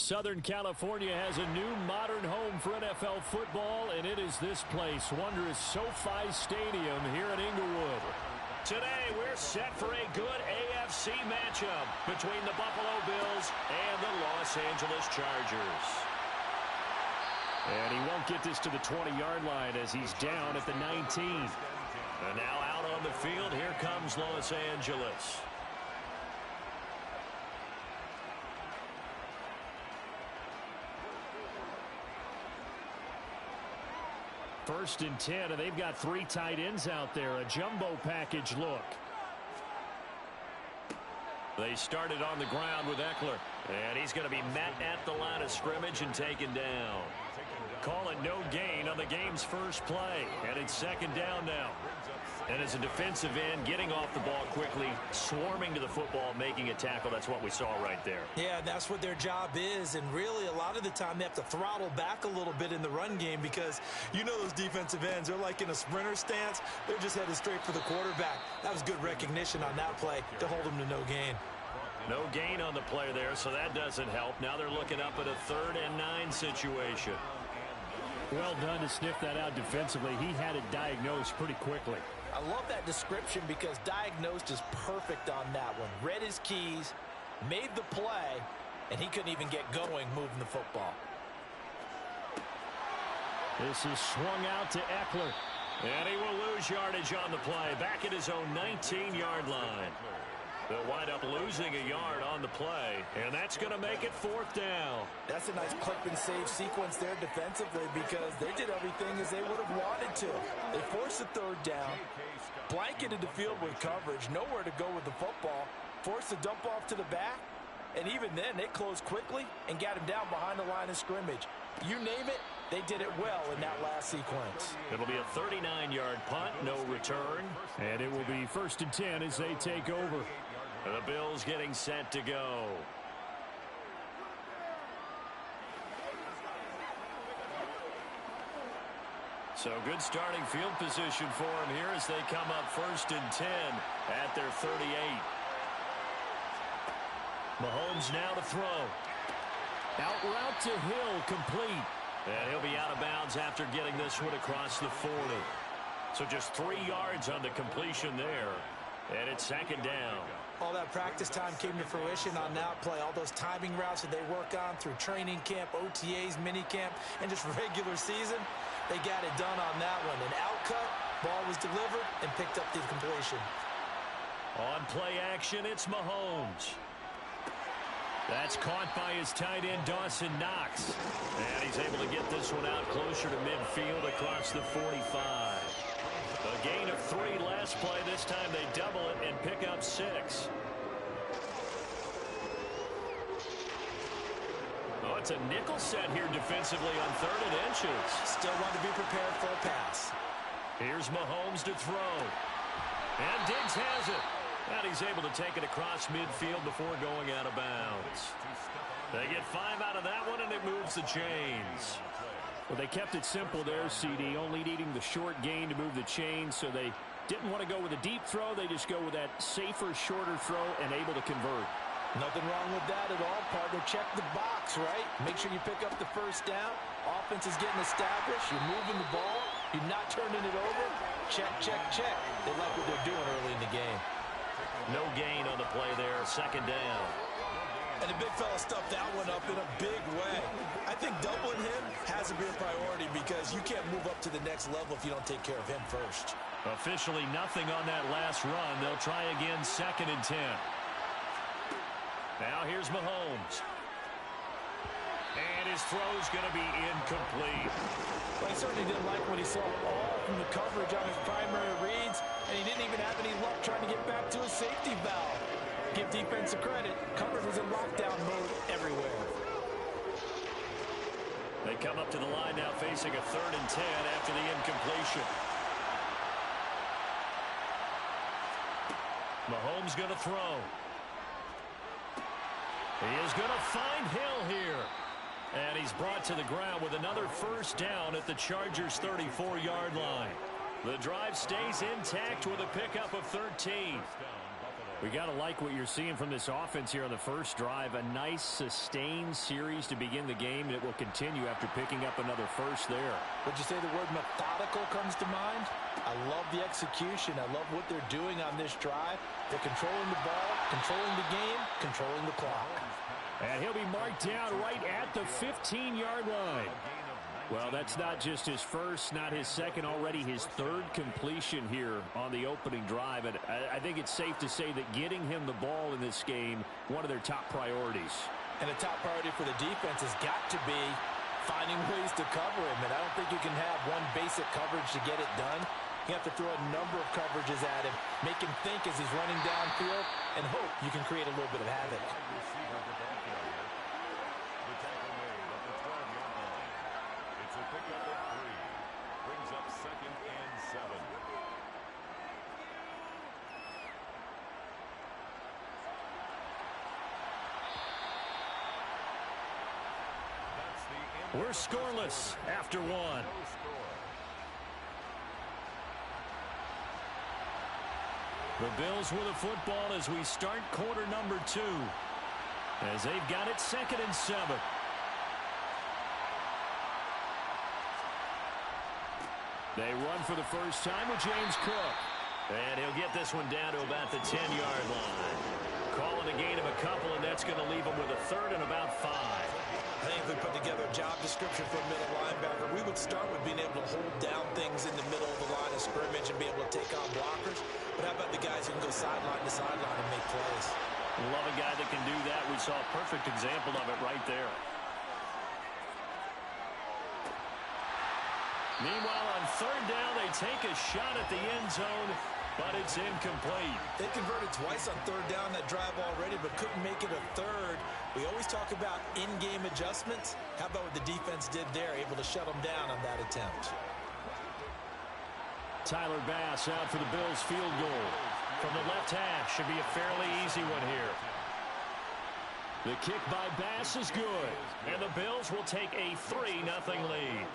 Southern California has a new modern home for NFL football, and it is this place, wondrous SoFi Stadium here in Inglewood. Today, we're set for a good AFC matchup between the Buffalo Bills and the Los Angeles Chargers. And he won't get this to the 20-yard line as he's down at the 19. And now out on the field, here comes Los Angeles. First and 10, and they've got three tight ends out there. A jumbo package look. They started on the ground with Eckler. And he's going to be met at the line of scrimmage and taken down. Call it no gain on the game's first play. And it's second down now. And as a defensive end, getting off the ball quickly, swarming to the football, making a tackle. That's what we saw right there. Yeah, that's what their job is. And really, a lot of the time, they have to throttle back a little bit in the run game because you know those defensive ends, they're like in a sprinter stance. They're just headed straight for the quarterback. That was good recognition on that play to hold them to no gain. No gain on the play there, so that doesn't help. Now they're looking up at a 3rd and 9 situation. Well done to sniff that out defensively. He had it diagnosed pretty quickly. I love that description because diagnosed is perfect on that one. Read his keys, made the play, and he couldn't even get going moving the football. This is swung out to Eckler. And he will lose yardage on the play. Back at his own 19-yard line. They'll wind up losing a yard on the play, and that's going to make it 4th down. That's a nice clip and save sequence there defensively because they did everything as they would have wanted to. They forced the 3rd down, blanketed the field with coverage, nowhere to go with the football, forced the dump off to the back, and even then they closed quickly and got him down behind the line of scrimmage. You name it, they did it well in that last sequence. It'll be a 39-yard punt, no return, and it will be 1st and 10 as they take over. The Bills getting set to go. So good starting field position for them here as they come up 1st and 10 at their 38. Mahomes now to throw. Out route to Hill, complete. And he'll be out of bounds after getting this one across the 40. So just 3 yards on the completion there. And it's 2nd down. All that practice time came to fruition on that play. All those timing routes that they work on through training camp, OTAs, mini camp, and just regular season, they got it done on that one. An outcut, ball was delivered, and picked up the completion. On play action, it's Mahomes. That's caught by his tight end, Dawson Knox. And he's able to get this one out closer to midfield across the 45. A gain of 3 last play. This time they double it and pick up 6. Oh, it's a nickel set here defensively on 3rd and inches. Still want to be prepared for a pass. Here's Mahomes to throw. And Diggs has it. And he's able to take it across midfield before going out of bounds. They get 5 out of that one, and it moves the chains. Well, they kept it simple there, CD, only needing the short gain to move the chains, so they didn't want to go with a deep throw. They just go with that safer, shorter throw and able to convert. Nothing wrong with that at all, partner. Check the box, right? Make sure you pick up the 1st down. Offense is getting established. You're moving the ball. You're not turning it over. Check, check, check. They like what they're doing early in the game. No gain on the play there, 2nd down. And the big fella stuffed that one up in a big way. I think doubling him has to be a priority because you can't move up to the next level if you don't take care of him first. Officially nothing on that last run. They'll try again 2nd and 10. Now here's Mahomes. And his throw's going to be incomplete. But he certainly didn't like what he saw all from the coverage on his primary reads, and he didn't even have any luck trying to get back to his safety valve. Give defense a credit. Coverage was in lockdown mode everywhere. They come up to the line now facing a 3rd and 10 after the incompletion. Mahomes going to throw. He is going to find Hill here. And he's brought to the ground with another 1st down at the Chargers' 34-yard line. The drive stays intact with a pickup of 13. We got to like what you're seeing from this offense here on the first drive. A nice, sustained series to begin the game, and it will continue after picking up another first there. Would you say the word methodical comes to mind? I love the execution. I love what they're doing on this drive. They're controlling the ball, controlling the game, controlling the clock. And he'll be marked down right at the 15-yard line. Well, that's not just his first, not his second, already his third completion here on the opening drive. And I think it's safe to say that getting him the ball in this game, one of their top priorities. And a top priority for the defense has got to be finding ways to cover him. And I don't think you can have one basic coverage to get it done. You have to throw a number of coverages at him, make him think as he's running downfield, and hope you can create a little bit of havoc. We're scoreless after one. The Bills with the football as we start quarter number 2. As they've got it 2nd and 7. They run for the first time with James Cook. And he'll get this one down to about the 10-yard line. Calling a gain of a couple, and that's going to leave him with a 3rd and about 5. I think if we put together a job description for a middle linebacker, we would start with being able to hold down things in the middle of the line of scrimmage and be able to take on blockers. But how about the guys who can go sideline to sideline and make plays? Love a guy that can do that. We saw a perfect example of it right there. Meanwhile, on 3rd down, they take a shot at the end zone, but it's incomplete. They converted twice on 3rd down that drive already, but couldn't make it a 3rd. We always talk about in-game adjustments. How about what the defense did there, able to shut them down on that attempt? Tyler Bass out for the Bills field goal. From the left hash, should be a fairly easy one here. The kick by Bass is good, and the Bills will take a 3-0 lead.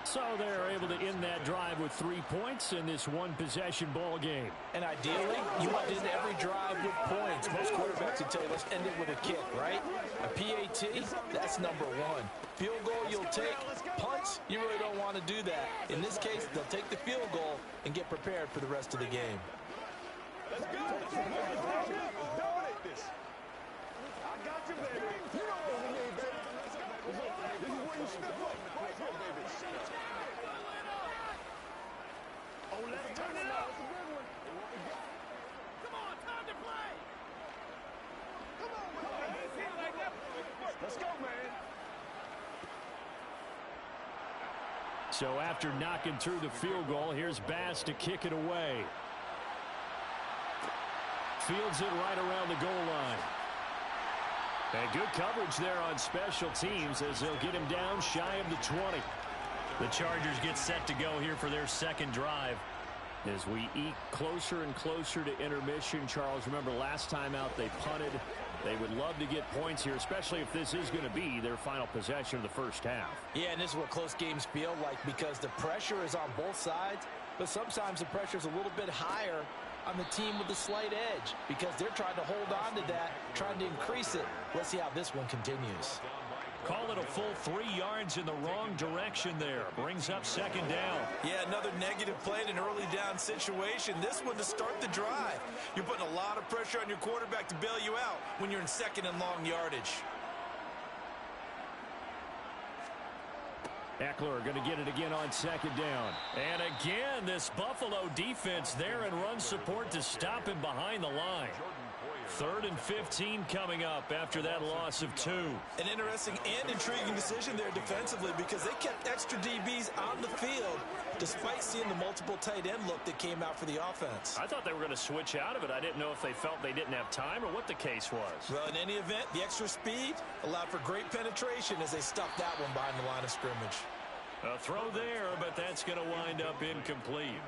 So they're able to end that drive with 3 points in this one-possession ball game. And ideally, you want to end every drive with points. Most quarterbacks would tell you, let's end it with a kick, right? A PAT, that's number 1. Field goal, you'll take. Punts, you really don't want to do that. In this case, they'll take the field goal and get prepared for the rest of the game. Let's go. Dominate this. I got you, baby. You know what we need, baby. This is where you step up. Right here, baby. Oh, let's turn it up. Come on, time to play. Come on, man. Let's go, man. So after knocking through the field goal, here's Bass to kick it away. Fields it right around the goal line. And good coverage there on special teams as they'll get him down shy of the 20. The Chargers get set to go here for their second drive. As we eke closer and closer to intermission, Charles, remember last time out they punted. They would love to get points here, especially if this is going to be their final possession of the first half. Yeah, and this is what close games feel like because the pressure is on both sides, but sometimes the pressure is a little bit higher on the team with the slight edge because they're trying to hold on to that, trying to increase it. Let's see how this one continues. Call it a full 3 yards in the wrong direction there. Brings up 2nd down. Yeah, another negative play in an early down situation. This one to start the drive. You're putting a lot of pressure on your quarterback to bail you out when you're in 2nd and long yardage. Eckler going to get it again on 2nd down. And again, this Buffalo defense there and run support to him behind the line. 3rd and 15 coming up after that loss of 2. An interesting and intriguing decision there defensively because they kept extra DBs on the field despite seeing the multiple tight end look that came out for the offense. I thought they were going to switch out of it. I didn't know if they felt they didn't have time or what the case was. Well, in any event, the extra speed allowed for great penetration as they stuffed that one behind the line of scrimmage. A throw there, but that's going to wind up incomplete.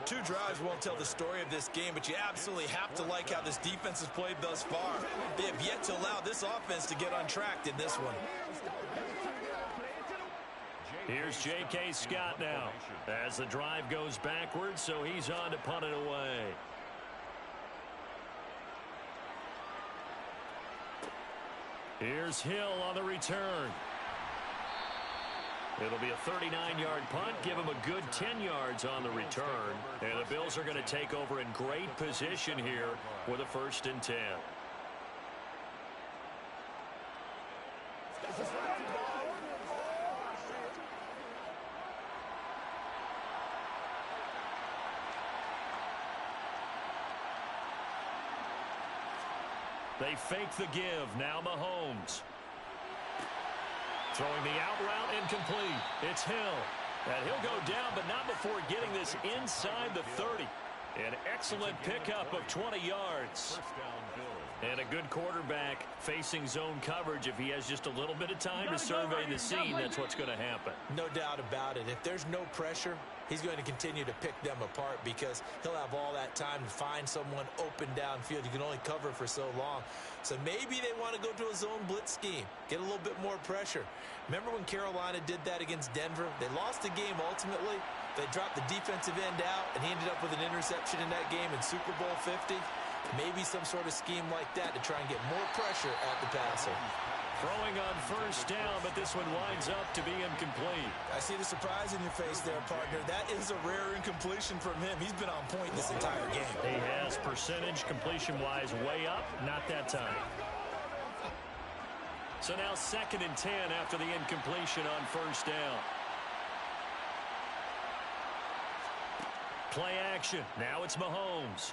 2 drives won't tell the story of this game, but you absolutely have to like how this defense has played thus far. They have yet to allow this offense to get untracked in this one. Here's J.K. Scott now as the drive goes backwards, so he's on to punt it away. Here's Hill on the return. It'll be a 39-yard punt. Give him a good 10 yards on the return. And the Bills are going to take over in great position here with a 1st and 10. They fake the give. Now Mahomes. Throwing the out route incomplete. It's Hill. And he'll go down, but not before getting this inside the 30. An excellent pickup of 20 yards. And a good quarterback facing zone coverage. If he has just a little bit of time to survey the scene, that's what's going to happen. No doubt about it. If there's no pressure, he's going to continue to pick them apart because he'll have all that time to find someone open downfield. You can only cover for so long. So maybe they want to go to a zone blitz scheme, get a little bit more pressure. Remember when Carolina did that against Denver? They lost the game ultimately. They dropped the defensive end out, and he ended up with an interception in that game in Super Bowl 50. Maybe some sort of scheme like that to try and get more pressure at the passer. Throwing on 1st down, but this one winds up to be incomplete. I see the surprise in your face there, partner. That is a rare incompletion from him. He's been on point this entire game. He has percentage completion-wise way up, not that time. So now 2nd and 10 after the incompletion on 1st down. Play action. Now it's Mahomes.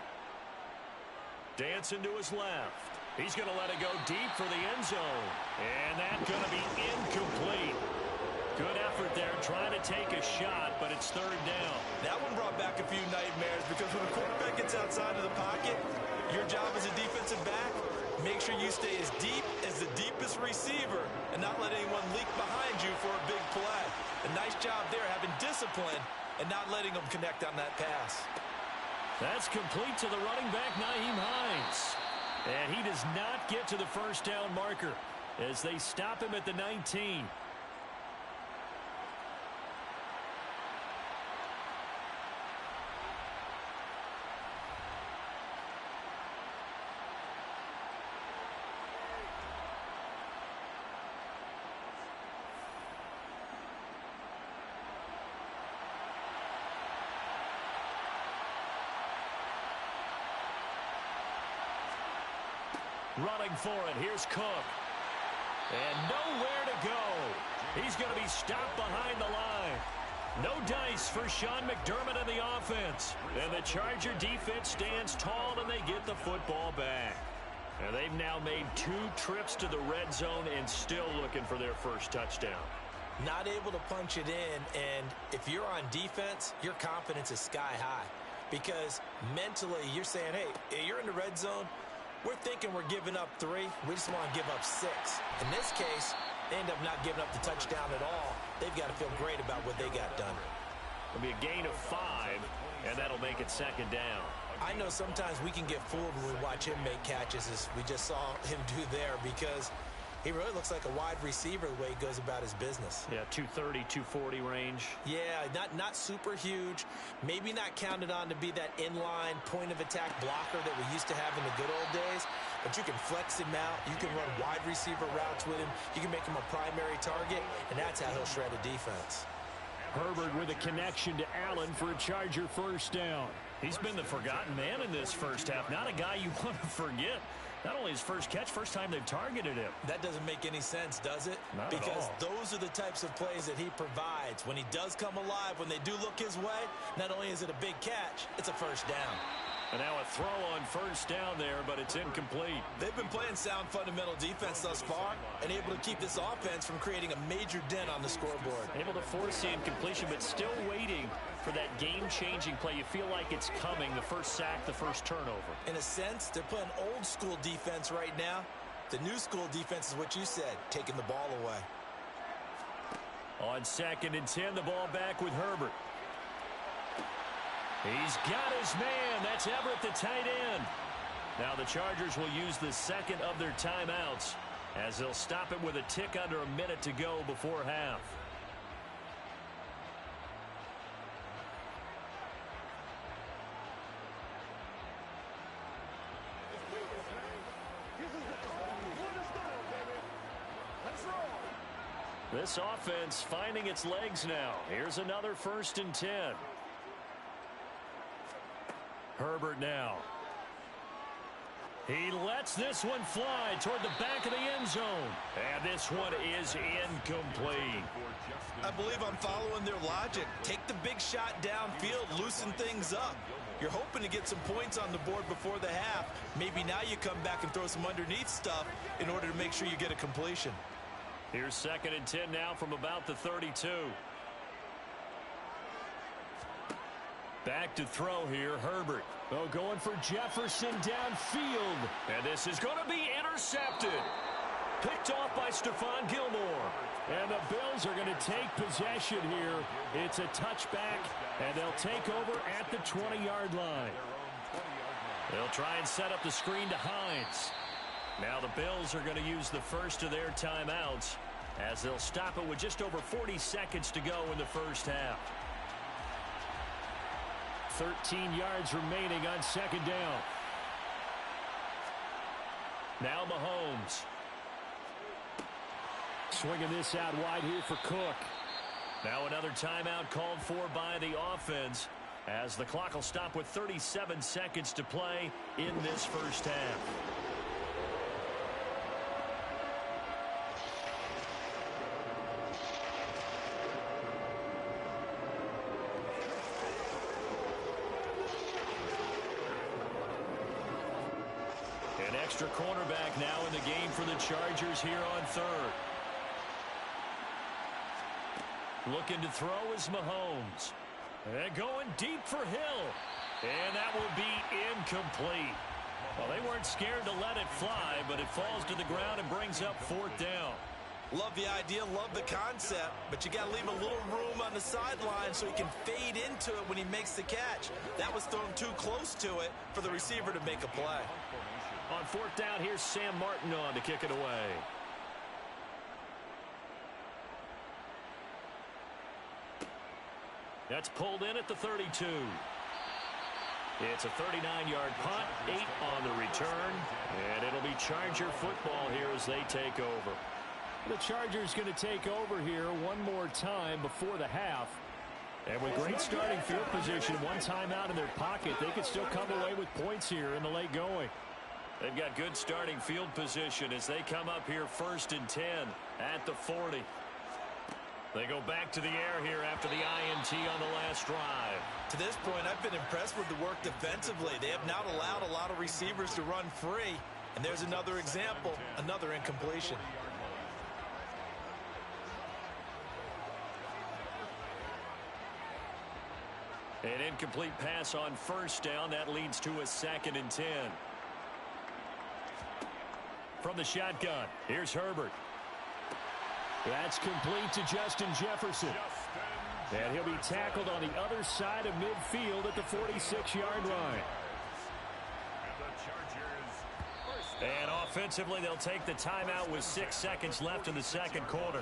Dancing to his left. He's going to let it go deep for the end zone. And that's going to be incomplete. Good effort there trying to take a shot, but it's 3rd down. That one brought back a few nightmares because when a quarterback gets outside of the pocket, your job as a defensive back, make sure you stay as deep as the deepest receiver and not let anyone leak behind you for a big play. A nice job there having discipline and not letting them connect on that pass. That's complete to the running back, Nyheim Hines. And he does not get to the 1st down marker as they stop him at the 19. Running for it. Here's Cook. And nowhere to go. He's going to be stopped behind the line. No dice for Sean McDermott in the offense. And the Charger defense stands tall and they get the football back. And they've now made 2 trips to the red zone and still looking for their 1st touchdown. Not able to punch it in, and if you're on defense, your confidence is sky high. Because mentally, you're saying, hey, you're in the red zone. We're thinking we're giving up 3. We just want to give up 6. In this case, they end up not giving up the touchdown at all. They've got to feel great about what they got done. It'll be a gain of 5, and that'll make it 2nd down. I know sometimes we can get fooled when we watch him make catches, as we just saw him do there, because he really looks like a wide receiver the way he goes about his business. Yeah, 230, 240 range. Yeah, not super huge. Maybe not counted on to be that inline point-of-attack blocker that we used to have in the good old days. But you can flex him out. You can run wide receiver routes with him. You can make him a primary target, and that's how he'll shred a defense. Herbert with a connection to Allen for a Charger 1st down. He's been the forgotten man in this 1st half. Not a guy you want to forget. Not only his 1st catch, 1st time they've targeted him. That doesn't make any sense, does it? Not because at all. Those are the types of plays that he provides. When he does come alive, when they do look his way, not only is it a big catch, it's a 1st down. And now a throw on 1st down there, but it's incomplete. They've been playing sound fundamental defense thus far and able to keep this offense from creating a major dent on the scoreboard. Able to force the incompletion, but still waiting for that game-changing play. You feel like it's coming, the 1st sack, the 1st turnover. In a sense, they're playing old-school defense right now. The new-school defense is what you said, taking the ball away. On 2nd and 10, the ball back with Herbert. He's got his man. That's Everett, the tight end. Now the Chargers will use the 2nd of their timeouts as they'll stop it with a tick under a minute to go before half. This offense finding its legs now. Here's another 1st and 10. Herbert now. He lets this one fly toward the back of the end zone. And this one is incomplete. I believe I'm following their logic. Take the big shot downfield, loosen things up. You're hoping to get some points on the board before the half. Maybe now you come back and throw some underneath stuff in order to make sure you get a completion. Here's 2nd and 10 now from about the 32. Back to throw here, Herbert. Oh, going for Jefferson downfield. And this is going to be intercepted. Picked off by Stephon Gilmore. And the Bills are going to take possession here. It's a touchback, and they'll take over at the 20-yard line. They'll try and set up the screen to Hines. Now the Bills are going to use the first of their timeouts as they'll stop it with just over 40 seconds to go in the first half. 13 yards remaining on 2nd down. Now Mahomes. Swinging this out wide here for Cook. Now another timeout called for by the offense as the clock will stop with 37 seconds to play in this first half. An extra cornerback now in the game for the Chargers here on 3rd. Looking to throw is Mahomes. And going deep for Hill. And that will be incomplete. Well, they weren't scared to let it fly, but it falls to the ground and brings up 4th down. Love the idea, love the concept, but you got to leave a little room on the sideline so he can fade into it when he makes the catch. That was thrown too close to it for the receiver to make a play. On 4th down, here's Sam Martin on to kick it away. That's pulled in at the 32. It's a 39-yard punt, 8 on the return, and it'll be Charger football here as they take over. The Chargers going to take over here one more time before the half. And with great starting field position, one timeout in their pocket, they could still come away with points here in the late going. They've got good starting field position as they come up here 1st and 10 at the 40. They go back to the air here after the INT on the last drive. To this point, I've been impressed with the work defensively. They have not allowed a lot of receivers to run free. And there's another example, another incompletion. An incomplete pass on 1st down. That leads to a 2nd and 10. From the shotgun, here's Herbert. That's complete to Justin Jefferson. And he'll be tackled on the other side of midfield at the 46-yard line. And offensively, they'll take the timeout with 6 seconds left in the 2nd quarter.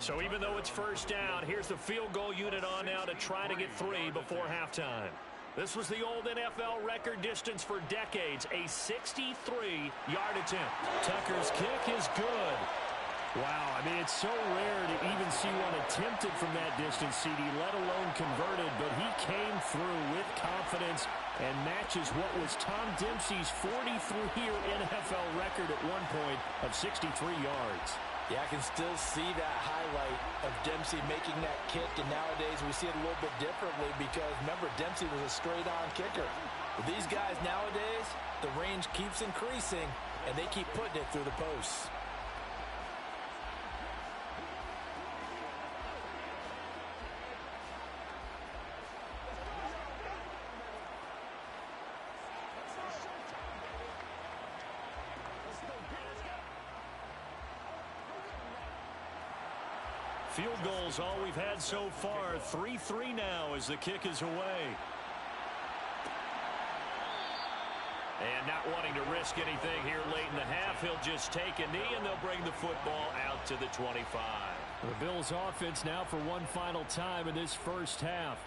So even though it's 1st down, here's the field goal unit on now to try to get 3 before halftime. This was the old NFL record distance for decades, a 63-yard attempt. Tucker's kick is good. Wow, I mean, it's so rare to even see one attempted from that distance, CD, let alone converted, but he came through with confidence and matches what was Tom Dempsey's 43-year NFL record at one point of 63 yards. Yeah, I can still see that highlight of Dempsey making that kick, and nowadays we see it a little bit differently because, remember, Dempsey was a straight-on kicker. But these guys nowadays, the range keeps increasing, and they keep putting it through the posts. Field goals all we've had so far. 3-3 now as the kick is away. And not wanting to risk anything here late in the half, he'll just take a knee, and they'll bring the football out to the 25. The Bills offense now for one final time in this first half.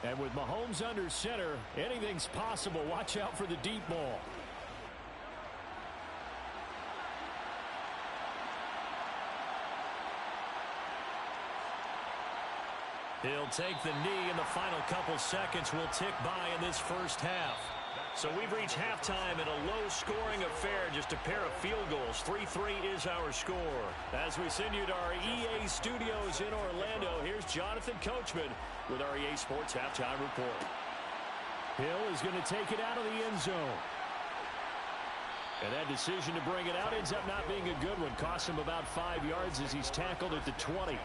And with Mahomes under center, anything's possible. Watch out for the deep ball. He'll take the knee, and the final couple seconds will tick by in this first half. So we've reached halftime in a low-scoring affair, just a pair of field goals. 3-3 is our score. As we send you to our EA studios in Orlando, here's Jonathan Coachman with our EA Sports Halftime Report. Hill is going to take it out of the end zone. And that decision to bring it out ends up not being a good one. Costs him about 5 yards as he's tackled at the 20.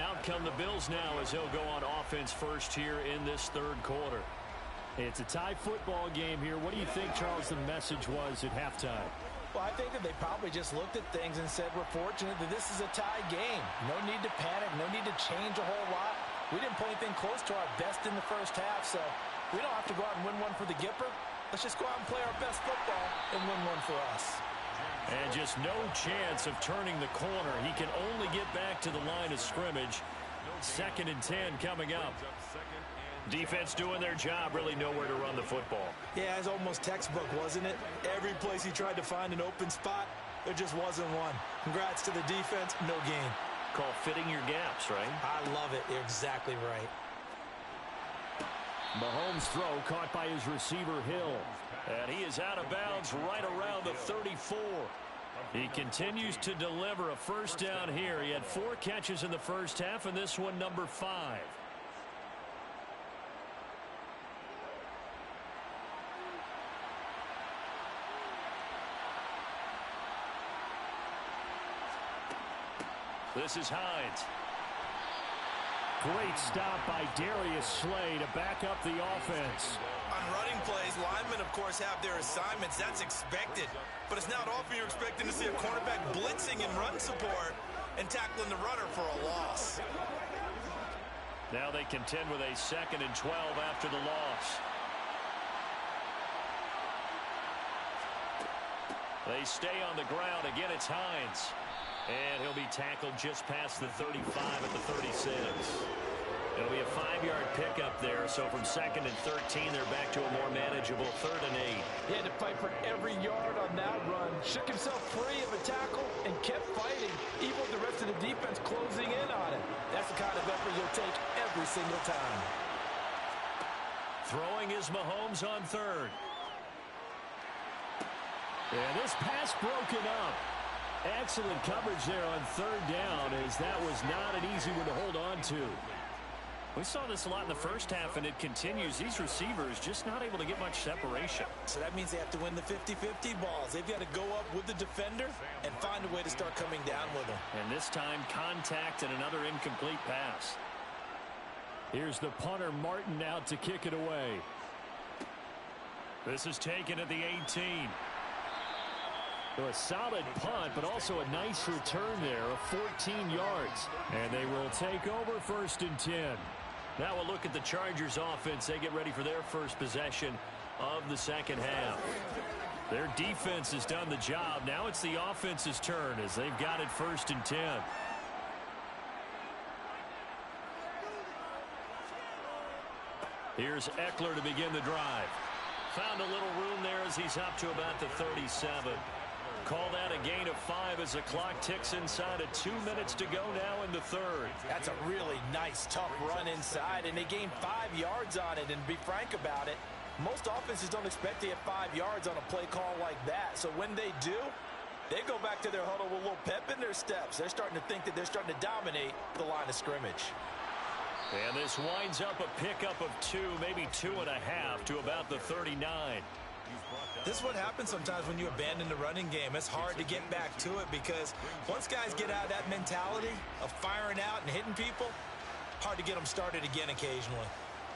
Out come the Bills now as they'll go on offense first here in this third quarter. It's a tie football game here. What do you think, Charles, the message was at halftime? Well, I think that they probably just looked at things and said, we're fortunate that this is a tie game. No need to panic. No need to change a whole lot. We didn't play anything close to our best in the first half, so we don't have to go out and win one for the Gipper. Let's just go out and play our best football and win one for us. And just no chance of turning the corner. He can only get back to the line of scrimmage. 2nd and 10 coming up. Defense doing their job, really nowhere to run the football. Yeah, it's almost textbook, wasn't it? Every place he tried to find an open spot, there just wasn't one. Congrats to the defense, no gain. Call fitting your gaps, right? I love it. You're exactly right. Mahomes' throw caught by his receiver, Hill. And he is out of bounds right around the 34. He continues to deliver a first down here. He had 4 catches in the first half, and this one number 5. This is Hines. Great stop by Darius Slay to back up the offense. On running plays, linemen, of course, have their assignments. That's expected. But it's not often you're expecting to see a cornerback blitzing in run support and tackling the runner for a loss. Now they contend with a 2nd and 12 after the loss. They stay on the ground. Again, it's Hines. And he'll be tackled just past the 35 at the 36. It'll be a 5-yard pickup there. So from 2nd and 13, they're back to a more manageable 3rd and 8. He had to fight for every yard on that run. Shook himself free of a tackle and kept fighting, even with the rest of the defense closing in on him. That's the kind of effort you'll take every single time. Throwing is Mahomes on 3rd. And this pass broken up. Excellent coverage there on 3rd down, as that was not an easy one to hold on to. We saw this a lot in the first half, and it continues. These receivers just not able to get much separation. So that means they have to win the 50-50 balls. They've got to go up with the defender and find a way to start coming down with them. And this time, contact and another incomplete pass. Here's the punter, Martin, out to kick it away. This is taken at the 18. So a solid punt, but also a nice return there of 14 yards. And they will take over 1st and 10. Now we'll look at the Chargers offense. They get ready for their first possession of the second half. Their defense has done the job. Now it's the offense's turn as they've got it 1st and 10. Here's Eckler to begin the drive. Found a little room there as he's up to about the 37. Call that a gain of 5 as the clock ticks inside of 2 minutes to go now in the 3rd. That's a really nice, tough run inside, and they gained 5 yards on it. And to be frank about it, most offenses don't expect to get 5 yards on a play call like that. So when they do, they go back to their huddle with a little pep in their steps. They're starting to think that they're starting to dominate the line of scrimmage. And this winds up a pickup of 2, maybe 2.5 to about the 39. This is what happens sometimes when you abandon the running game. It's hard to get back to it because once guys get out of that mentality of firing out and hitting people, hard to get them started again occasionally.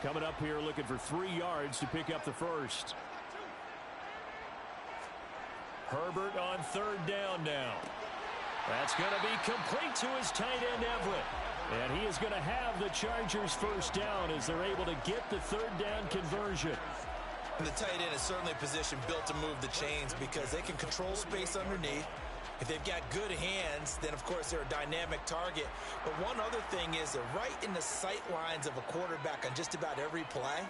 Coming up here looking for 3 yards to pick up the first. Herbert on 3rd down now. That's going to be complete to his tight end, Everett. And he is going to have the Chargers first down as they're able to get the 3rd down conversion. And the tight end is certainly a position built to move the chains because they can control space underneath. If they've got good hands, then, of course, they're a dynamic target. But one other thing is they're right in the sight lines of a quarterback on just about every play,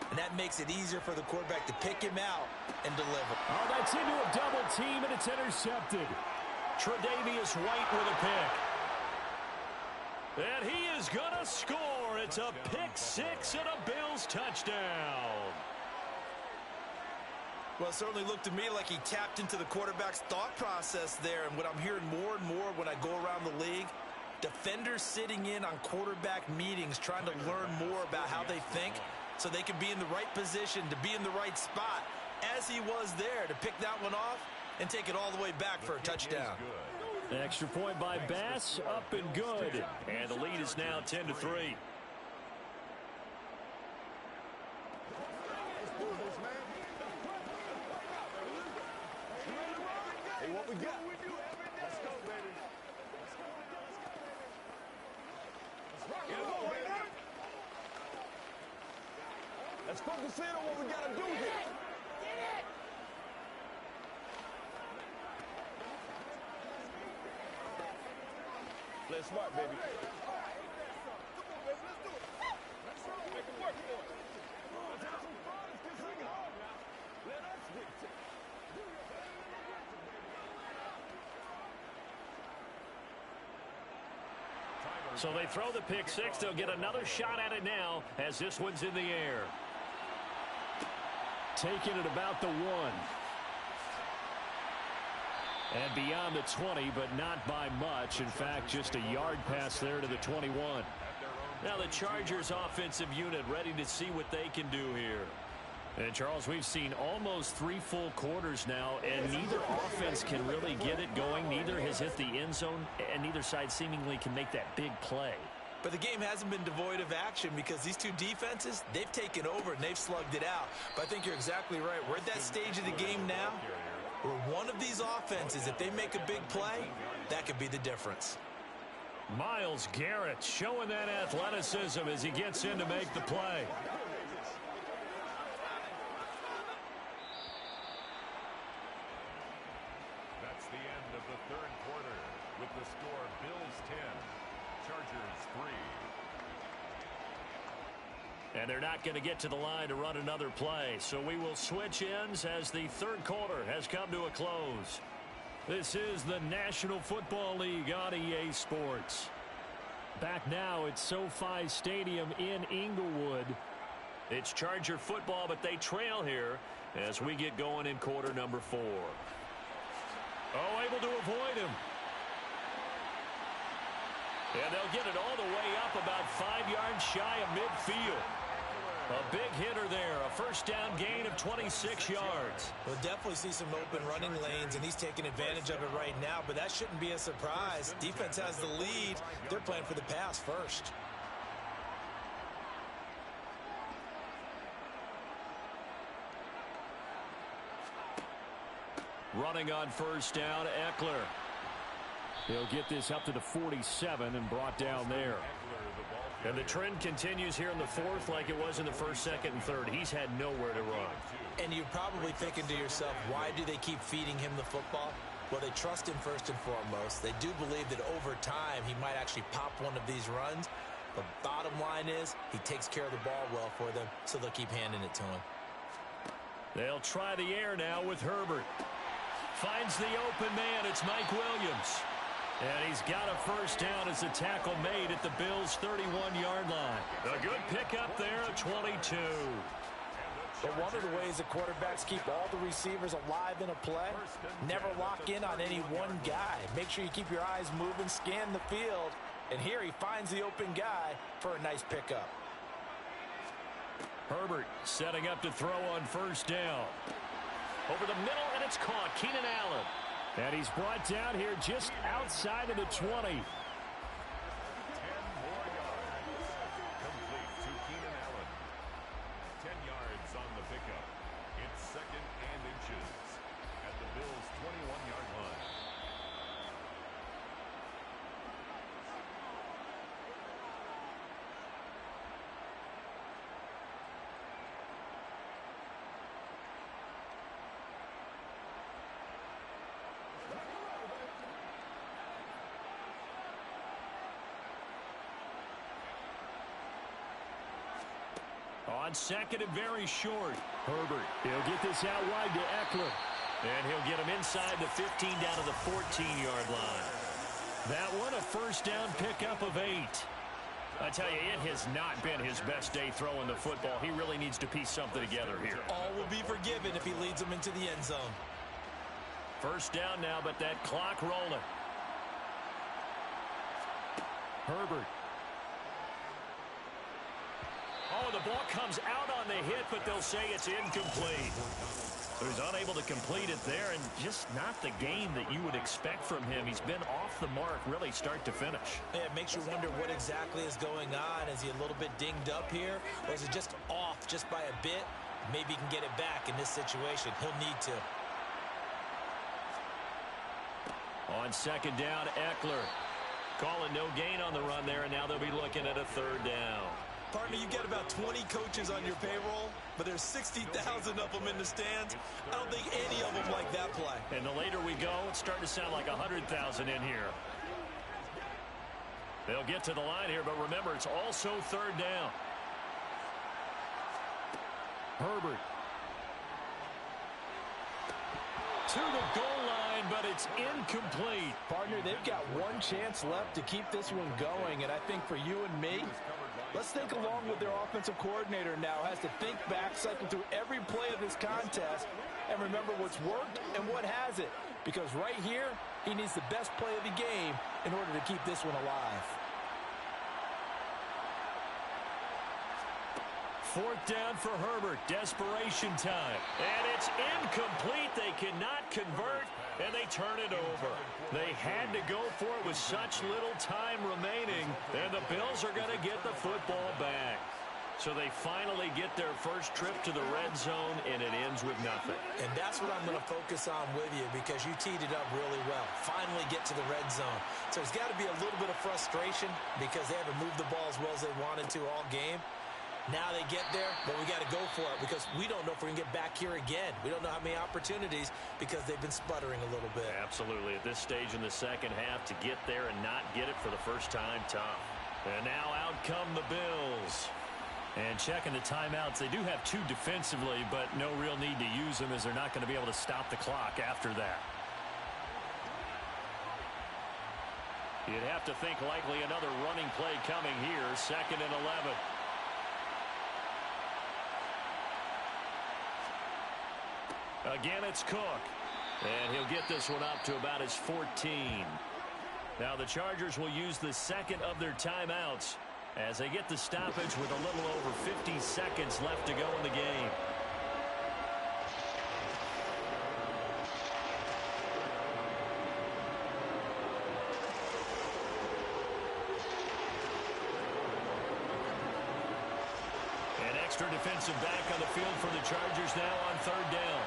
and that makes it easier for the quarterback to pick him out and deliver. Oh, that's into a double team, and it's intercepted. Tre'Davious White with a pick. And he is going to score. It's a pick six and a Bills touchdown. Well, it certainly looked to me like he tapped into the quarterback's thought process there. And what I'm hearing more and more when I go around the league, defenders sitting in on quarterback meetings trying to learn more about how they think so they can be in the right position to be in the right spot, as he was there, to pick that one off and take it all the way back for a touchdown. Extra point by Bass, up and good. And the lead is now 10-3. Hey, what we got? Let's go, baby. Let's focus in on what we got to do here. Play smart, baby. Let's make it work for it. Let's have some fun. Let's get singing hard now. Let us dictate. So they throw the pick six. They'll get another shot at it now as this one's in the air. Taking it about the 1. And beyond the 20, but not by much. In fact, just a yard pass there to the 21. Now the Chargers offensive unit ready to see what they can do here. And, Charles, we've seen almost 3 full quarters now, and neither offense can really get it going. Neither has hit the end zone, and neither side seemingly can make that big play. But the game hasn't been devoid of action because these two defenses, they've taken over and they've slugged it out. But I think you're exactly right. We're at that stage of the game now where one of these offenses, if they make a big play, that could be the difference. Myles Garrett showing that athleticism as he gets in to make the play. That's the end of the third quarter with the score Bills 10, Chargers 3. And they're not going to get to the line to run another play. So we will switch ends as the third quarter has come to a close. This is the National Football League on EA Sports. Back now at SoFi Stadium in Inglewood. It's Charger football, but they trail here as we get going in quarter number 4. Oh, able to avoid him. And they'll get it all the way up about 5 yards shy of midfield. A big hitter there, a first down gain of 26 yards. We'll definitely see some open running lanes, and he's taking advantage of it right now, but that shouldn't be a surprise. Defense has the lead. They're playing for the pass first. Running on first down, Eckler. They'll get this up to the 47 and brought down there. And the trend continues here in the fourth like it was in the first, second, and third. He's had nowhere to run. And you're probably thinking to yourself, why do they keep feeding him the football? Well, they trust him first and foremost. They do believe that over time he might actually pop one of these runs. The bottom line is he takes care of the ball well for them, so they'll keep handing it to him. They'll try the air now with Herbert. Finds the open man. It's Mike Williams. And he's got a first down as the tackle made at the Bills' 31-yard line. A good pickup there at 22. But one of the ways that quarterbacks keep all the receivers alive in a play, never lock in on any one guy. Make sure you keep your eyes moving, scan the field. And here he finds the open guy for a nice pickup. Herbert setting up to throw on first down. Over the middle, and it's caught. Keenan Allen. And he's brought down here just outside of the 20. 10 more yards. Complete to Keenan Allen. 10 yards on the pickup. It's second and inches at the Bills' 21-yard line. On second and very short. Herbert, he'll get this out wide to Eckler. And he'll get him inside the 15 down to the 14-yard line. That one a first down pickup of 8. I tell you, it has not been his best day throwing the football. He really needs to piece something together here. All will be forgiven if he leads them into the end zone. First down now, but that clock rolling. Herbert. Oh, the ball comes out on the hit, but they'll say it's incomplete. He's unable to complete it there, and just not the game that you would expect from him. He's been off the mark, really start to finish. Yeah, it makes you wonder what exactly is going on. Is he a little bit dinged up here, or is it just off just by a bit? Maybe he can get it back in this situation. He'll need to. On second down, Eckler. Calling no gain on the run there, and now they'll be looking at a third down. Partner, you get about 20 coaches on your payroll, but there's 60,000 of them in the stands. I don't think any of them like that play. And the later we go, it's starting to sound like 100,000 in here. They'll get to the line here, but remember, it's also third down. Herbert. To the goal line, but it's incomplete. Partner, they've got one chance left to keep this one going, and I think for you and me, let's think along with their offensive coordinator now. Has to think back, cycle through every play of this contest, and remember what's worked and what hasn't. Because right here, he needs the best play of the game in order to keep this one alive. Fourth down for Herbert. Desperation time. And it's incomplete. They cannot convert, and they turn it over. They had to go for it with such little time remaining, and the Bills are going to get the football back. So they finally get their first trip to the red zone, and it ends with nothing. And that's what I'm going to focus on with you, because you teed it up really well. Finally get to the red zone. So there's got to be a little bit of frustration because they haven't moved the ball as well as they wanted to all game. Now they get there, but we got to go for it because we don't know if we're going to get back here again. We don't know how many opportunities because they've been sputtering a little bit. Absolutely. At this stage in the second half, to get there and not get it for the first time, tough. And now out come the Bills. And checking the timeouts, they do have 2 defensively, but no real need to use them as they're not going to be able to stop the clock after that. You'd have to think likely another running play coming here, 2nd and 11. Again, it's Cook. And he'll get this one up to about his 14. Now the Chargers will use the second of their timeouts as they get the stoppage with a little over 50 seconds left to go in the game. An extra defensive back on the field for the Chargers now on third down.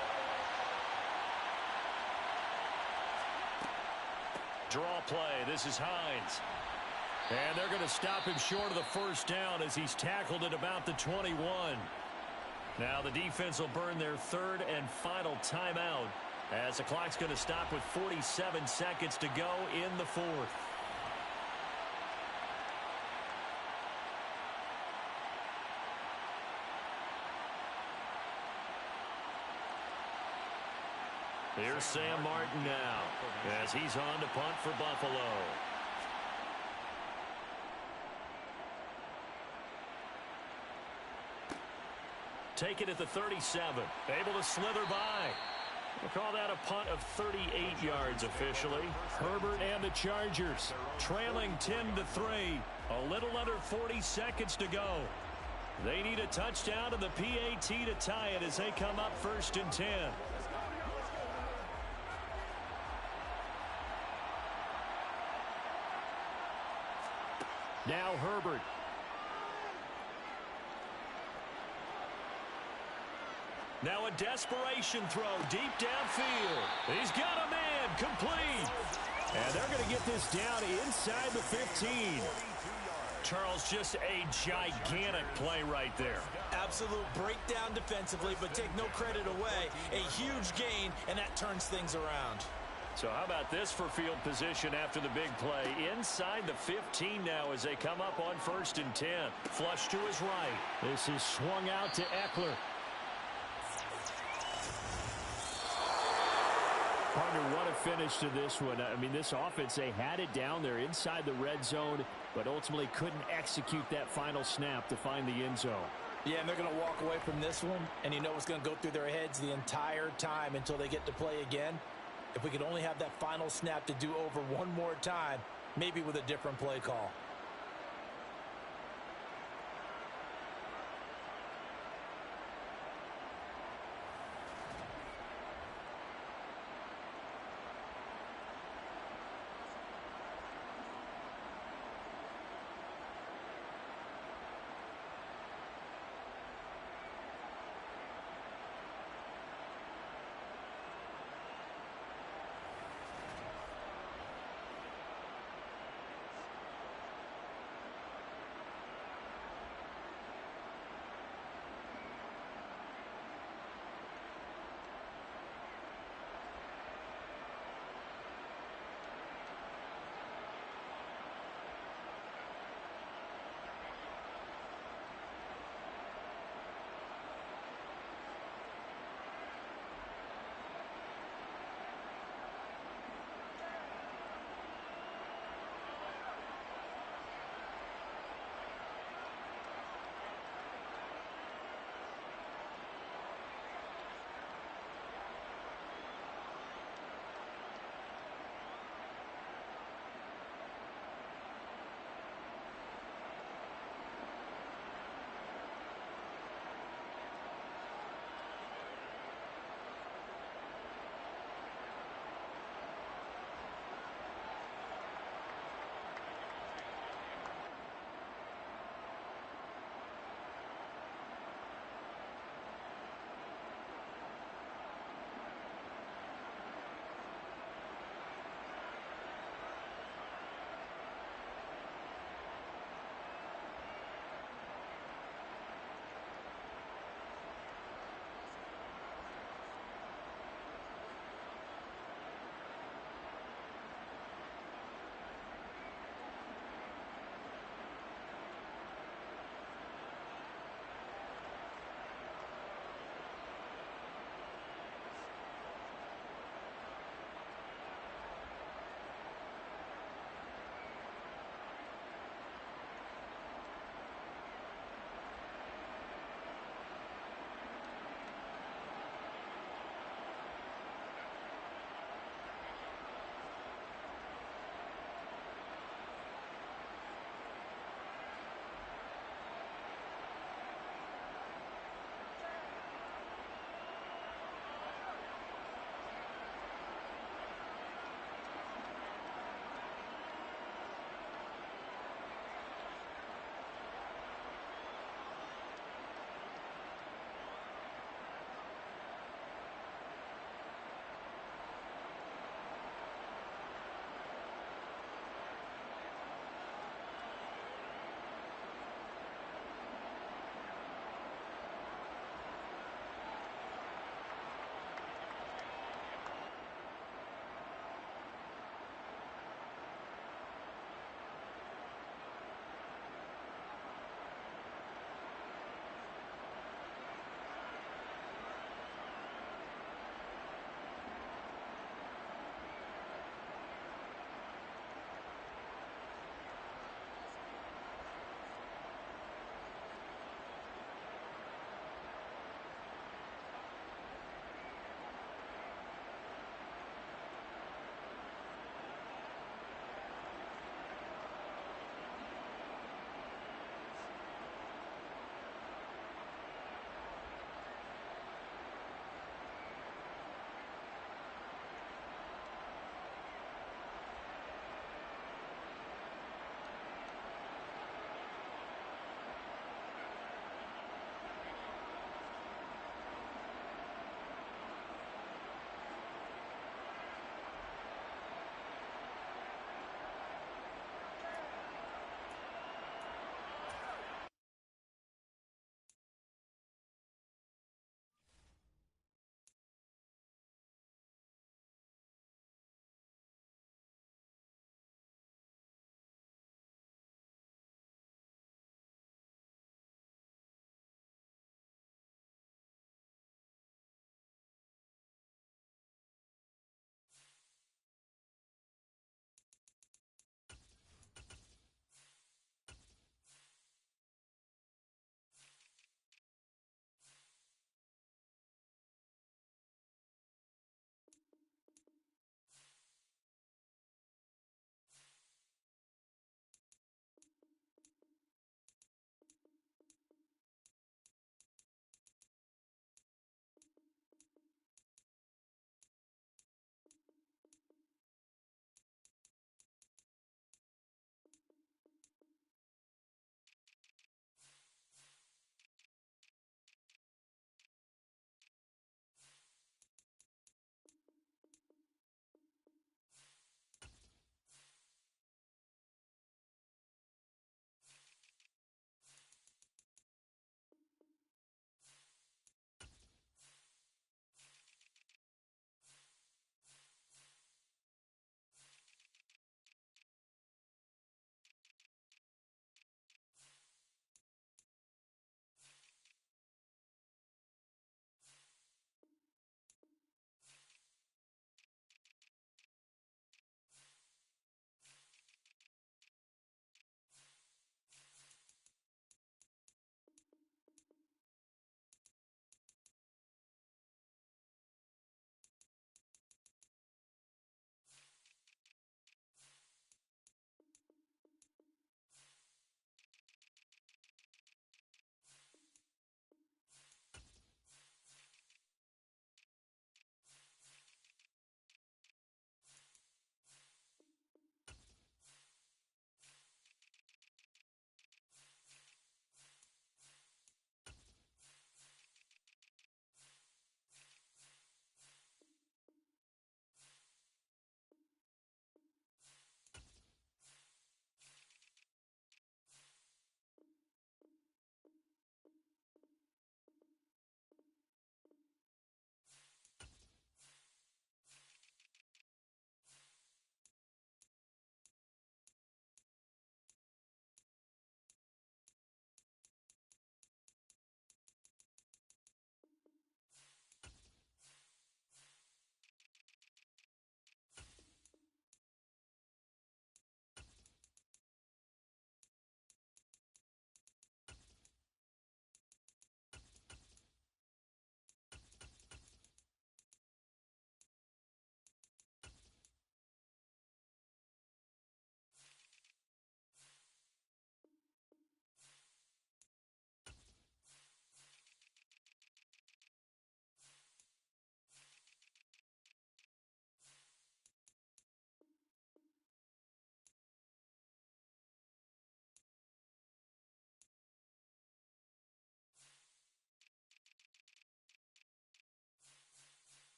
Draw play. This is Hines. And they're going to stop him short of the first down as he's tackled at about the 21. Now the defense will burn their third and final timeout as the clock's going to stop with 47 seconds to go in the fourth. Here's Sam Martin now as he's on to punt for Buffalo. Take it at the 37. Able to slither by. We'll call that a punt of 38 yards officially. Herbert and the Chargers trailing 10-3. A little under 40 seconds to go. They need a touchdown and the PAT to tie it as they come up 1st and 10. Now Herbert. Now a desperation throw deep downfield. He's got a man complete. And they're going to get this down inside the 15. Charles, just a gigantic play right there. Absolute breakdown defensively, but take no credit away. A huge gain, and that turns things around. So how about this for field position after the big play? Inside the 15 now as they come up on 1st and 10. Flush to his right. This is swung out to Eckler. Partner, what a finish to this one. I mean, this offense, they had it down there inside the red zone, but ultimately couldn't execute that final snap to find the end zone. Yeah, and they're going to walk away from this one, and you know what's going to go through their heads the entire time until they get to play again. If we could only have that final snap to do over one more time, maybe with a different play call.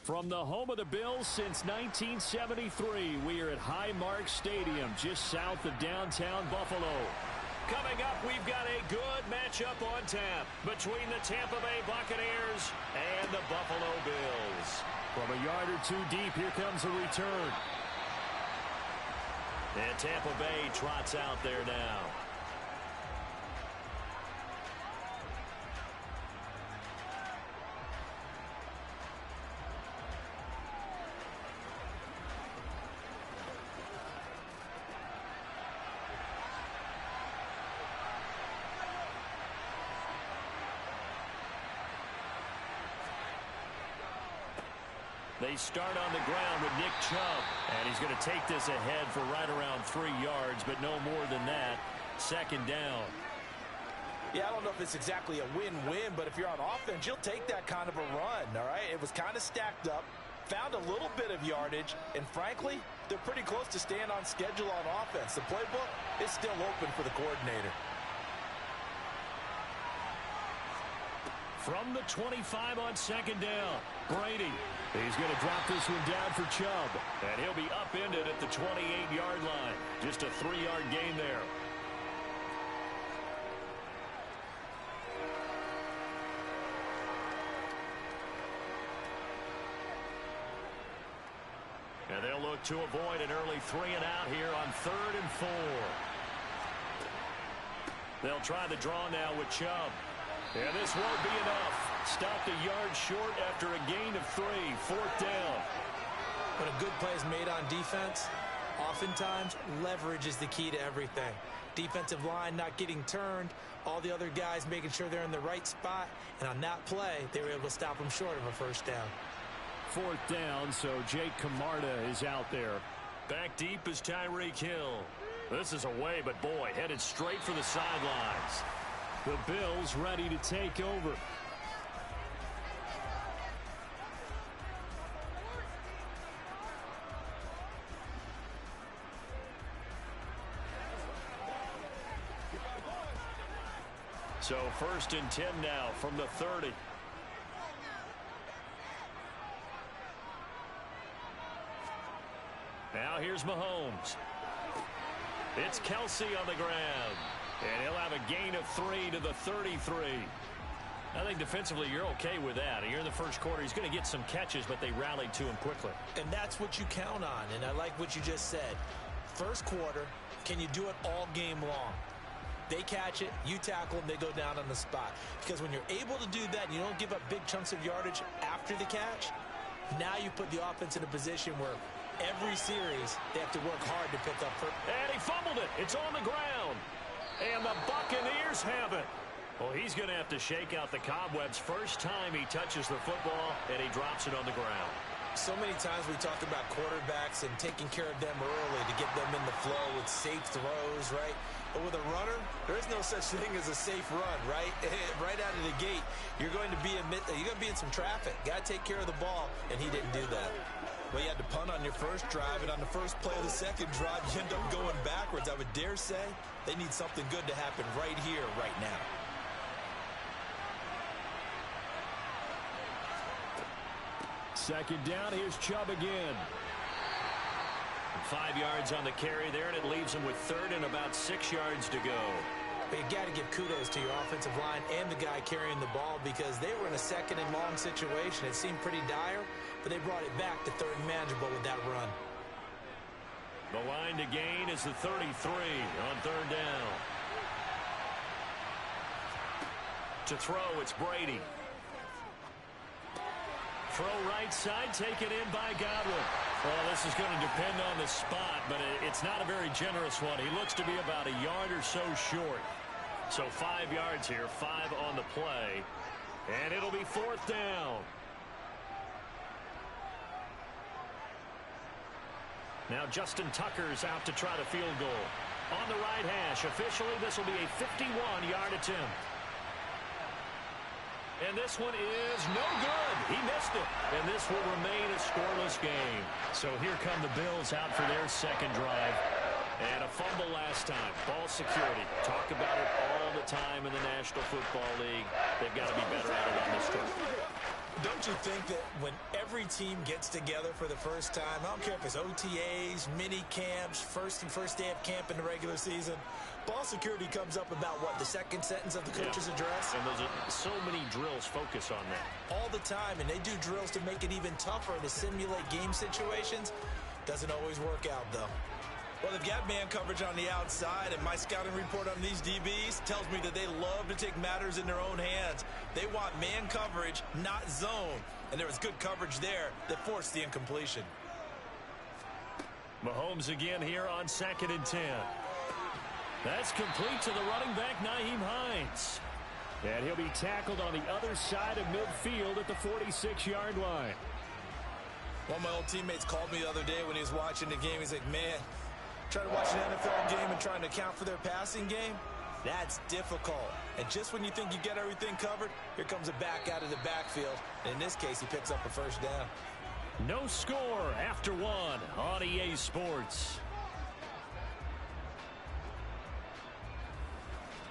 From the home of the Bills since 1973, we are at Highmark Stadium, just south of downtown Buffalo. Coming up, we've got a good matchup on tap between the Tampa Bay Buccaneers and the Buffalo Bills. From a yard or two deep, here comes a return. And Tampa Bay trots out there now. They start on the ground with Nick Chubb. And he's going to take this ahead for right around 3 yards, but no more than that. Second down. Yeah, I don't know if it's exactly a win-win, but if you're on offense, you'll take that kind of a run, all right? It was kind of stacked up, found a little bit of yardage, and frankly, they're pretty close to staying on schedule on offense. The playbook is still open for the coordinator. From the 25 on second down, Brady. He's going to drop this one down for Chubb. And he'll be upended at the 28-yard line. Just a 3-yard gain there. And they'll look to avoid an early 3-and-out here on 3rd and 4. They'll try the draw now with Chubb. And this won't be enough. Stopped a yard short after a gain of 3. 4th down. When a good play is made on defense, oftentimes leverage is the key to everything. Defensive line not getting turned, all the other guys making sure they're in the right spot, and on that play, they were able to stop them short of a 1st down. 4th down, so Jake Camarda is out there. Back deep is Tyreek Hill. This is away, but boy, headed straight for the sidelines. The Bills ready to take over. So 1st and 10 now from the 30. Now here's Mahomes. It's Kelsey on the ground. And he'll have a gain of 3 to the 33. I think defensively you're okay with that. You're in the first quarter. He's going to get some catches, but they rallied to him quickly. And that's what you count on, and I like what you just said. First quarter, can you do it all game long? They catch it, you tackle them, they go down on the spot. Because when you're able to do that and you don't give up big chunks of yardage after the catch, now you put the offense in a position where every series they have to work hard to pick up. And he fumbled it. It's on the ground. And the Buccaneers have it. Well, he's going to have to shake out the cobwebs first time he touches the football, and he drops it on the ground. So many times we talk about quarterbacks and taking care of them early to get them in the flow with safe throws, right? But with a runner, there is no such thing as a safe run, right? Right out of the gate, you're going to be in some traffic. Got to take care of the ball, and he didn't do that. Well, you had to punt on your first drive, and on the first play of the second drive, you end up going backwards. I would dare say they need something good to happen right here, right now. Second down, here's Chubb again. 5 yards on the carry there, and it leaves him with 3rd and about 6 yards to go. But you got to give kudos to your offensive line and the guy carrying the ball because they were in a 2nd and long situation. It seemed pretty dire, but they brought it back to 3rd and manageable with that run. The line to gain is the 33 on 3rd down. To throw, it's Brady. Throw right side, taken in by Godwin. Well, this is going to depend on the spot, but it's not a very generous one. He looks to be about a yard or so short. So 5 yards here, 5 on the play. And it'll be 4th down. Now Justin Tucker's out to try the field goal. On the right hash, officially this will be a 51-yard attempt. And this one is no good. He missed it. And this will remain a scoreless game. So here come the Bills out for their second drive. And a fumble last time. Ball security. Talk about it all the time in the National Football League. They've got to be better at it on this trip. Don't you think that when every team gets together for the first time, I don't care if it's OTAs, mini camps, first day of camp in the regular season, ball security comes up about what, the second sentence of the coach's address? And there's so many drills focus on that. All the time, and they do drills to make it even tougher to simulate game situations. Doesn't always work out, though. Well, they've got man coverage on the outside, and my scouting report on these DBs tells me that they love to take matters in their own hands. They want man coverage, not zone. And there was good coverage there that forced the incompletion. Mahomes again here on 2nd and 10. That's complete to the running back, Nyheim Hines. And he'll be tackled on the other side of midfield at the 46-yard line. One of my old teammates called me the other day when he was watching the game. He's like, man, trying to watch an NFL game and trying to account for their passing game, that's difficult. And just when you think you get everything covered, here comes a back out of the backfield. And in this case, he picks up a first down. No score after one on EA Sports.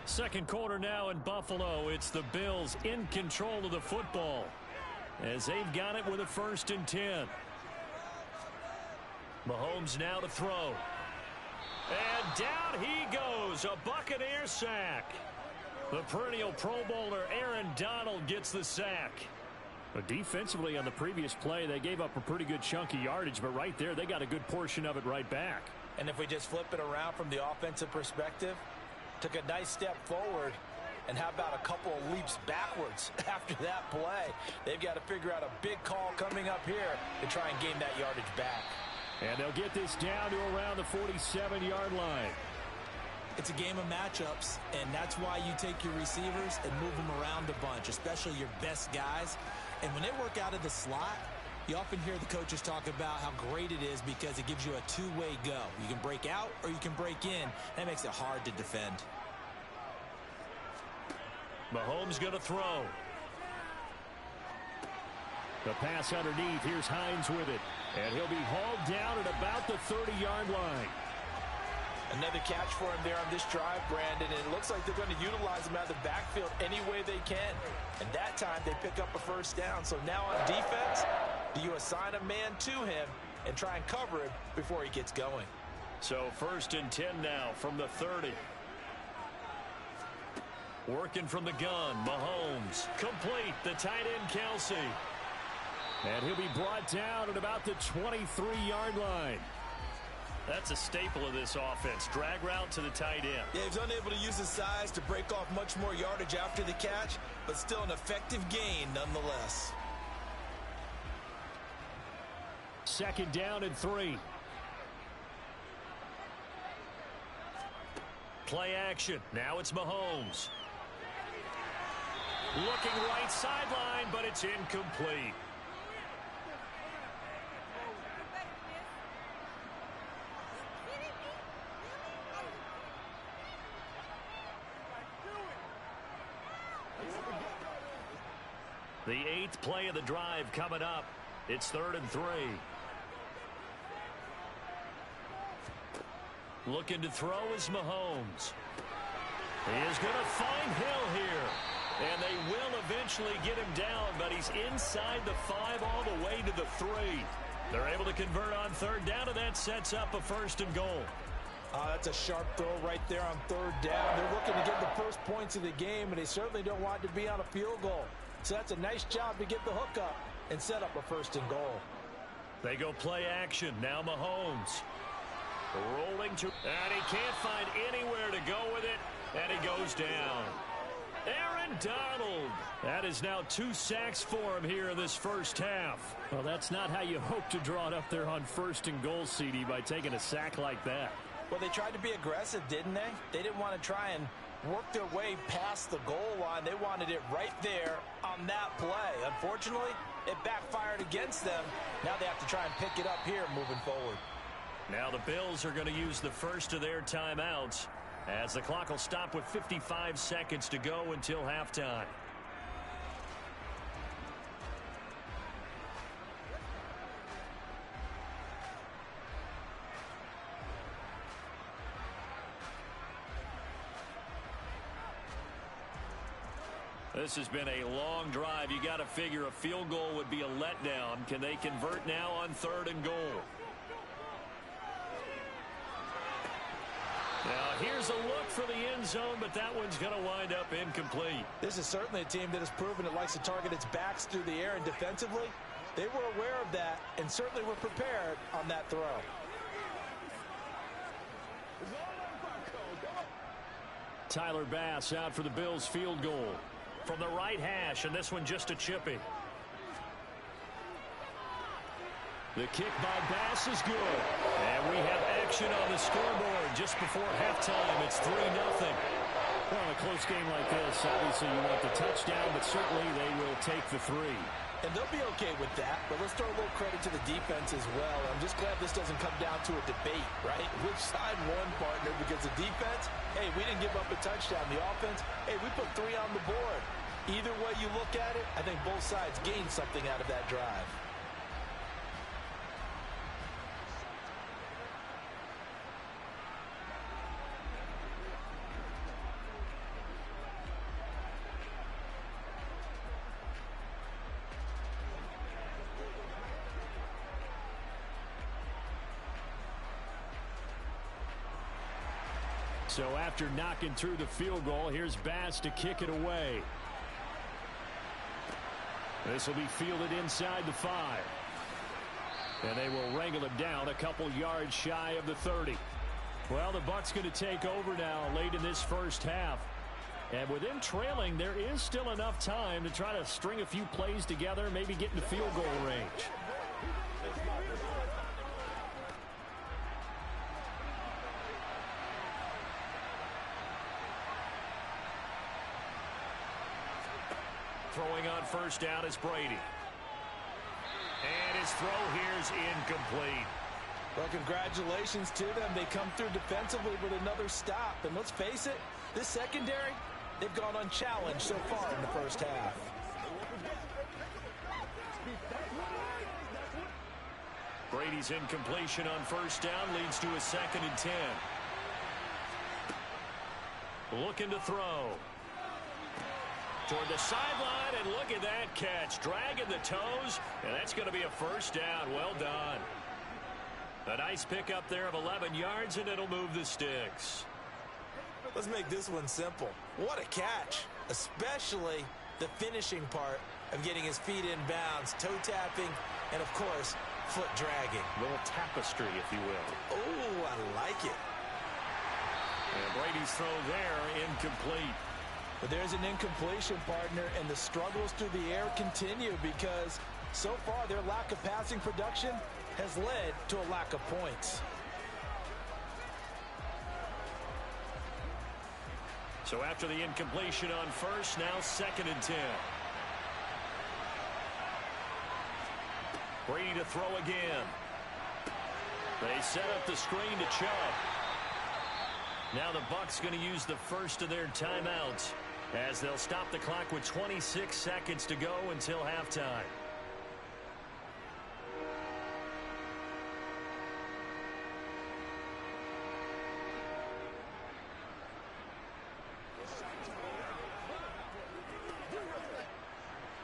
Second quarter now in Buffalo. It's the Bills in control of the football as they've got it with a 1st and 10. Mahomes now to throw. And down he goes, a Buccaneer sack. The perennial Pro Bowler Aaron Donald gets the sack. But defensively on the previous play, they gave up a pretty good chunk of yardage, but right there, they got a good portion of it right back. And if we just flip it around from the offensive perspective, took a nice step forward, and how about a couple of leaps backwards after that play? They've got to figure out a big call coming up here to try and gain that yardage back. And they'll get this down to around the 47-yard line. It's a game of matchups, and that's why you take your receivers and move them around a bunch, especially your best guys. And when they work out of the slot, you often hear the coaches talk about how great it is because it gives you a two-way go. You can break out or you can break in. That makes it hard to defend. Mahomes going to throw. The pass underneath. Here's Hines with it. And he'll be hauled down at about the 30-yard line. Another catch for him there on this drive, Brandon. And it looks like they're going to utilize him out of the backfield any way they can. And that time they pick up a first down. So now on defense, do you assign a man to him and try and cover him before he gets going? So 1st and 10 now from the 30. Working from the gun, Mahomes. Complete, the tight end, Kelsey. And he'll be brought down at about the 23-yard line. That's a staple of this offense. Drag route to the tight end. Yeah, he's unable to use his size to break off much more yardage after the catch, but still an effective gain nonetheless. 2nd down and 3. Play action. Now it's Mahomes. Looking right sideline, but it's incomplete. The 8th play of the drive coming up. It's 3rd and 3. Looking to throw is Mahomes. He is going to find Hill here. And they will eventually get him down, but he's inside the 5 all the way to the 3. They're able to convert on 3rd down, and that sets up a 1st and goal. That's a sharp throw right there on 3rd down. They're looking to get the first points of the game, and they certainly don't want it to be on a field goal. So that's a nice job to get the hook up and set up a 1st and goal. They go play action. Now Mahomes. Rolling to, and he can't find anywhere to go with it, and he goes down. Aaron Donald. That is now 2 sacks for him here in this first half. Well, that's not how you hope to draw it up there on 1st and goal, CD, by taking a sack like that. Well, they tried to be aggressive, didn't they? They didn't want to try and work their way past the goal line. They wanted it right there on that play. Unfortunately, it backfired against them. Now they have to try and pick it up here moving forward. Now the Bills are going to use the first of their timeouts as the clock will stop with 55 seconds to go until halftime. This has been a long drive. You got to figure a field goal would be a letdown. Can they convert now on 3rd and goal? Now here's a look for the end zone, but that one's going to wind up incomplete. This is certainly a team that has proven it likes to target its backs through the air, and defensively, they were aware of that and certainly were prepared on that throw. Tyler Bass out for the Bills field goal from the right hash, and this one just a chippy. The kick by Bass is good. And we have action on the scoreboard just before halftime. It's 3-0. Well, in a close game like this, obviously you want the touchdown, but certainly they will take the 3. And they'll be okay with that, but let's throw a little credit to the defense as well. I'm just glad this doesn't come down to a debate, right? Which side won, partner? Because the defense, hey, we didn't give up a touchdown. The offense, hey, we put 3 on the board. Either way you look at it, I think both sides gained something out of that drive. So after knocking through the field goal, here's Bass to kick it away. This will be fielded inside the 5. And they will wrangle him down a couple yards shy of the 30. Well, the Bucs going to take over now late in this first half. And with them trailing, there is still enough time to try to string a few plays together, maybe get into field goal range. Throwing on first down is Brady. And his throw here is incomplete. Well, congratulations to them. They come through defensively with another stop. And let's face it, this secondary, they've gone unchallenged so far in the first half. Brady's incompletion on first down leads to a 2nd and 10. Looking to throw. Toward the sideline, and look at that catch. Dragging the toes, and that's going to be a first down. Well done. A nice pickup there of 11 yards, and it'll move the sticks. Let's make this one simple. What a catch, especially the finishing part of getting his feet in bounds, toe tapping, and, of course, foot dragging. A little tapestry, if you will. Oh, I like it. And Brady's throw there, incomplete. But there's an incompletion, partner, and the struggles through the air continue because so far their lack of passing production has led to a lack of points. So after the incompletion on first, now 2nd and 10. Brady to throw again. They set up the screen to Chubb. Now the Bucs going to use the first of their timeouts as they'll stop the clock with 26 seconds to go until halftime.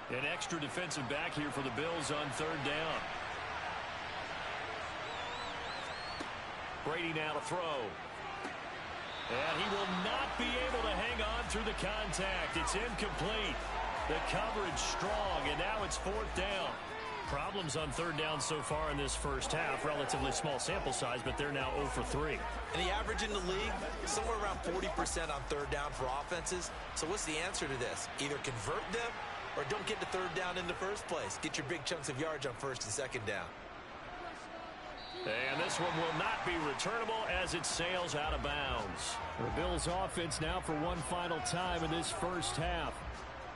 An extra defensive back here for the Bills on 3rd down. Brady now to throw. And he will not be able to hang on through the contact. It's incomplete. The coverage strong, and now it's 4th down. Problems on 3rd down so far in this first half. Relatively small sample size, but they're now 0 for 3. And the average in the league, somewhere around 40% on 3rd down for offenses. So what's the answer to this? Either convert them or don't get to 3rd down in the first place. Get your big chunks of yards on 1st and 2nd down. And this one will not be returnable as it sails out of bounds. The Bills offense now for one final time in this first half.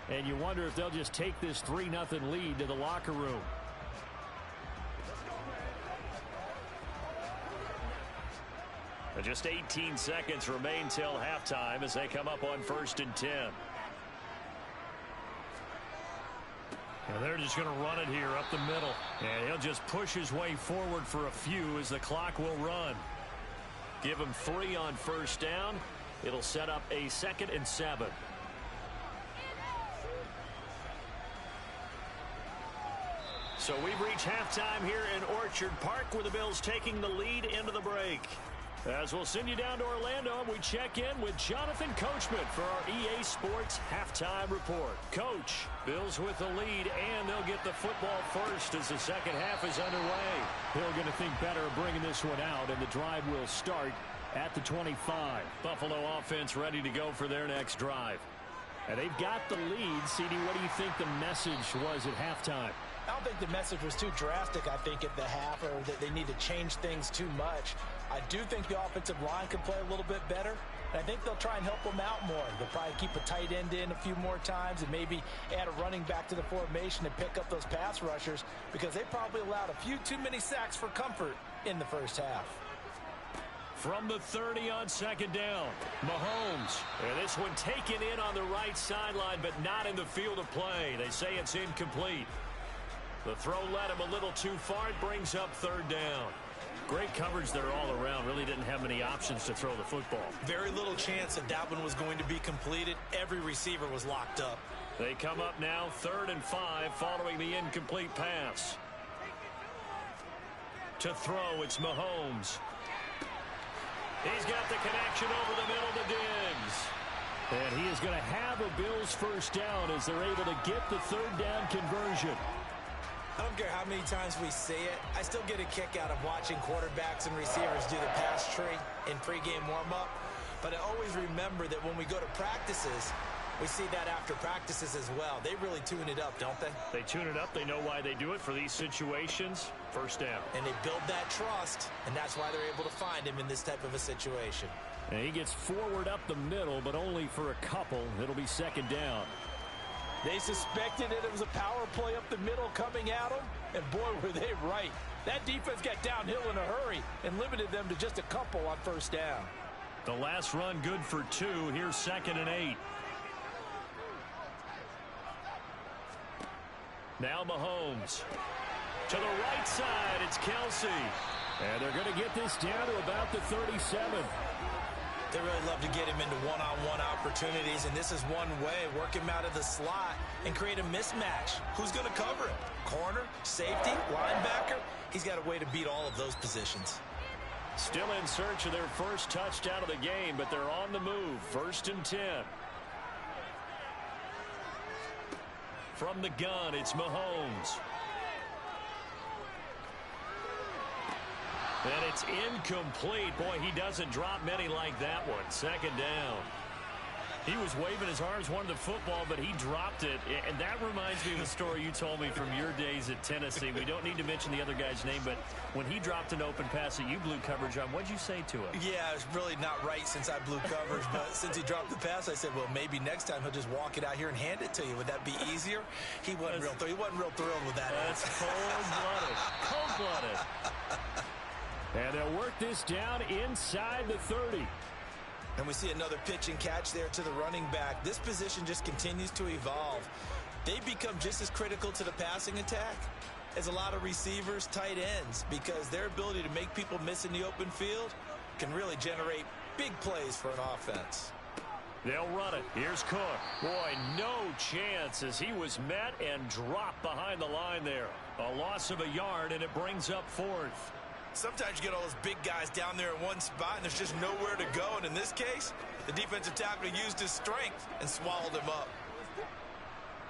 And you wonder if they'll just take this 3-0 lead to the locker room. And just 18 seconds remain till halftime as they come up on 1st and 10. And they're just going to run it here up the middle. And he'll just push his way forward for a few as the clock will run. Give him 3 on 1st down. It'll set up a 2nd and 7. So we've reached halftime here in Orchard Park, where the Bills taking the lead into the break. As we'll send you down to Orlando, and we check in with Jonathan Coachman for our EA Sports Halftime Report. Coach, Bills with the lead, and they'll get the football first as the second half is underway. They're going to think better of bringing this one out, and the drive will start at the 25. Buffalo offense ready to go for their next drive. And they've got the lead. CD, what do you think the message was at halftime? I don't think the message was too drastic, I think, at the half, or that they need to change things too much. I do think the offensive line could play a little bit better, and I think they'll try and help them out more. They'll probably keep a tight end in a few more times and maybe add a running back to the formation and pick up those pass rushers, because they probably allowed a few too many sacks for comfort in the first half. From the 30 on second down, Mahomes. And this one taken in on the right sideline, but not in the field of play. They say it's incomplete. The throw led him a little too far. It brings up third down. Great coverage there all around. Really didn't have many options to throw the football. Very little chance that one was going to be completed. Every receiver was locked up. They come up now 3rd and 5 following the incomplete pass. To throw, it's Mahomes. He's got the connection over the middle to Diggs. And he is going to have a Bills first down as they're able to get the third down conversion. I don't care how many times we say it, I still get a kick out of watching quarterbacks and receivers do the pass tree in pregame warm-up. But I always remember that when we go to practices, we see that after practices as well. They really tune it up, don't they? They tune it up. They know why they do it for these situations. First down. And they build that trust, and that's why they're able to find him in this type of a situation. And he gets forward up the middle, but only for a couple. It'll be second down. They suspected it was a power play up the middle coming at them, and boy, were they right. That defense got downhill in a hurry and limited them to just a couple on first down. The last run good for 2. Here's 2nd and 8. Now Mahomes. To the right side, it's Kelsey. And they're going to get this down to about the 37. They really love to get him into one-on-one opportunities, and this is one way. Work him out of the slot and create a mismatch. Who's going to cover him? Corner, safety, linebacker? He's got a way to beat all of those positions. Still in search of their first touchdown of the game, but they're on the move. 1st and 10. From the gun, it's Mahomes. And it's incomplete. Boy, he doesn't drop many like that one. 2nd down. He was waving his arms, wanted the football, but he dropped it. And that reminds me of a story you told me from your days at Tennessee. We don't need to mention the other guy's name, but when he dropped an open pass that you blew coverage on, what'd you say to him? Yeah, it's really not right since I blew coverage, but since he dropped the pass, I said, well, maybe next time he'll just walk it out here and hand it to you. Would that be easier? He wasn't real thrilled with that. That's cold-blooded. Cold-blooded. And they'll work this down inside the 30. And we see another pitch and catch there to the running back. This position just continues to evolve. They become just as critical to the passing attack as a lot of receivers, tight ends, because their ability to make people miss in the open field can really generate big plays for an offense. They'll run it. Here's Cook. Boy, no chance as he was met and dropped behind the line there. A loss of a yard, and it brings up 4th. Sometimes you get all those big guys down there in one spot, and there's just nowhere to go. And in this case, the defensive tackle used his strength and swallowed him up.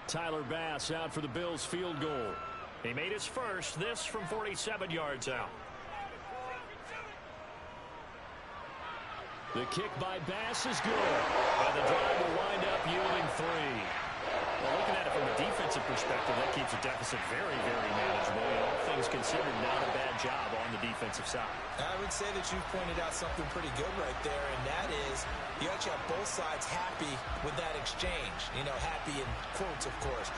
Tyler Bass out for the Bills field goal. He made his first, this from 47 yards out. The kick by Bass is good. And the drive will wind up yielding 3. Well, looking at it from a defensive perspective, that keeps the deficit very, very manageable. And all things considered, not a bad job on the defensive side. I would say that you pointed out something pretty good right there, and that is you actually have both sides happy with that exchange. You know, happy in quotes, of course.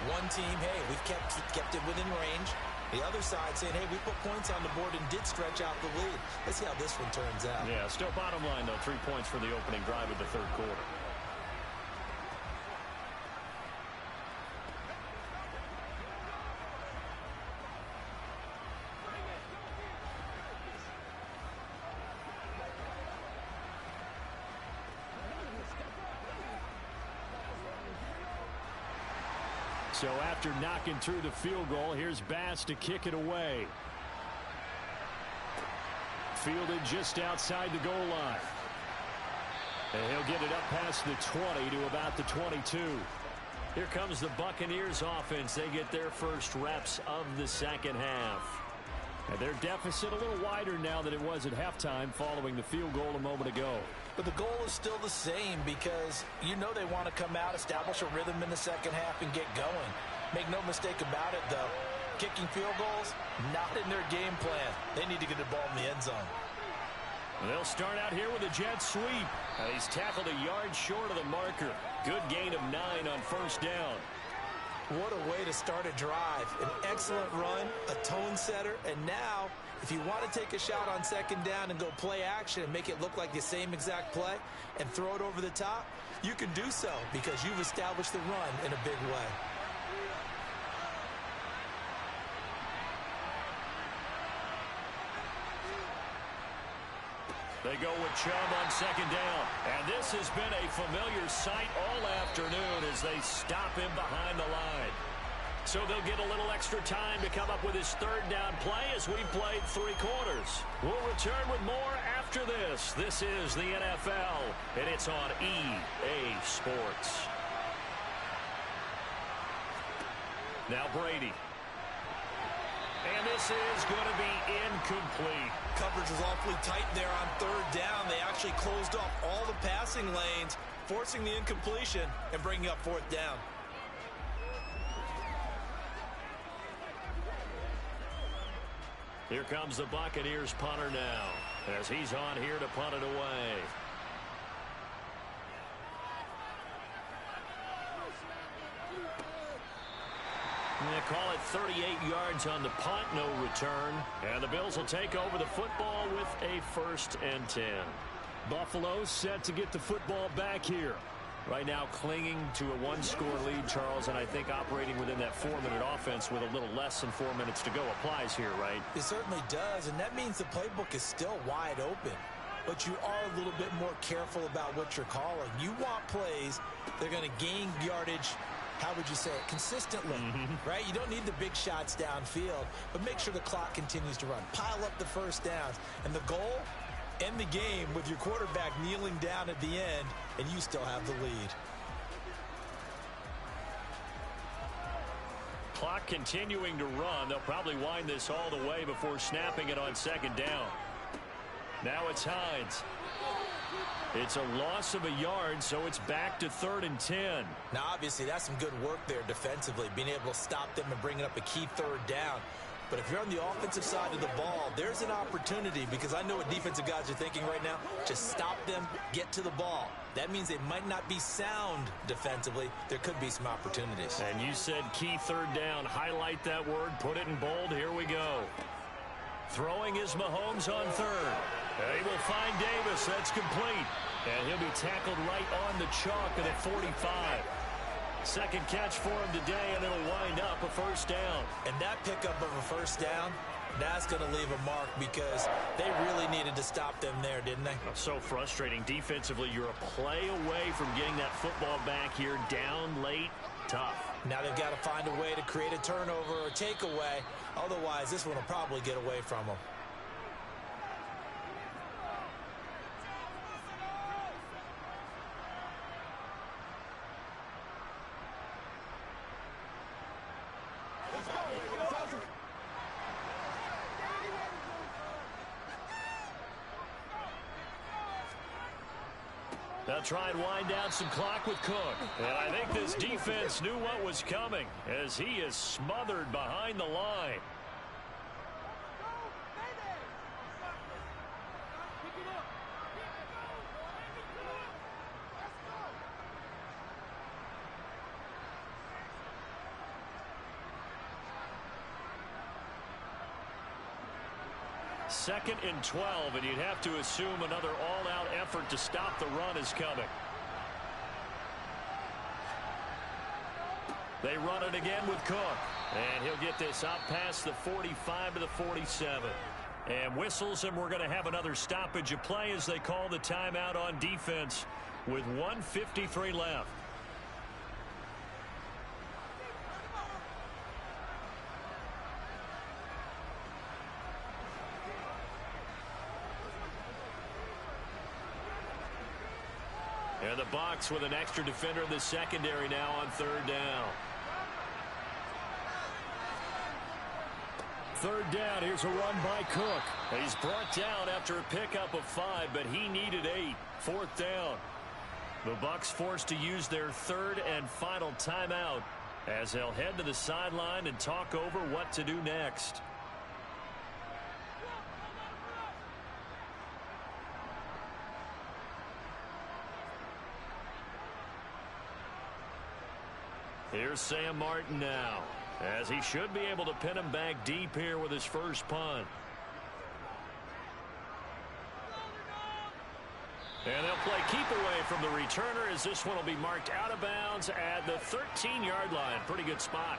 One team, hey, we've kept it within range. The other side saying, hey, we put points on the board and did stretch out the lead. Let's see how this one turns out. Yeah, still bottom line, though, 3 points for the opening drive of the third quarter. So after knocking through the field goal, here's Bass to kick it away. Fielded just outside the goal line. And he'll get it up past the 20 to about the 22. Here comes the Buccaneers offense. They get their first reps of the second half. And their deficit a little wider now than it was at halftime following the field goal a moment ago. But the goal is still the same because you know they want to come out, establish a rhythm in the second half, and get going. Make no mistake about it, though. Kicking field goals, not in their game plan. They need to get the ball in the end zone. They'll start out here with a jet sweep. He's tackled a yard short of the marker. Good gain of 9 on first down. What a way to start a drive. An excellent run, a tone setter, and now if you want to take a shot on second down and go play action and make it look like the same exact play and throw it over the top, you can do so because you've established the run in a big way. They go with Chubb on second down. And this has been a familiar sight all afternoon as they stop him behind the line. So they'll get a little extra time to come up with his third down play as we played 3 quarters. We'll return with more after this. This is the NFL, and it's on EA Sports. Now Brady. And this is going to be incomplete. Coverage was awfully tight there on third down. They actually closed off all the passing lanes, forcing the incompletion and bringing up fourth down. Here comes the Buccaneers punter now as he's on here to punt it away. They call it 38 yards on the punt, no return. And the Bills will take over the football with a 1st and 10. Buffalo set to get the football back here. Right now clinging to a 1-score lead, Charles, and I think operating within that 4-minute offense with a little less than 4 minutes to go applies here, right? It certainly does, and that means the playbook is still wide open. But you are a little bit more careful about what you're calling. You want plays that are going to gain yardage, how would you say it, consistently, right? You don't need the big shots downfield, but make sure the clock continues to run. Pile up the first downs. And the goal, end the game with your quarterback kneeling down at the end, and you still have the lead. Clock continuing to run. They'll probably wind this all the way before snapping it on second down. Now it's Hines. It's a loss of a yard, so it's back to 3rd and 10. Now, obviously, that's some good work there defensively, being able to stop them and bringing up a key third down. But if you're on the offensive side of the ball, there's an opportunity because I know what defensive guys are thinking right now. Just stop them, get to the ball. That means they might not be sound defensively. There could be some opportunities. And you said key third down. Highlight that word. Put it in bold. Here we go. Throwing is Mahomes on 3rd. He will find Davis. That's complete. And he'll be tackled right on the chalk at 45. Second catch for him today, and it'll wind up a 1st down. And that pickup of a 1st down, that's going to leave a mark because they really needed to stop them there, didn't they? So frustrating. Defensively, you're a play away from getting that football back here. Down late, tough. Now they've got to find a way to create a turnover or takeaway. Otherwise, this one will probably get away from them. They'll try and wind down some clock with Cook. And I think this defense knew what was coming as he is smothered behind the line. Second and 12, and you'd have to assume another all-out effort to stop the run is coming. They run it again with Cook, and he'll get this up past the 45 to the 47. And whistles, and we're going to have another stoppage of play as they call the timeout on defense with 1:53 left. And the Bucs with an extra defender in the secondary now on third down. Third down, here's a run by Cook. He's brought down after a pickup of 5, but he needed 8. Fourth down. The Bucs forced to use their third and final timeout as they'll head to the sideline and talk over what to do next. Here's Sam Martin now, as he should be able to pin him back deep here with his first punt. And they'll play keep away from the returner as this one will be marked out of bounds at the 13-yard line. Pretty good spot.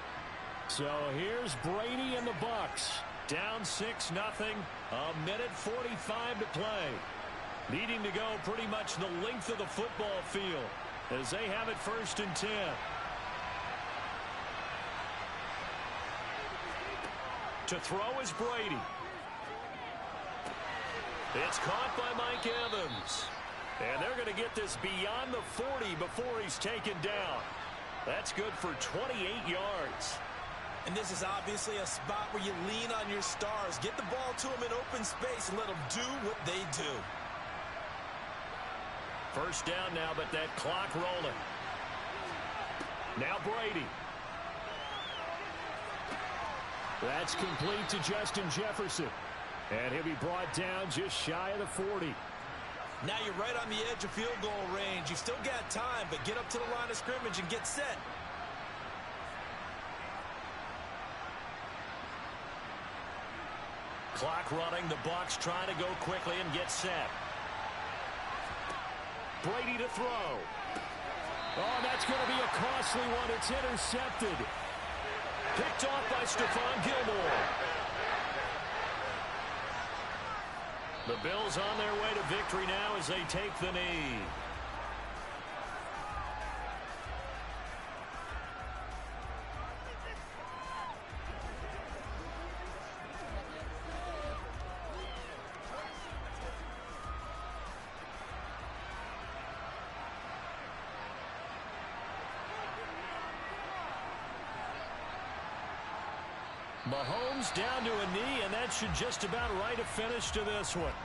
So here's Brady and the Bucs. Down 6-0. A minute 45 to play. Needing to go pretty much the length of the football field as they have it first and 10. To throw is Brady. It's caught by Mike Evans. And they're going to get this beyond the 40 before he's taken down. That's good for 28 yards. And this is obviously a spot where you lean on your stars. Get the ball to them in open space and let them do what they do. First down now, but that clock rolling. Now Brady. That's complete to Justin Jefferson. And he'll be brought down just shy of the 40. Now you're right on the edge of field goal range. You've still got time, but get up to the line of scrimmage and get set. Clock running. The Bucs trying to go quickly and get set. Brady to throw. Oh, that's going to be a costly one. It's intercepted. Picked off by Stephon Gilmore. The Bills on their way to victory now as they take the knee. Mahomes down to a knee, and that should just about write a finish to this one.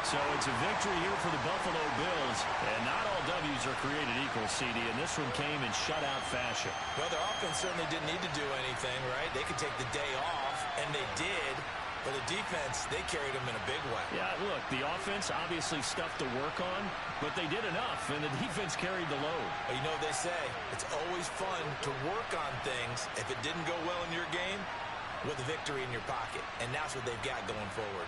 So it's a victory here for the Buffalo Bills, and not all W's are created equal, CD, and this one came in shutout fashion. Well, their offense certainly didn't need to do anything, right? They could take the day off, and they did. But the defense, they carried them in a big way. Yeah, look, the offense obviously stuff to work on, but they did enough, and the defense carried the load. But you know what they say, it's always fun to work on things if it didn't go well in your game with a victory in your pocket. And that's what they've got going forward.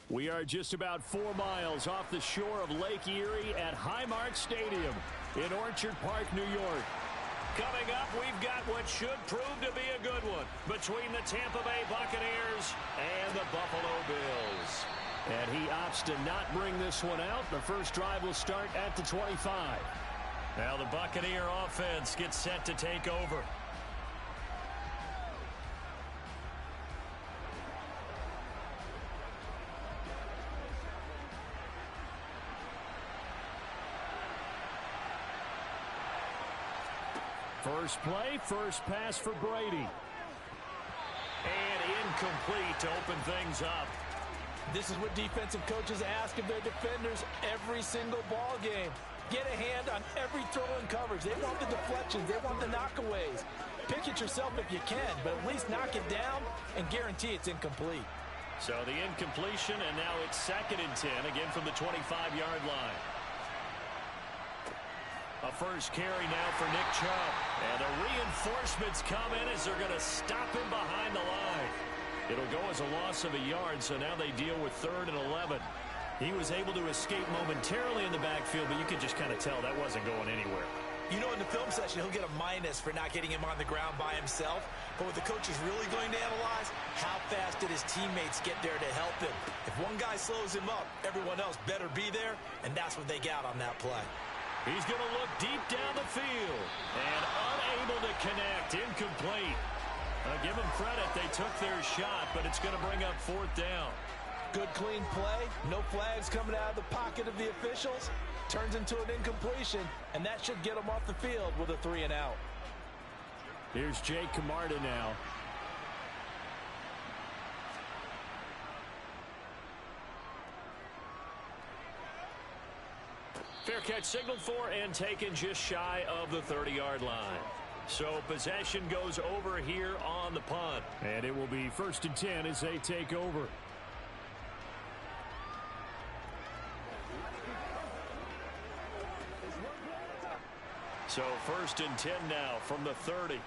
We are just about 4 miles off the shore of Lake Erie at Highmark Stadium in Orchard Park, New York. Coming up, we've got what should prove to be a good one between the Tampa Bay Buccaneers and the Buffalo Bills. And he opts to not bring this one out. The first drive will start at the 25. Now the Buccaneer offense gets set to take over. First play, first pass for Brady. And incomplete to open things up. This is what defensive coaches ask of their defenders every single ball game. Get a hand on every throw and coverage. They want the deflections. They want the knockaways. Pick it yourself if you can, but at least knock it down and guarantee it's incomplete. So the incompletion, and now it's 2nd and 10, again from the 25-yard line. A first carry now for Nick Chubb. And the reinforcements come in as they're going to stop him behind the line. It'll go as a loss of a yard, so now they deal with 3rd and 11. He was able to escape momentarily in the backfield, but you could just kind of tell that wasn't going anywhere. You know, in the film session, he'll get a minus for not getting him on the ground by himself. But what the coach is really going to analyze, how fast did his teammates get there to help him? If one guy slows him up, everyone else better be there, and that's what they got on that play. He's going to look deep down the field and unable to connect. Incomplete. Give them credit. They took their shot, but it's going to bring up 4th down. Good, clean play. No flags coming out of the pocket of the officials. Turns into an incompletion, and that should get them off the field with a 3 and out. Here's Jake Camarda now. Fair catch signaled for and taken just shy of the 30-yard line. So possession goes over here on the punt. And it will be 1st and 10 as they take over. So 1st and 10 now from the 30.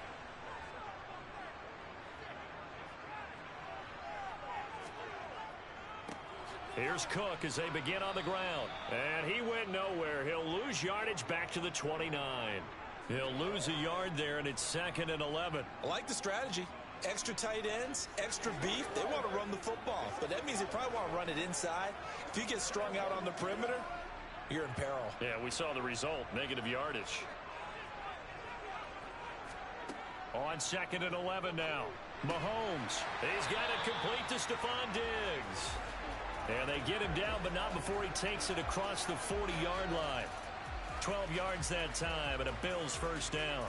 Here's Cook as they begin on the ground. And he went nowhere. He'll lose yardage back to the 29. He'll lose a yard there, and it's 2nd and 11. I like the strategy. Extra tight ends, extra beef. They want to run the football, but that means they probably want to run it inside. If you get strung out on the perimeter, you're in peril. Yeah, we saw the result, negative yardage. On 2nd and 11 now. Mahomes. He's got it complete to Stephon Diggs. And they get him down, but not before he takes it across the 40-yard line. 12 yards that time, and a Bills first down.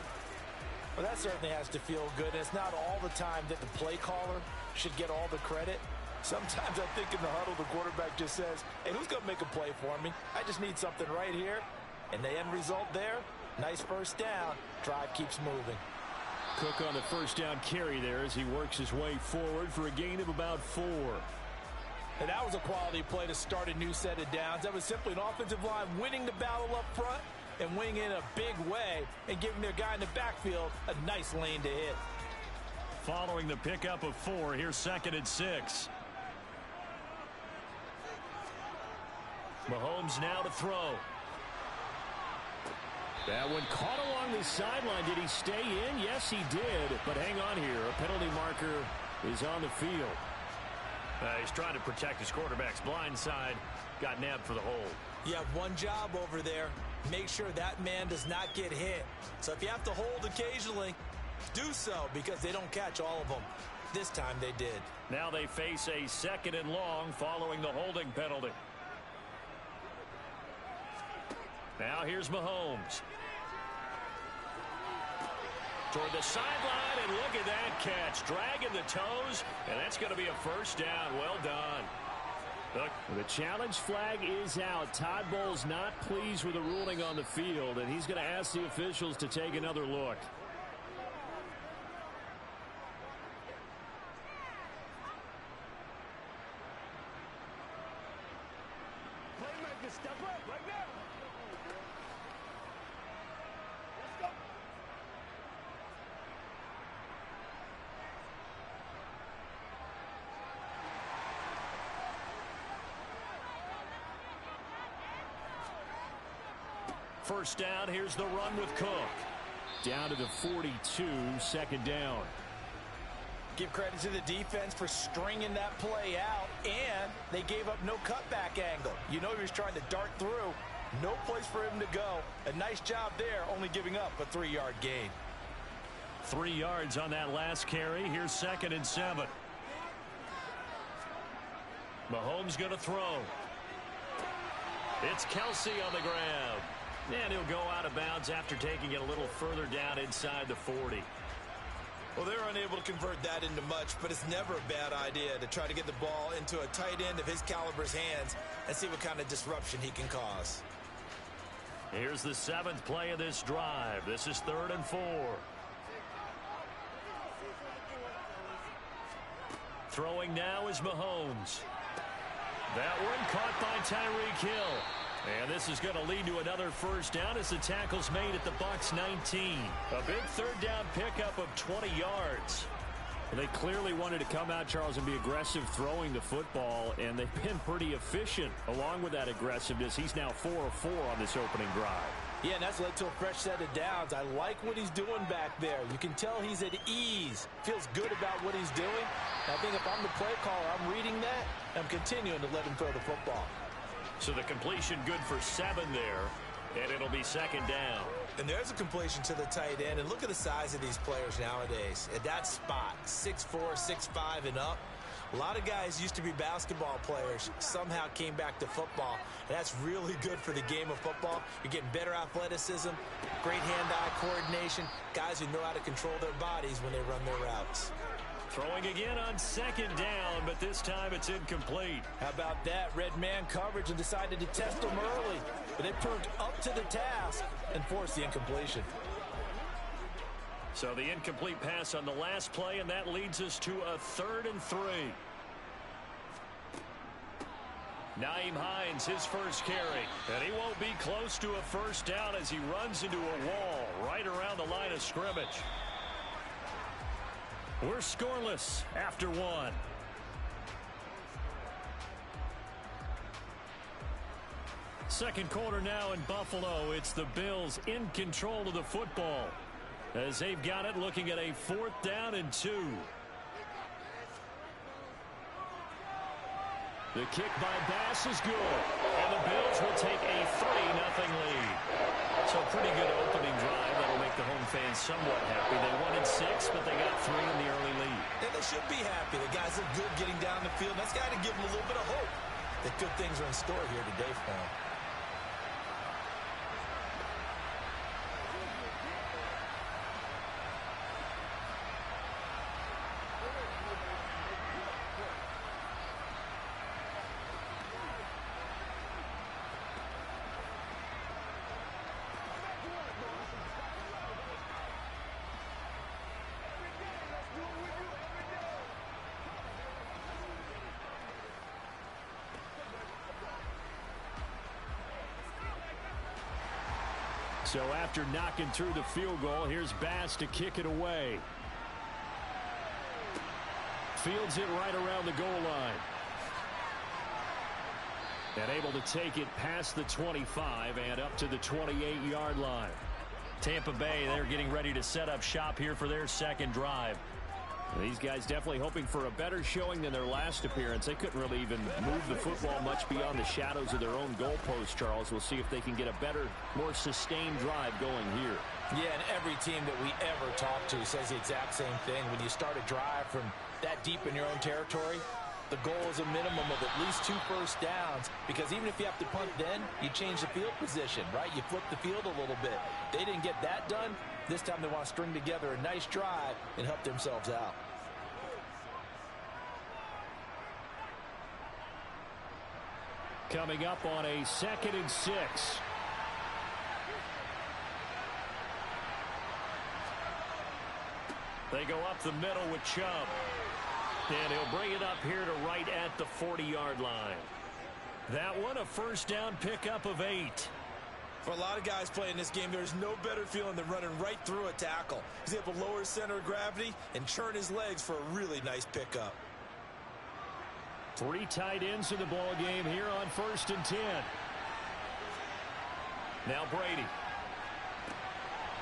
Well, that certainly has to feel good. And it's not all the time that the play caller should get all the credit. Sometimes I think in the huddle, the quarterback just says, hey, who's going to make a play for me? I just need something right here. And the end result there, nice first down. Drive keeps moving. Cook on the first down carry there as he works his way forward for a gain of about 4. And that was a quality play to start a new set of downs. That was simply an offensive line winning the battle up front and winning in a big way and giving their guy in the backfield a nice lane to hit. Following the pickup of 4, here's 2nd and 6. Mahomes now to throw. That one caught along the sideline. Did he stay in? Yes, he did. But hang on here. A penalty marker is on the field. He's trying to protect his quarterback's blind side. Got nabbed for the hold. You have one job over there. Make sure that man does not get hit. So if you have to hold occasionally, do so, because they don't catch all of them. This time they did. Now they face a 2nd and long following the holding penalty. Now here's Mahomes. Toward the sideline, and look at that catch. Dragging the toes, and that's going to be a first down. Well done. Look, the challenge flag is out. Todd Bowles not pleased with the ruling on the field, and he's going to ask the officials to take another look. Playmaker, step up right now. Let's go. first down. Here's the run with Cook. Down to the 42, second down. Give credit to the defense for stringing that play out, and they gave up no cutback angle. You know he was trying to dart through. No place for him to go. A nice job there, only giving up a 3-yard gain. 3 yards on that last carry. Here's 2nd and 7. Mahomes going to throw. It's Kelsey on the grab. And he'll go out of bounds after taking it a little further down inside the 40. Well, they're unable to convert that into much, but it's never a bad idea to try to get the ball into a tight end of his caliber's hands and see what kind of disruption he can cause. Here's the 7th play of this drive. This is 3rd and 4. Throwing now is Mahomes. That one caught by Tyreek Hill. And this is going to lead to another first down as the tackle's made at the Bucs 19. A big 3rd down pickup of 20 yards. They clearly wanted to come out, Charles, and be aggressive throwing the football, and they've been pretty efficient along with that aggressiveness. He's now 4 of 4 on this opening drive. Yeah, and that's led to a fresh set of downs. I like what he's doing back there. You can tell he's at ease. Feels good about what he's doing. I think if I'm the play caller, I'm reading that. I'm continuing to let him throw the football. So the completion good for 7 there, and it'll be 2nd down. And there's a completion to the tight end. And look at the size of these players nowadays. At that spot, 6'4", 6'5", and up. A lot of guys used to be basketball players, somehow came back to football. And that's really good for the game of football. You're getting better athleticism, great hand-eye coordination, guys who know how to control their bodies when they run their routes. Throwing again on 2nd down, but this time it's incomplete. How about that? Red man coverage and decided to test him early. But they proved up to the task and forced the incompletion. So the incomplete pass on the last play, and that leads us to a 3rd and 3. Nyheim Hines, his first carry. And he won't be close to a first down as he runs into a wall right around the line of scrimmage. We're scoreless after 1. Second quarter now in Buffalo. It's the Bills in control of the football as they've got it, looking at a 4th down and 2. The kick by Bass is good, and the Bills will take a 3-0 lead. So pretty good opening drive that'll make the home fans somewhat happy. They wanted 6, but they got 3 in the early lead. And they should be happy. The guys look good getting down the field. That's got to give them a little bit of hope that good things are in store here today for them. So after knocking through the field goal, here's Bass to kick it away. Fields it right around the goal line. And able to take it past the 25 and up to the 28-yard line. Tampa Bay, they're getting ready to set up shop here for their 2nd drive. These guys definitely hoping for a better showing than their last appearance. They couldn't really even move the football much beyond the shadows of their own goalpost, Charles. We'll see if they can get a better, more sustained drive going here. Yeah, and every team that we ever talk to says the exact same thing. When you start a drive from that deep in your own territory, the goal is a minimum of at least 2 first downs, because even if you have to punt then, you change the field position, right? You flip the field a little bit. They didn't get that done. This time they want to string together a nice drive and help themselves out. Coming up on a 2nd and 6. They go up the middle with Chubb. And he'll bring it up here to right at the 40-yard line. That one a first down pickup of 8. For a lot of guys playing this game, there's no better feeling than running right through a tackle. He's able to lower his center of gravity and churn his legs for a really nice pickup. 3 tight ends in the ball game here on 1st and 10. Now Brady.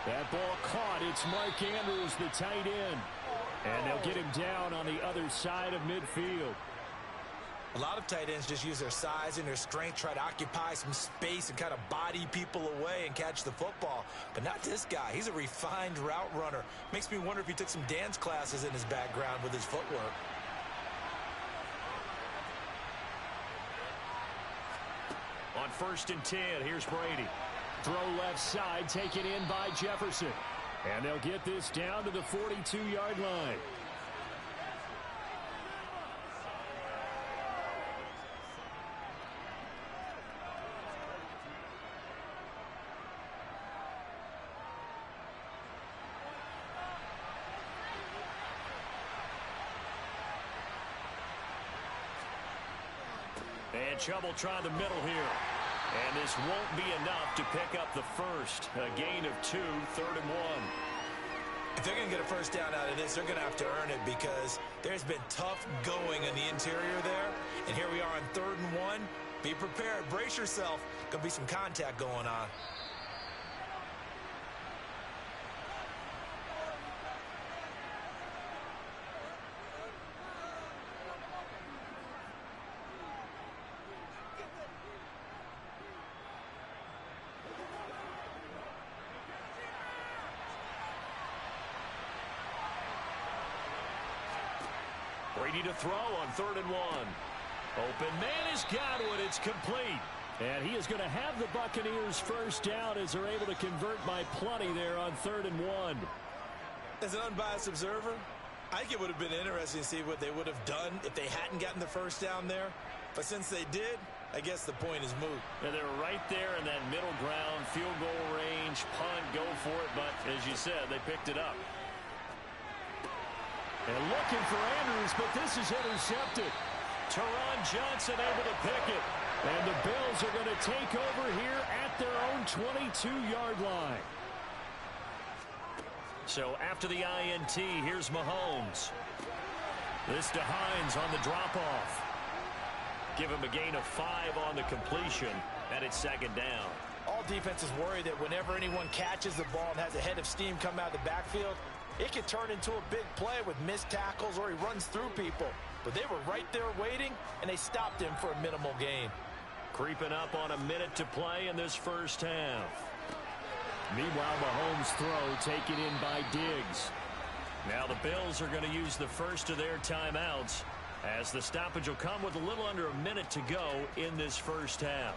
That ball caught. It's Mark Andrews, the tight end. And they'll get him down on the other side of midfield. A lot of tight ends just use their size and their strength, try to occupy some space and kind of body people away and catch the football. But not this guy. He's a refined route runner. Makes me wonder if he took some dance classes in his background with his footwork. On 1st and 10, here's Brady. Throw left side, taken in by Jefferson. And they'll get this down to the 42-yard line. And trouble trying the middle here. And this won't be enough to pick up the first. A gain of 2, 3rd and 1. If they're going to get a first down out of this, they're going to have to earn it because there's been tough going in the interior there. And here we are on 3rd and 1. Be prepared. Brace yourself. Going to be some contact going on. Brady to throw on 3rd and 1. Open man has got one. It's complete. And he is going to have the Buccaneers first down as they're able to convert by plenty there on 3rd and 1. As an unbiased observer, I think it would have been interesting to see what they would have done if they hadn't gotten the first down there. But since they did, I guess the point is moot. Yeah, they were right there in that middle ground, field goal range, punt, go for it. But as you said, they picked it up. And looking for Andrews, but this is intercepted. Teron Johnson able to pick it. And the Bills are going to take over here at their own 22-yard line. So after the INT, here's Mahomes. This to Hines on the drop-off. Give him a gain of 5 on the completion, and it's 2nd down. All defenses worry that whenever anyone catches the ball and has a head of steam come out of the backfield, it can turn into a big play with missed tackles or he runs through people. But they were right there waiting, and they stopped him for a minimal gain. Creeping up on a minute to play in this first half. Meanwhile, Mahomes' throw taken in by Diggs. Now the Bills are going to use the first of their timeouts as the stoppage will come with a little under a minute to go in this first half.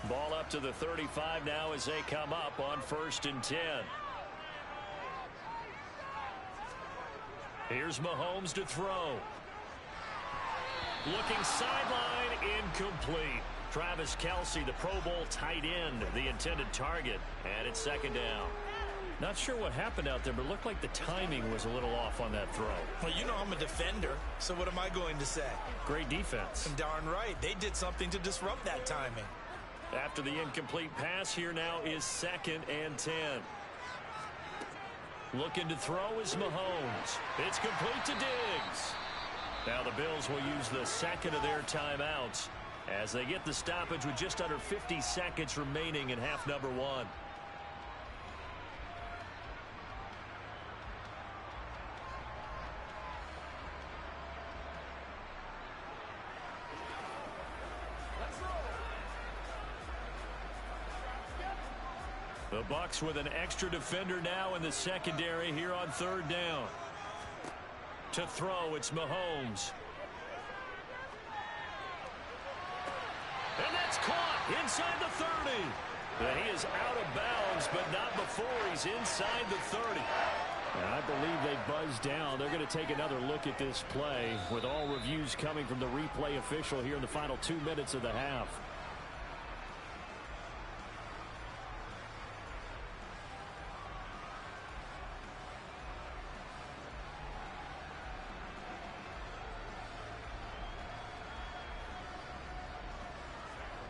Ball up to the 35 now as they come up on 1st and 10. Here's Mahomes to throw. Looking sideline, incomplete. Travis Kelce, the Pro Bowl tight end, the intended target, and it's 2nd down. Not sure what happened out there, but it looked like the timing was a little off on that throw. Well, you know I'm a defender, so what am I going to say? Great defense. Darn right. They did something to disrupt that timing. After the incomplete pass, here now is 2nd and 10. Looking to throw is Mahomes. It's complete to Diggs. Now the Bills will use the second of their timeouts as they get the stoppage with just under 50 seconds remaining in half number 1. The Bucs with an extra defender now in the secondary here on 3rd down. To throw, it's Mahomes. And that's caught inside the 30. And he is out of bounds, but not before he's inside the 30. And I believe they buzzed down. They're going to take another look at this play with all reviews coming from the replay official here in the final 2 minutes of the half.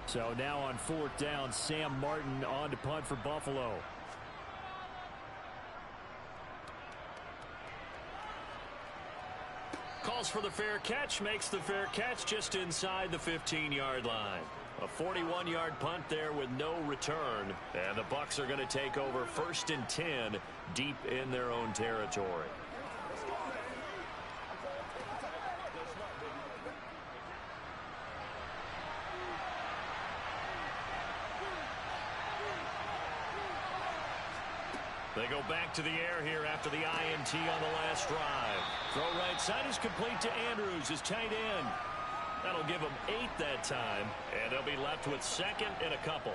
So now on 4th down, Sam Martin on to punt for Buffalo. calls for the fair catch, makes the fair catch just inside the 15-yard line. A 41-yard punt there with no return. And the Bucs are going to take over 1st and 10 deep in their own territory. They go back to the air here after the INT on the last drive. Throw right side is complete to Andrews, his tight end. That'll give them 8 that time, and they'll be left with 2nd and a couple.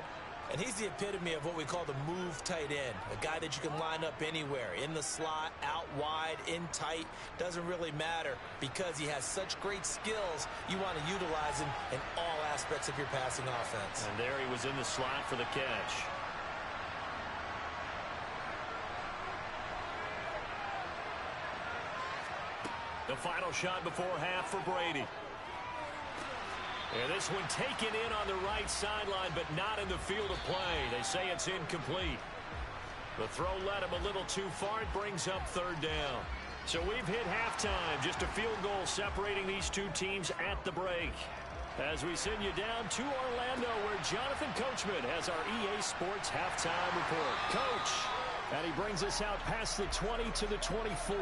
And he's the epitome of what we call the move tight end, a guy that you can line up anywhere, in the slot, out wide, in tight, doesn't really matter because he has such great skills. You want to utilize him in all aspects of your passing offense. And there he was in the slot for the catch. The final shot before half for Brady. And this one taken in on the right sideline, but not in the field of play. They say it's incomplete. The throw led him a little too far. It brings up 3rd down. So we've hit halftime. Just a field goal separating these two teams at the break. As we send you down to Orlando, where Jonathan Coachman has our EA Sports halftime report. Coach. And he brings us out past the 20 to the 24.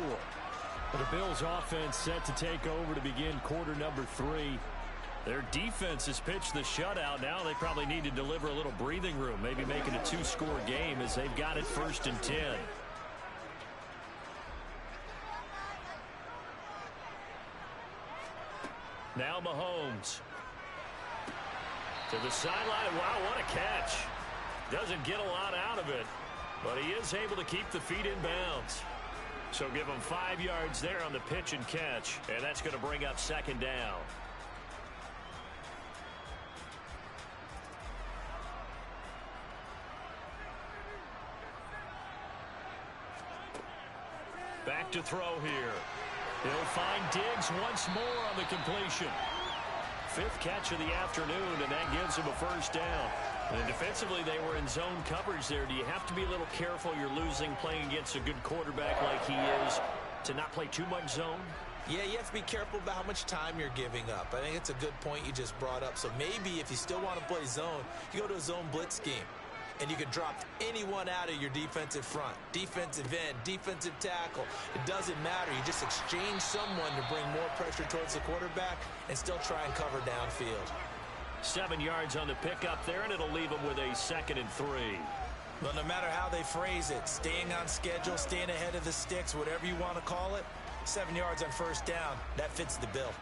The Bills offense set to take over to begin quarter number 3. Their defense has pitched the shutout. Now they probably need to deliver a little breathing room, maybe make it a 2-score game as they've got it 1st and 10. Now Mahomes. To the sideline. Wow, what a catch. Doesn't get a lot out of it, but he is able to keep the feet in bounds. So give him 5 yards there on the pitch and catch, and that's going to bring up 2nd down. Back to throw here. He'll find Diggs once more on the completion. 5th catch of the afternoon, and that gives him a 1st down. And defensively, they were in zone coverage there. Do you have to be a little careful? You're losing playing against a good quarterback like he is to not play too much zone? Yeah, you have to be careful about how much time you're giving up. I think it's a good point you just brought up. So maybe if you still want to play zone, you go to a zone blitz scheme. And you can drop anyone out of your defensive front, defensive end, defensive tackle. It doesn't matter. You just exchange someone to bring more pressure towards the quarterback and still try and cover downfield. 7 yards on the pickup there, and it'll leave them with a 2nd and 3. But no matter how they phrase it, staying on schedule, staying ahead of the sticks, whatever you want to call it, 7 yards on 1st down, that fits the bill.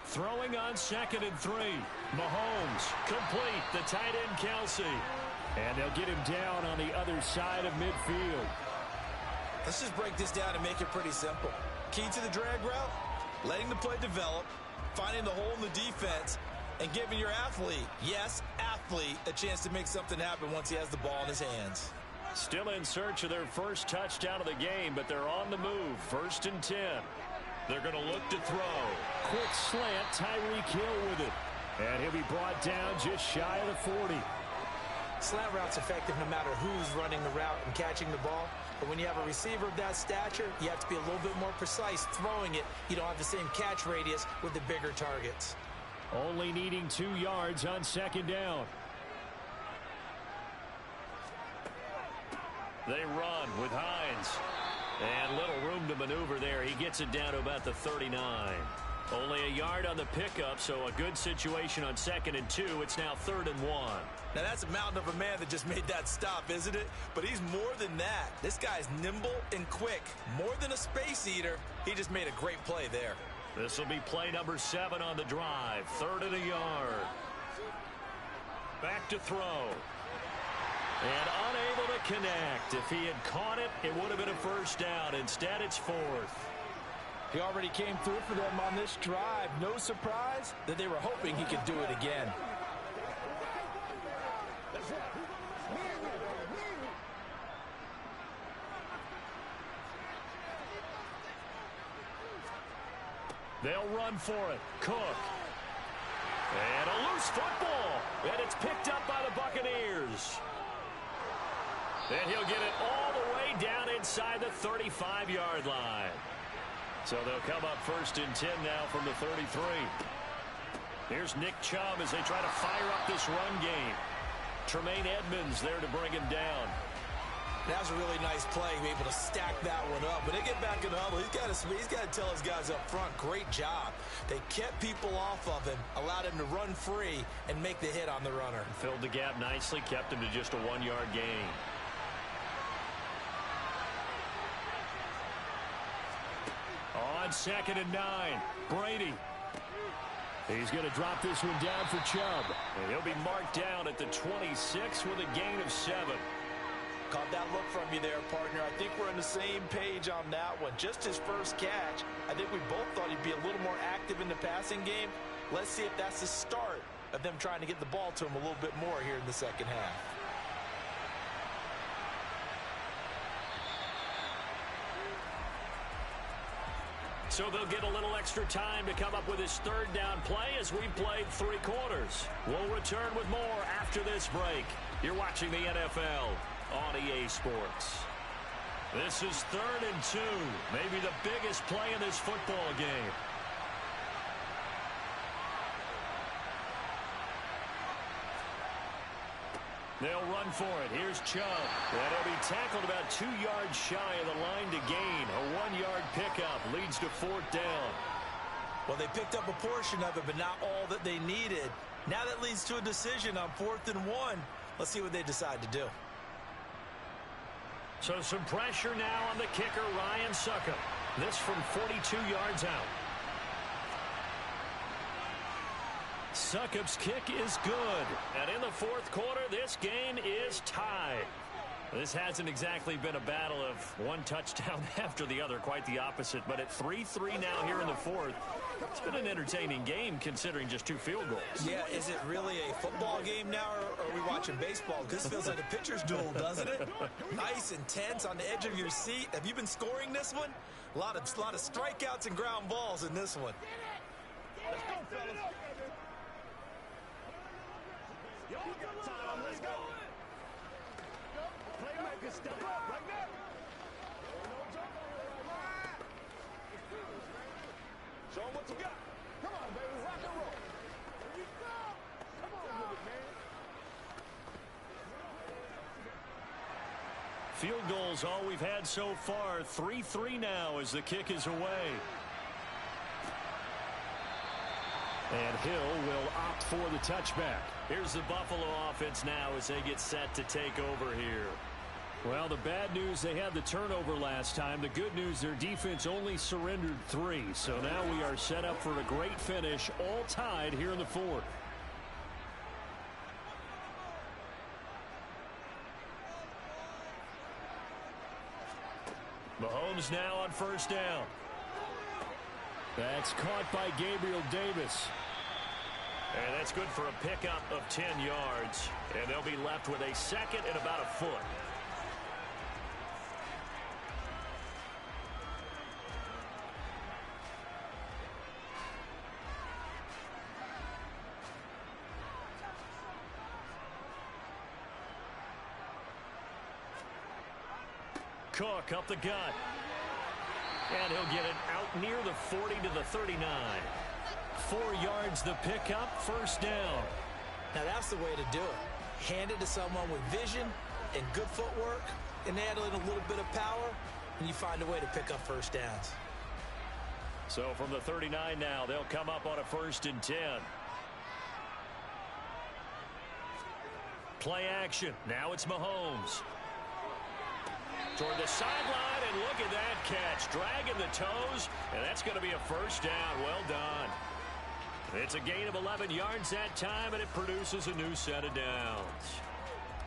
Throwing on 2nd and 3. Mahomes, complete, the tight end Kelsey. And they'll get him down on the other side of midfield. Let's just break this down and make it pretty simple. Key to the drag route, letting the play develop, finding the hole in the defense, and giving your athlete, yes, athlete, a chance to make something happen once he has the ball in his hands. Still in search of their first touchdown of the game, but they're on the move. 1st and 10. They're going to look to throw. Quick slant, Tyreek Hill with it. And he'll be brought down just shy of the 40. Slant route's effective no matter who's running the route and catching the ball. But when you have a receiver of that stature, you have to be a little bit more precise throwing it. You don't have the same catch radius with the bigger targets. Only needing 2 yards on 2nd down. They run with Hines. And little room to maneuver there. He gets it down to about the 39. Only a yard on the pickup, so a good situation on 2nd and 2. It's now 3rd and 1. Now that's a mountain of a man that just made that stop, isn't it? But he's more than that. This guy's nimble and quick. More than a space eater. He just made a great play there. This will be play number 7 on the drive. 3rd and a yard. Back to throw. And unable to connect. If he had caught it, it would have been a 1st down. Instead, it's 4th. He already came through for them on this drive. No surprise that they were hoping he could do it again. They'll run for it. Cook. And a loose football. And it's picked up by the Buccaneers. And he'll get it all the way down inside the 35-yard line. So they'll come up 1st and 10 now from the 33. Here's Nick Chubb as they try to fire up this run game. Tremaine Edmonds there to bring him down. That was a really nice play, be able to stack that one up. When they get back in the huddle, he's got to tell his guys up front, great job. They kept people off of him, allowed him to run free and make the hit on the runner. Filled the gap nicely, kept him to just a 1-yard gain. On 2nd and 9, Brady. He's going to drop this one down for Chubb. And he'll be marked down at the 26 with a gain of 7. Caught that look from you there, partner. I think we're on the same page on that one. Just his first catch, I think we both thought he'd be a little more active in the passing game. Let's see if that's the start of them trying to get the ball to him a little bit more here in the second half. So they'll get a little extra time to come up with his 3rd down play as we've played 3 quarters. We'll return with more after this break. You're watching the NFL on EA Sports. This is 3rd and 2, maybe the biggest play in this football game. They'll run for it. Here's Chubb. And he'll be tackled about 2 yards shy of the line to gain. A 1-yard pickup leads to 4th down. Well, they picked up a portion of it, but not all that they needed. Now that leads to a decision on 4th and 1. Let's see what they decide to do. So some pressure now on the kicker, Ryan Succop. This from 42 yards out. Succop's kick is good. And in the 4th quarter, this game is tied. This hasn't exactly been a battle of one touchdown after the other, quite the opposite. But at 3-3 now here in the 4th, it's been an entertaining game considering just 2 field goals. Yeah, is it really a football game now, or are we watching baseball? This feels like a pitcher's duel, doesn't it? Nice and tense on the edge of your seat. Have you been scoring this one? A lot of strikeouts and ground balls in this one. Let's go, fellas. Y'all got time. Let's go. Playmaker, step up right now. Show them what you got. Come on, baby. Rock and roll. Here you go. Come on with it, man. Field goals all we've had so far. 3-3 now as the kick is away. And Hill will opt for the touchback. Here's the Buffalo offense now as they get set to take over here. Well, the bad news, they had the turnover last time. The good news, their defense only surrendered 3. So now we are set up for a great finish, all tied here in the 4th. Mahomes now on 1st down. That's caught by Gabriel Davis. And that's good for a pickup of 10 yards. And they'll be left with a 2nd and about a foot. Cook up the gut. And he'll get it out near the 40 to the 39. 4 yards the pickup, 1st down. Now that's the way to do it. Hand it to someone with vision and good footwork, and add in a little bit of power, and you find a way to pick up 1st downs. So from the 39 now, they'll come up on a 1st and 10. Play action. Now it's Mahomes. Toward the sideline, and look at that catch. Dragging the toes, and that's going to be a 1st down. Well done. It's a gain of 11 yards that time, and it produces a new set of downs.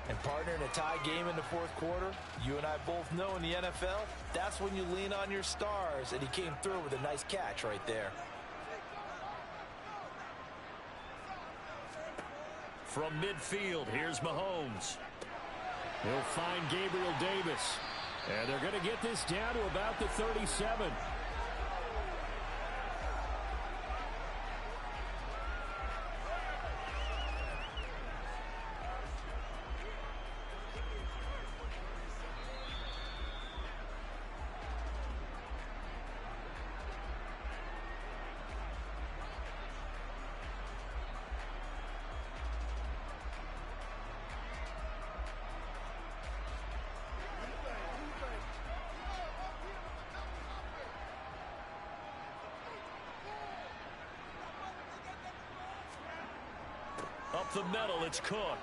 And partner, in a tie game in the 4th quarter, you and I both know in the NFL, that's when you lean on your stars, and he came through with a nice catch right there. From midfield, here's Mahomes. He'll find Gabriel Davis. And they're going to get this down to about the 37. up the middle. It's Cook.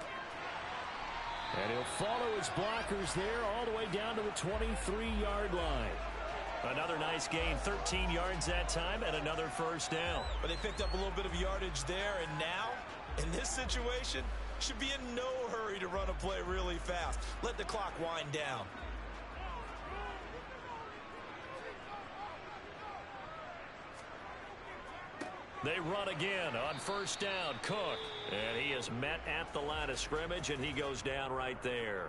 And he'll follow his blockers there all the way down to the 23-yard line. Another nice gain, 13 yards that time, and another first down. But they picked up a little bit of yardage there, and now, in this situation, should be in no hurry to run a play really fast. Let the clock wind down. They run again on first down. Cook. And he is met at the line of scrimmage, and he goes down right there.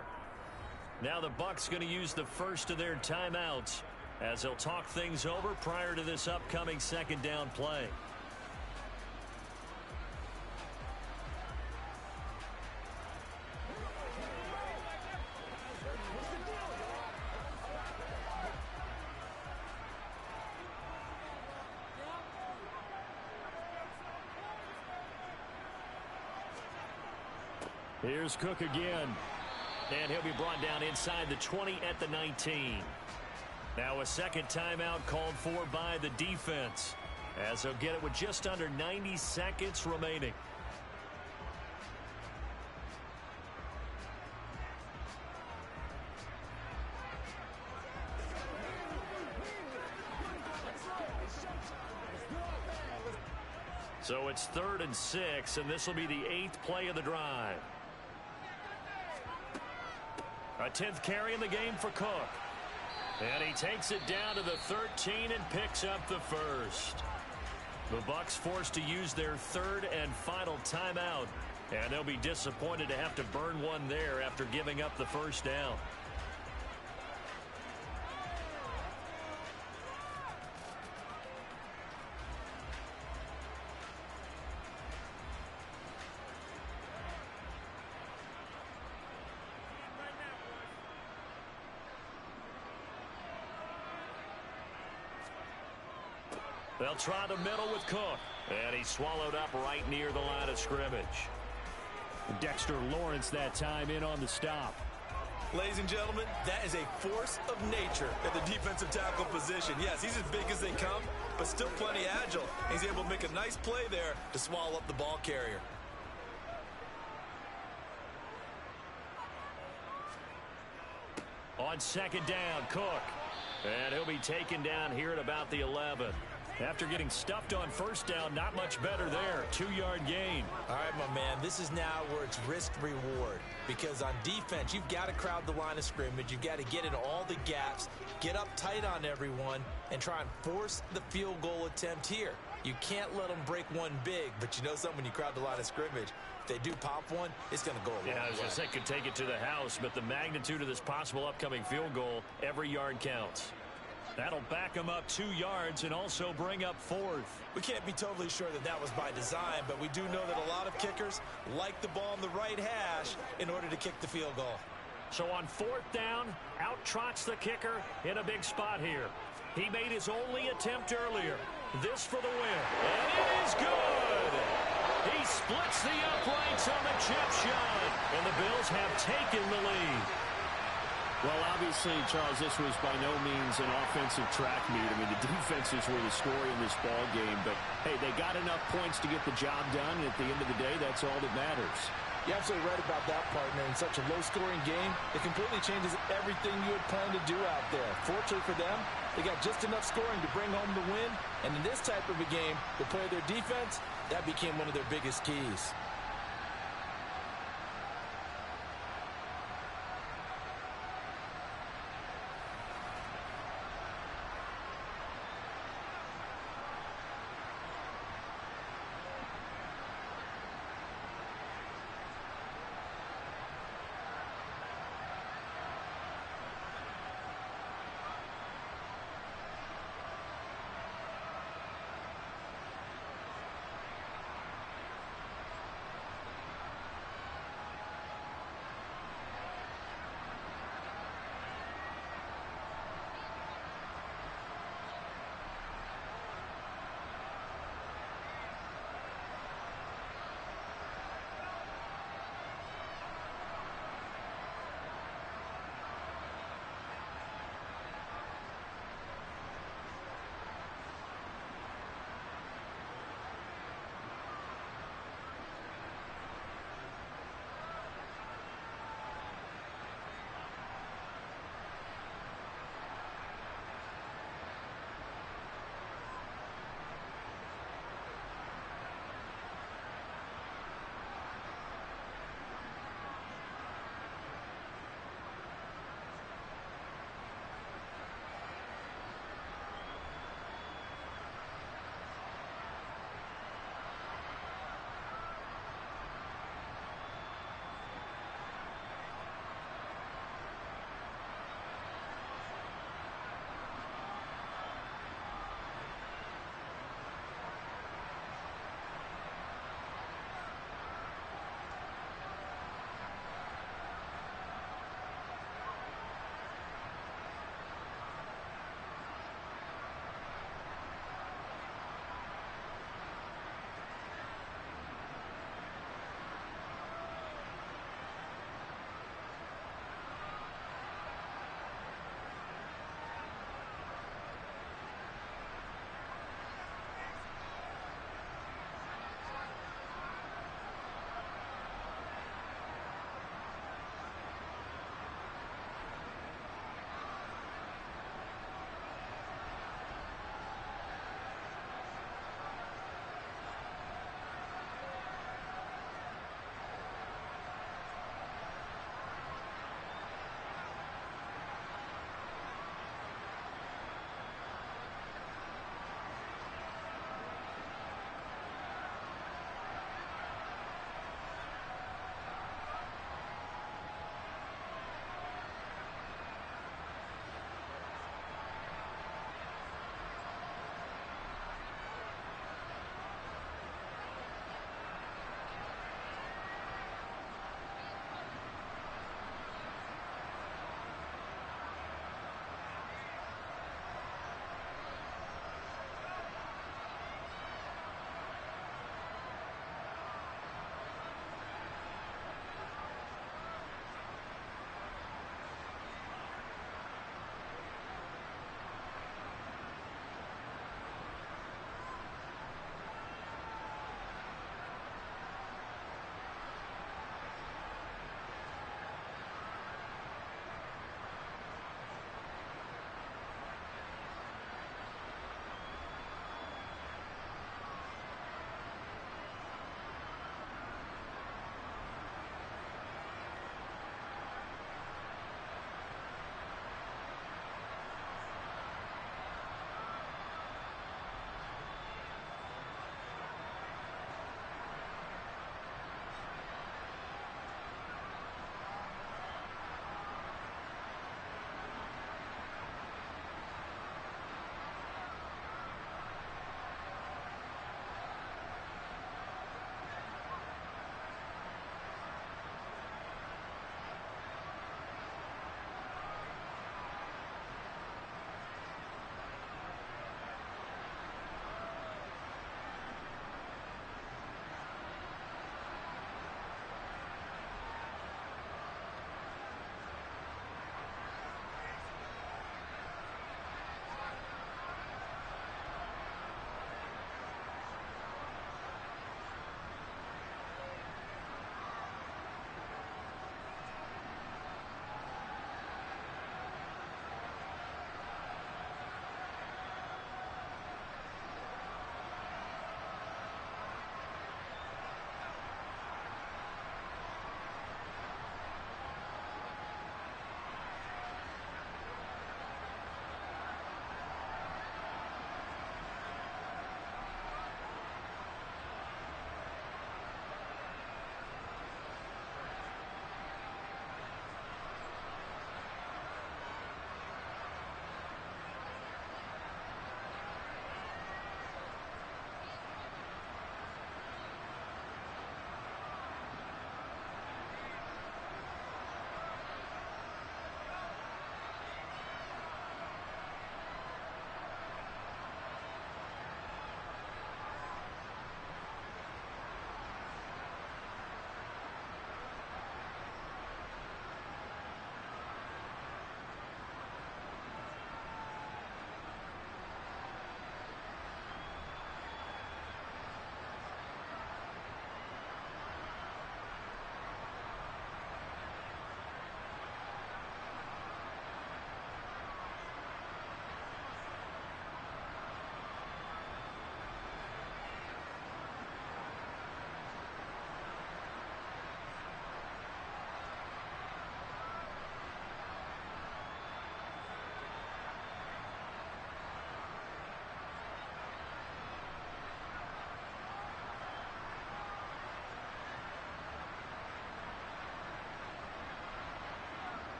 Now the Bucs going to use the first of their timeouts as they'll talk things over prior to this upcoming second down play. Here's Cook again. And he'll be brought down inside the 20 at the 19. Now a second timeout called for by the defense, as they'll get it with just under 90 seconds remaining. So it's 3rd and 6, and this will be the 8th play of the drive. A 10th carry in the game for Cook. And he takes it down to the 13 and picks up the first. The Bucs forced to use their 3rd and final timeout, and they'll be disappointed to have to burn one there after giving up the first down. They'll try the middle with Cook. And he's swallowed up right near the line of scrimmage. Dexter Lawrence that time in on the stop. Ladies and gentlemen, that is a force of nature at the defensive tackle position. Yes, he's as big as they come, but still plenty agile. He's able to make a nice play there to swallow up the ball carrier. On second down, Cook. And he'll be taken down here at about the 11. After getting stuffed on first down, not much better there. 2-yard gain. All right, my man, this is now where it's risk-reward. Because on defense, you've got to crowd the line of scrimmage. You've got to get in all the gaps, get up tight on everyone, and try and force the field goal attempt here. You can't let them break one big, but you know something, when you crowd the line of scrimmage, if they do pop one, it's going to go a long way. Yeah, I was going to say, could take it to the house, but the magnitude of this possible upcoming field goal, every yard counts. That'll back him up 2 yards and also bring up 4th. We can't be totally sure that that was by design, but we do know that a lot of kickers like the ball on the right hash in order to kick the field goal. So on 4th down, out trots the kicker in a big spot here. He made his only attempt earlier. This for the win. And it is good! He splits the uprights on the chip shot. And the Bills have taken the lead. Well, obviously, Charles, this was by no means an offensive track meet. I mean, the defenses were the story in this ball game. But, hey, they got enough points to get the job done. And at the end of the day, that's all that matters. You're absolutely right about that, partner. In such a low-scoring game, it completely changes everything you had planned to do out there. Fortunately for them, they got just enough scoring to bring home the win. And in this type of a game, to play their defense, that became one of their biggest keys.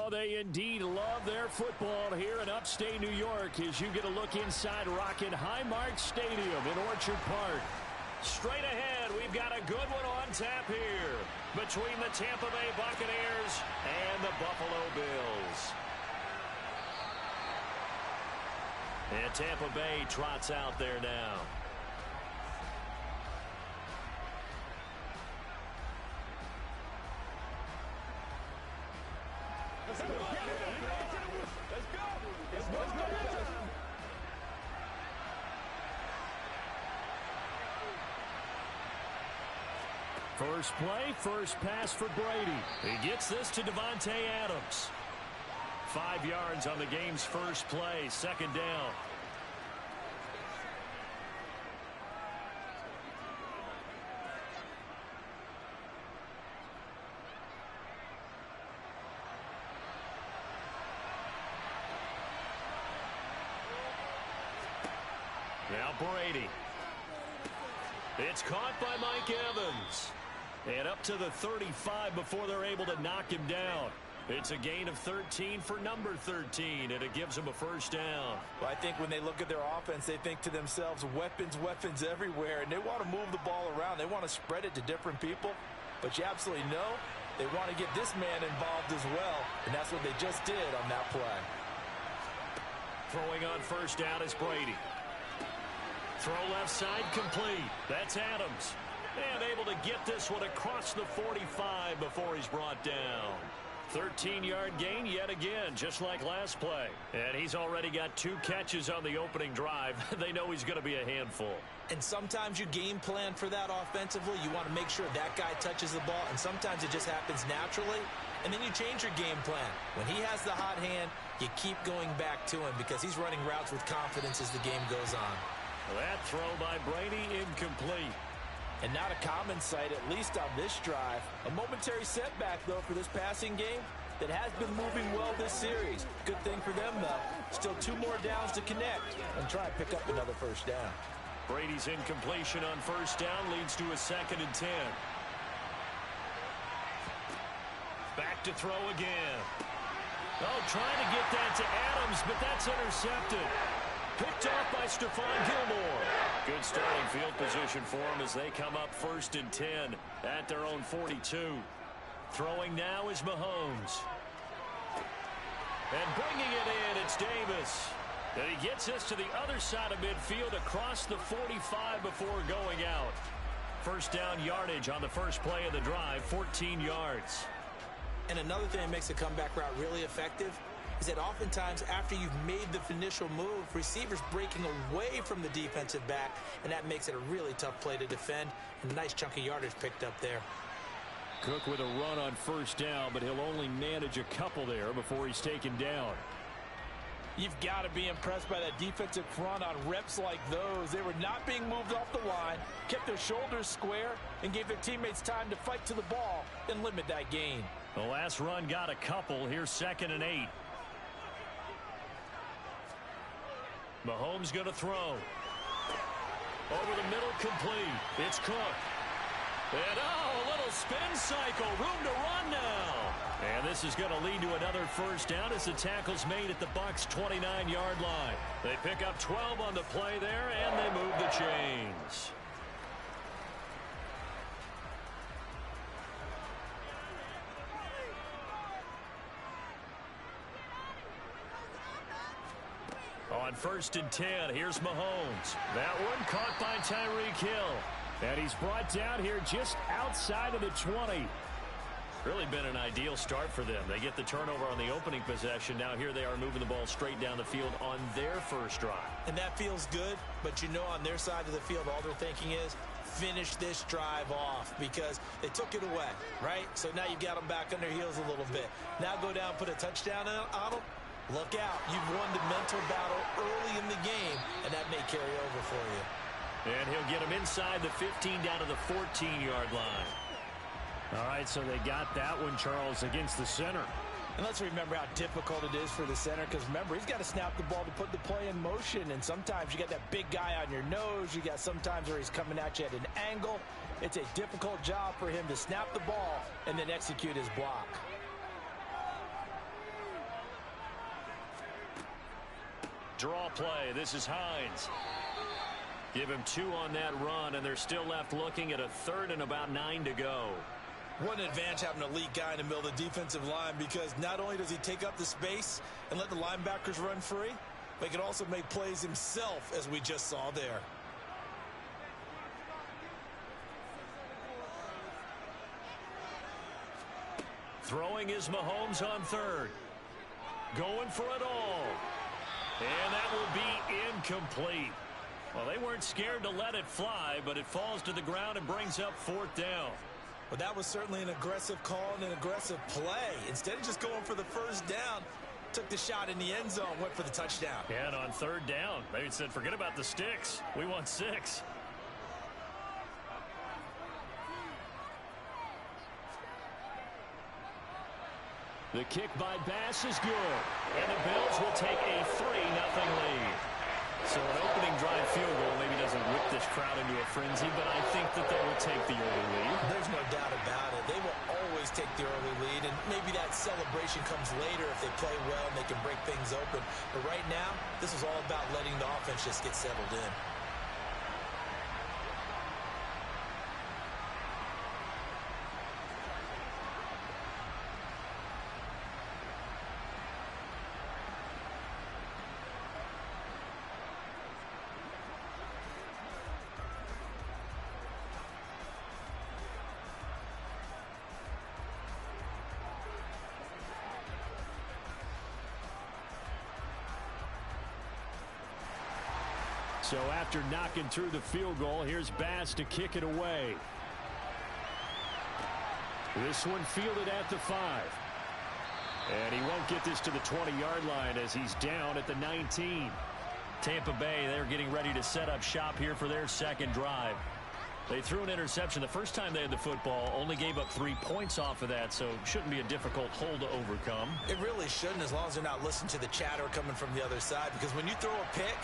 Oh, they indeed love their football here in upstate New York as you get a look inside Rocket Highmark Stadium in Orchard Park. Straight ahead, we've got a good one on tap here between the Tampa Bay Buccaneers and the Buffalo Bills. And Tampa Bay trots out there now. Let's go. First play, first pass for Brady. He gets this to Davante Adams. 5 yards on the game's first play, second down. Now Brady. It's caught by Mike Evans. And up to the 35 before they're able to knock him down. It's a gain of 13 for number 13, and it gives them a first down. Well, I think when they look at their offense, they think to themselves, weapons everywhere, and they want to move the ball around. They want to spread it to different people, but you absolutely know they want to get this man involved as well, and that's what they just did on that play. Throwing on first down is Brady. Throw left side complete. That's Adams. And able to get this one across the 45 before he's brought down. 13-yard gain yet again, just like last play. And he's already got 2 catches on the opening drive. They know he's going to be a handful. And sometimes you game plan for that offensively. You want to make sure that guy touches the ball, and sometimes it just happens naturally. And then you change your game plan. When he has the hot hand, you keep going back to him because he's running routes with confidence as the game goes on. That throw by Brady incomplete. And not a common sight, at least on this drive. A momentary setback, though, for this passing game that has been moving well this series. Good thing for them, though. Still 2 more downs to connect and try and pick up another first down. Brady's incompletion on first down leads to a 2nd and 10. Back to throw again. Oh, trying to get that to Adams, but that's intercepted. Picked off by Stephon Gilmore. Good starting field position for him as they come up 1st and 10 at their own 42. Throwing now is Mahomes. And bringing it in, it's Davis. And he gets this to the other side of midfield across the 45 before going out. First down yardage on the first play of the drive, 14 yards. And another thing that makes a comeback route really effective is that oftentimes after you've made the initial move, receivers breaking away from the defensive back, and that makes it a really tough play to defend. A nice chunk of yardage picked up there. Cook with a run on first down, but he'll only manage a couple there before he's taken down. You've got to be impressed by that defensive front on reps like those. They were not being moved off the line, kept their shoulders square, and gave their teammates time to fight to the ball and limit that gain. The last run got a couple. Here's 2nd and 8. Mahomes going to throw. Over the middle, complete. It's Cook. And, a little spin cycle. Room to run now. And this is going to lead to another first down as the tackle's made at the Bucs' 29-yard line. They pick up 12 on the play there, and they move the chains. On 1st and 10, here's Mahomes. That one caught by Tyreek Hill. And he's brought down here just outside of the 20. Really been an ideal start for them. They get the turnover on the opening possession. Now here they are moving the ball straight down the field on their first drive. And that feels good, but you know on their side of the field, all they're thinking is finish this drive off because they took it away, right? So now you've got them back on their heels a little bit. Now go down, put a touchdown on them. Look out. You've won the mental battle early in the game, and that may carry over for you. And he'll get him inside the 15 down to the 14-yard line. All right, so they got that one, Charles, against the center. And let's remember how difficult it is for the center because, remember, he's got to snap the ball to put the play in motion. And sometimes you got that big guy on your nose. You got sometimes where he's coming at you at an angle. It's a difficult job for him to snap the ball and then execute his block. Draw play. This is Hines. Give him 2 on that run, and they're still left looking at a 3rd and about 9 to go. What an advantage having an elite guy in the middle of the defensive line, because not only does he take up the space and let the linebackers run free, but he can also make plays himself, as we just saw there. Throwing is Mahomes on 3rd. Going for it all. And that will be incomplete. Well, they weren't scared to let it fly, but it falls to the ground and brings up 4th down. Well, that was certainly an aggressive call and an aggressive play. Instead of just going for the 1st down, took the shot in the end zone, went for the touchdown. And on 3rd down, they said, forget about the sticks. We want 6. The kick by Bass is good. And the Bills will take a 3-0 lead. So an opening drive field goal maybe doesn't whip this crowd into a frenzy, but I think that they will take the early lead. There's no doubt about it. They will always take the early lead, and maybe that celebration comes later if they play well and they can break things open. But right now, this is all about letting the offense just get settled in. So after knocking through the field goal, here's Bass to kick it away. This one fielded at the 5. And he won't get this to the 20-yard line as he's down at the 19. Tampa Bay, they're getting ready to set up shop here for their 2nd drive. They threw an interception the first time they had the football, only gave up 3 points off of that, so shouldn't be a difficult hole to overcome. It really shouldn't, as long as they're not listening to the chatter coming from the other side, because when you throw a pick,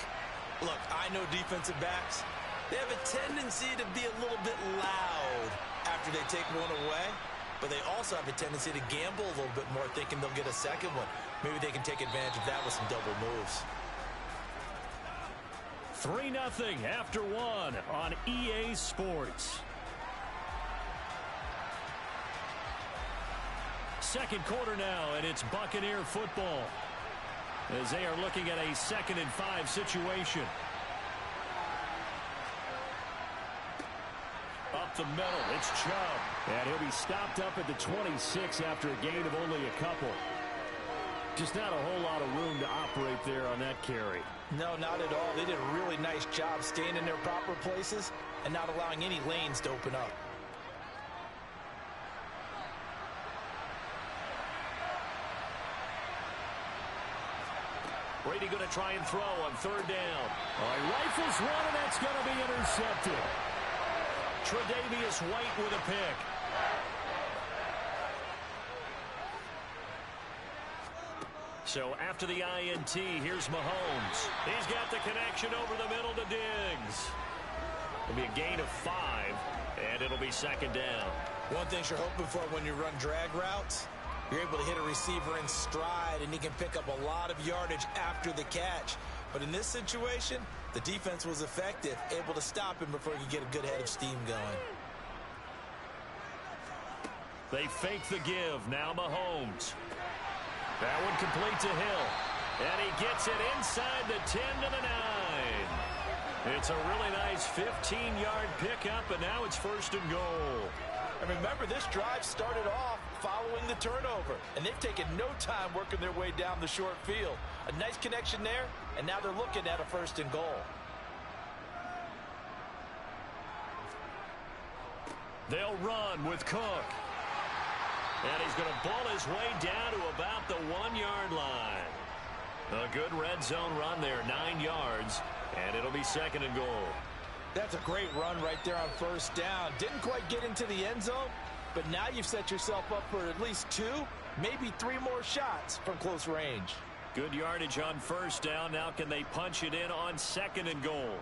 look, I know defensive backs, they have a tendency to be a little bit loud after they take one away, but they also have a tendency to gamble a little bit more, thinking they'll get a 2nd one. Maybe they can take advantage of that with some double moves. 3-0 after 1 on EA Sports. 2nd quarter now, and it's Buccaneer football, as they are looking at a 2nd and 5 situation. Up the middle, it's Chubb. And he'll be stopped up at the 26 after a gain of only a couple. Just not a whole lot of room to operate there on that carry. No, not at all. They did a really nice job staying in their proper places and not allowing any lanes to open up. Brady going to try and throw on 3rd down. He rifles one, and that's going to be intercepted. Tre'Davious White with a pick. So after the INT, here's Mahomes. He's got the connection over the middle to Diggs. It'll be a gain of 5, and it'll be 2nd down. One thing you're hoping for when you run drag routes, you're able to hit a receiver in stride, and he can pick up a lot of yardage after the catch. But in this situation, the defense was effective, able to stop him before he could get a good head of steam going. They fake the give. Now Mahomes. That one complete to Hill. And he gets it inside the 10 to the 9. It's a really nice 15-yard pickup, and now it's 1st and goal. And remember, this drive started off following the turnover, and they've taken no time working their way down the short field. A nice connection there, and now they're looking at a 1st and goal. They'll run with Cook. And he's going to ball his way down to about the 1-yard line. A good red zone run there, 9 yards, and it'll be 2nd and goal. That's a great run right there on 1st down. Didn't quite get into the end zone, but now you've set yourself up for at least 2, maybe 3 more shots from close range. Good yardage on 1st down. Now can they punch it in on 2nd and goal?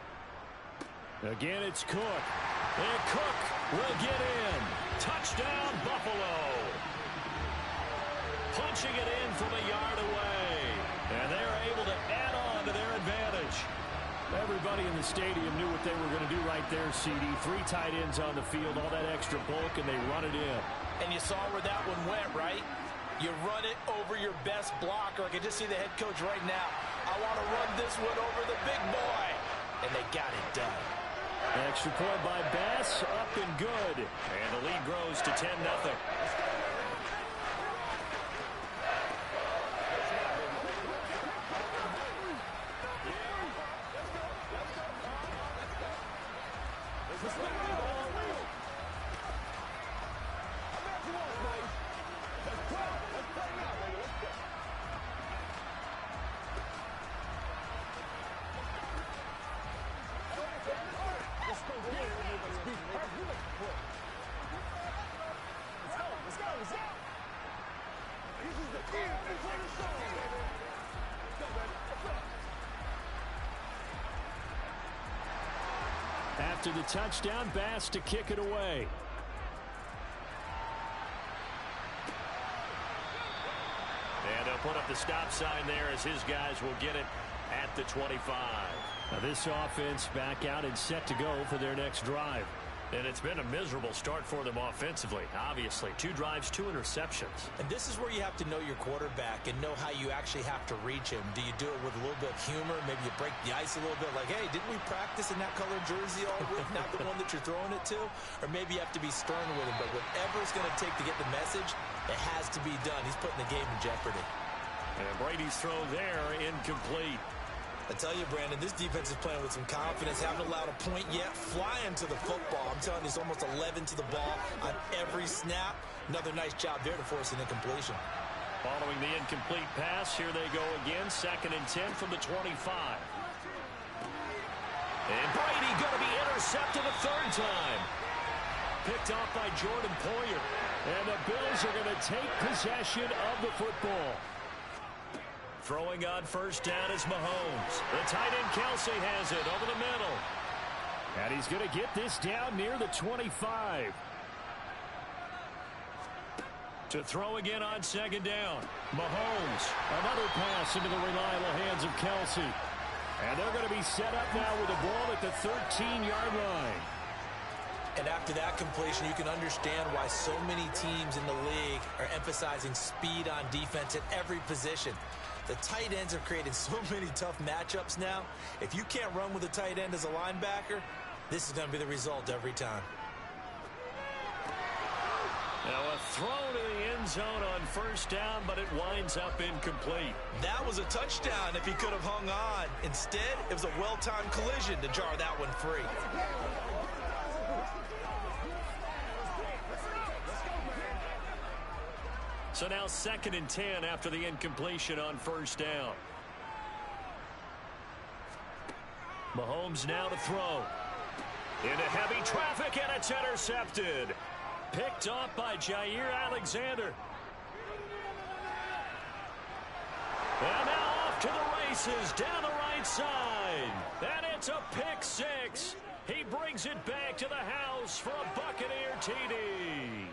Again, it's Cook. And Cook will get in. Touchdown, Buffalo. Punching it in from a yard away. And they're able to add on to their advantage. the stadium knew what they were going to do right there, CD. 3 tight ends on the field, all that extra bulk, and they run it in. And you saw where that one went, right? You run it over your best blocker. I can just see the head coach right now. I want to run this one over the big boy. And they got it done. Extra point by Bass, up and good. And the lead grows to 10-0. After the touchdown, Bass to kick it away. And they'll put up the stop sign there as his guys will get it at the 25. Now this offense back out and set to go for their next drive. And it's been a miserable start for them offensively, obviously. 2 drives, 2 interceptions. And this is where you have to know your quarterback and know how you actually have to reach him. Do you do it with a little bit of humor? Maybe you break the ice a little bit like, hey, didn't we practice in that color jersey all week, not the one that you're throwing it to? Or maybe you have to be stern with him. But whatever it's going to take to get the message, it has to be done. He's putting the game in jeopardy. And Brady's throw there, incomplete. I tell you, Brandon, this defense is playing with some confidence. Haven't allowed a point yet. Flying to the football. I'm telling you, it's almost 11 to the ball on every snap. Another nice job there to force an incompletion. Following the incomplete pass, here they go again. 2nd and 10 from the 25. And Brady going to be intercepted a 3rd time. Picked off by Jordan Poyer. And the Bills are going to take possession of the football. Throwing on 1st down is Mahomes. The tight end Kelsey has it over the middle. And he's going to get this down near the 25. To throw again on 2nd down. Mahomes, another pass into the reliable hands of Kelsey. And they're going to be set up now with the ball at the 13-yard line. And after that completion, you can understand why so many teams in the league are emphasizing speed on defense at every position. The tight ends are creating so many tough matchups now. If you can't run with a tight end as a linebacker, this is going to be the result every time. Now a throw to the end zone on 1st down, but it winds up incomplete. That was a touchdown if he could have hung on. Instead, it was a well-timed collision to jar that one free. So now 2nd and 10 after the incompletion on 1st down. Mahomes now to throw. Into heavy traffic, and it's intercepted. Picked off by Jair Alexander. And now off to the races down the right side. And it's a pick 6. He brings it back to the house for a Buccaneer TD.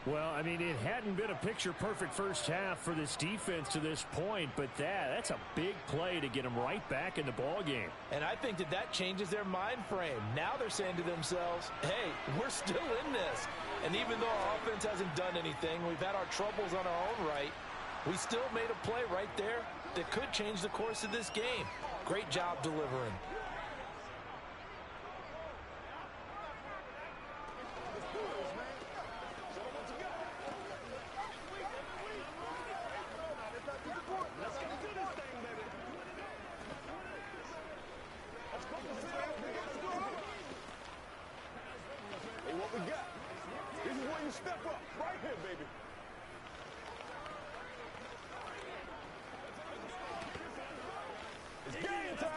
Well, I mean, it hadn't been a picture-perfect first half for this defense to this point, but that's a big play to get them right back in the ballgame. And I think that changes their mind frame. Now they're saying to themselves, hey, we're still in this. And even though our offense hasn't done anything, we've had our troubles on our own right, we still made a play right there that could change the course of this game. Great job delivering. Step up right here, baby. It's game time.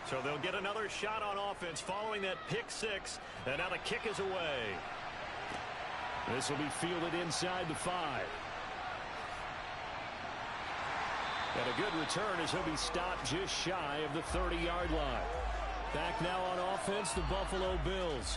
So they'll get another shot on offense following that pick 6, and now the kick is away. This will be fielded inside the 5. And a good return as he'll be stopped just shy of the 30-yard line. Back now on offense, the Buffalo Bills.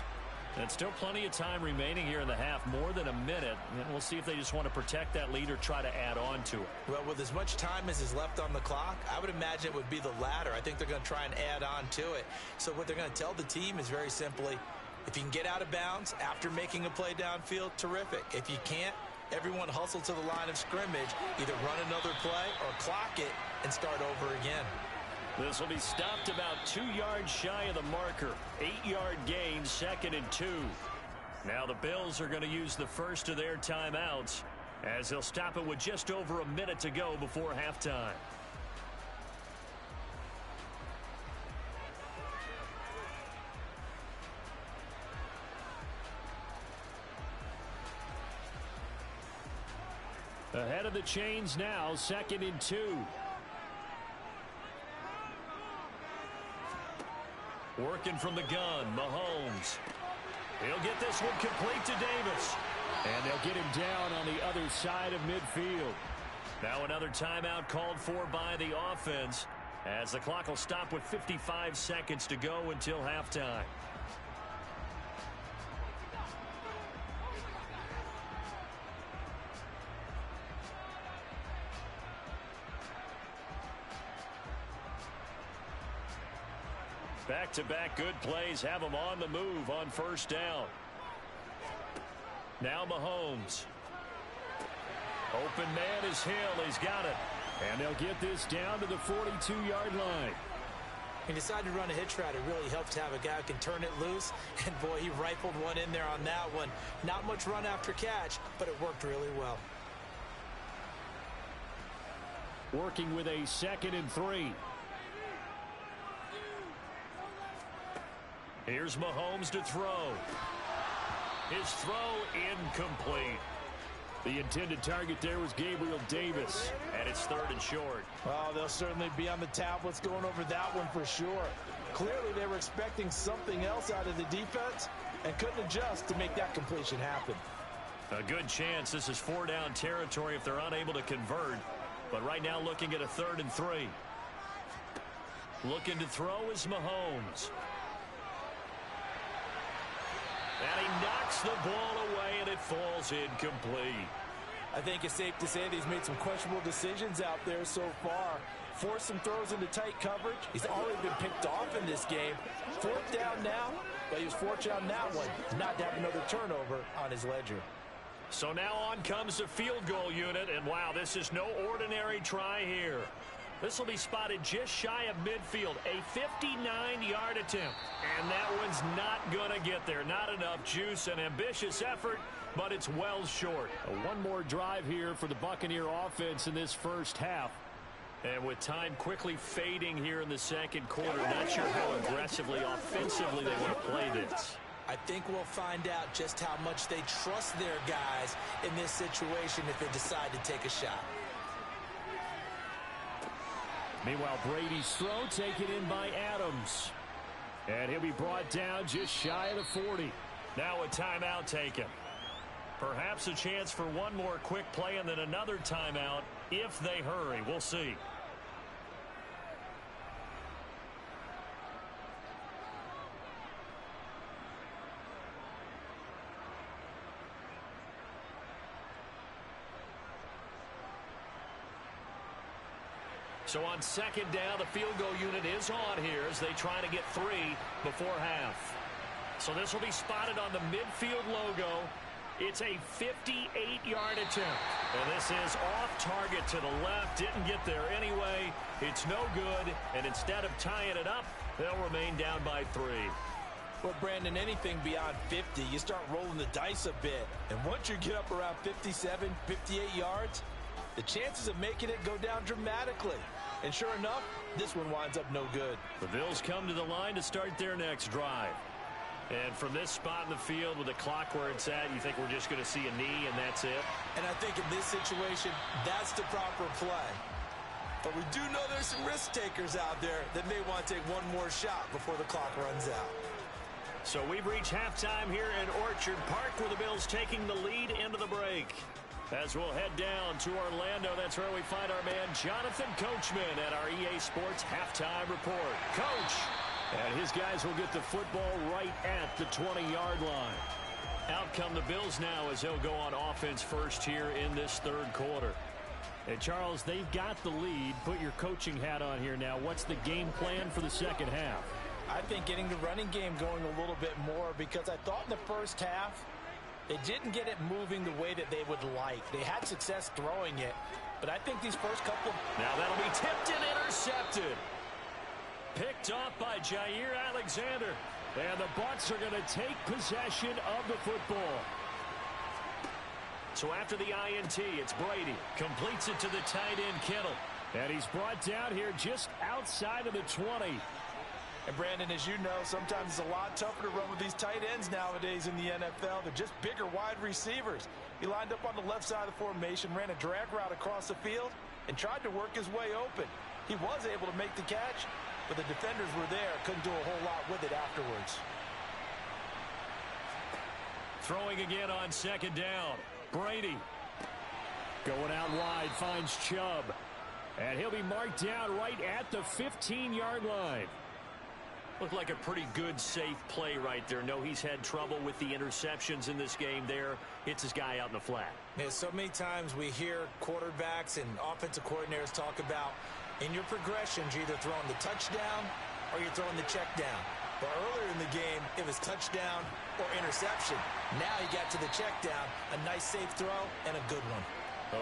And still plenty of time remaining here in the half, more than a minute. And we'll see if they just want to protect that lead or try to add on to it. Well, with as much time as is left on the clock, I would imagine it would be the latter. I think they're going to try and add on to it. So what they're going to tell the team is very simply, if you can get out of bounds after making a play downfield, terrific. If you can't, everyone hustle to the line of scrimmage, either run another play or clock it and start over again. This will be stopped about 2 yards shy of the marker. 8-yard gain, 2nd and 2. Now the Bills are going to use the first of their timeouts as they'll stop it with just over a minute to go before halftime. Ahead of the chains now, 2nd and 2. Working from the gun, Mahomes. He'll get this one complete to Davis. And they'll get him down on the other side of midfield. Now another timeout called for by the offense as the clock will stop with 55 seconds to go until halftime. Back-to-back good plays have them on the move on first down. Now Mahomes. Open man is Hill. He's got it. And they'll get this down to the 42-yard line. He decided to run a hitch route. It really helped to have a guy who can turn it loose. And, boy, he rifled one in there on that one. Not much run after catch, but it worked really well. Working with a 2nd and 3. Here's Mahomes to throw. His throw incomplete. The intended target there was Gabriel Davis. And it's 3rd and short. Oh, they'll certainly be on the tablets going over that one for sure. Clearly they were expecting something else out of the defense and couldn't adjust to make that completion happen. A good chance this is 4-down territory if they're unable to convert. But right now looking at a 3rd and 3. Looking to throw is Mahomes. And he knocks the ball away, and it falls incomplete. I think it's safe to say that he's made some questionable decisions out there so far. Forced some throws into tight coverage. He's already been picked off in this game. 4th down now, but he was fortunate on that one not to have another turnover on his ledger. So now on comes the field goal unit, and wow, this is no ordinary try here. This will be spotted just shy of midfield, a 59-yard attempt. And that one's not going to get there. Not enough juice, an ambitious effort, but it's well short. One more drive here for the Buccaneer offense in this first half. And with time quickly fading here in the second quarter, not sure how aggressively, offensively they want to play this. I think we'll find out just how much they trust their guys in this situation if they decide to take a shot. Meanwhile, Brady's throw taken in by Adams. And he'll be brought down just shy of the 40. Now a timeout taken. Perhaps a chance for one more quick play and then another timeout if they hurry. We'll see. So on second down, the field goal unit is on here as they try to get 3 before half. So this will be spotted on the midfield logo. It's a 58-yard attempt. And this is off target to the left. Didn't get there anyway. It's no good. And instead of tying it up, they'll remain down by 3. Well, Brandon, anything beyond 50, you start rolling the dice a bit. And once you get up around 57, 58 yards, the chances of making it go down dramatically. And sure enough, this one winds up no good. The Bills come to the line to start their next drive. And from this spot in the field with the clock where it's at, you think we're just going to see a knee and that's it? And I think in this situation, that's the proper play. But we do know there's some risk takers out there that may want to take one more shot before the clock runs out. So we've reached halftime here in Orchard Park where the Bills taking the lead into the break. As we'll head down to Orlando, that's where we find our man Jonathan Coachman at our EA Sports Halftime Report. Coach, And his guys will get the football right at the 20-yard line. Out come the Bills now as they'll go on offense first here in this third quarter. And Charles, they've got the lead. Put your coaching hat on here now. What's the game plan for the second half? I think getting the running game going a little bit more, because I thought in the first half they didn't get it moving the way that they would like. They had success throwing it, but I think these first couple... Now that'll be tipped and intercepted. Picked off by Jair Alexander. And the Bucs are going to take possession of the football. So after the INT, it's Brady. Completes it to the tight end, Kittle. And he's brought down here just outside of the 20. And Brandon, as you know, sometimes it's a lot tougher to run with these tight ends nowadays in the NFL. They're just bigger wide receivers. He lined up on the left side of the formation, ran a drag route across the field, and tried to work his way open. He was able to make the catch, but the defenders were there. Couldn't do a whole lot with it afterwards. Throwing again on second down. Brady going out wide, finds Chubb. And he'll be marked down right at the 15-yard line. Looked like a pretty good, safe play right there. No, he's had trouble with the interceptions in this game there. Hits his guy out in the flat. Yeah, so many times we hear quarterbacks and offensive coordinators talk about in your progressions, you're either throwing the touchdown or you're throwing the check down. But earlier in the game, it was touchdown or interception. Now you got to the check down, a nice safe throw, and a good one.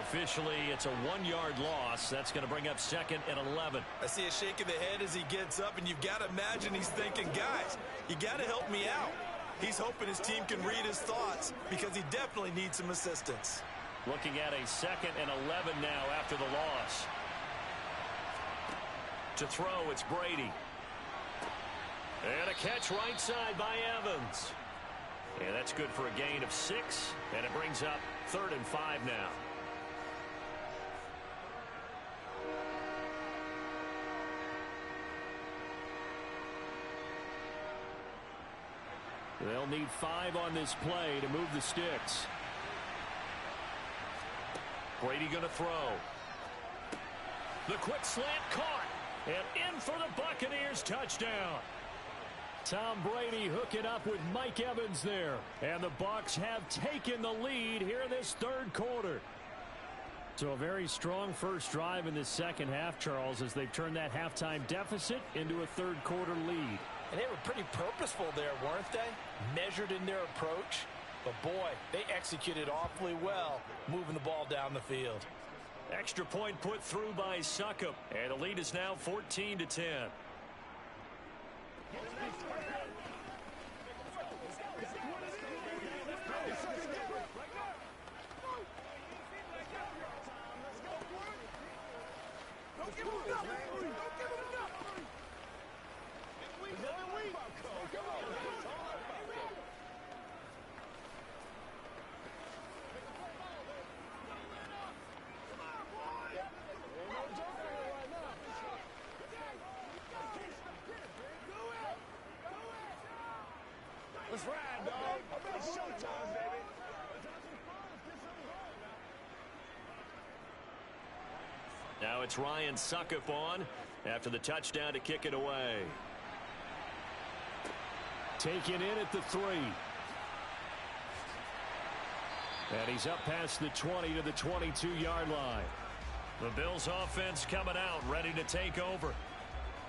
Officially, it's a 1-yard loss. That's going to bring up second and 11. I see a shake of the head as he gets up, and you've got to imagine he's thinking, guys, you got to help me out. He's hoping his team can read his thoughts because he definitely needs some assistance. Looking at a second and 11 now after the loss. To throw, it's Brady. And a catch right side by Evans. And that's good for a gain of 6, and it brings up 3rd and 5 now. They'll need 5 on this play to move the sticks. Brady going to throw. The quick slant caught. And in for the Buccaneers touchdown. Tom Brady hooking up with Mike Evans there. And the Bucs have taken the lead here in this third quarter. So a very strong first drive in this second half, Charles, as they've turned that halftime deficit into a third quarter lead. And they were pretty purposeful there, weren't they? Measured in their approach. But boy, they executed awfully well, moving the ball down the field. Extra point put through by Succop. And the lead is now 14-10. Let's ride, dog. It's showtime, baby. Now it's Ryan Succop on after the touchdown to kick it away. Taken in at the 3. And he's up past the 20 to the 22-yard line. The Bills offense coming out, ready to take over.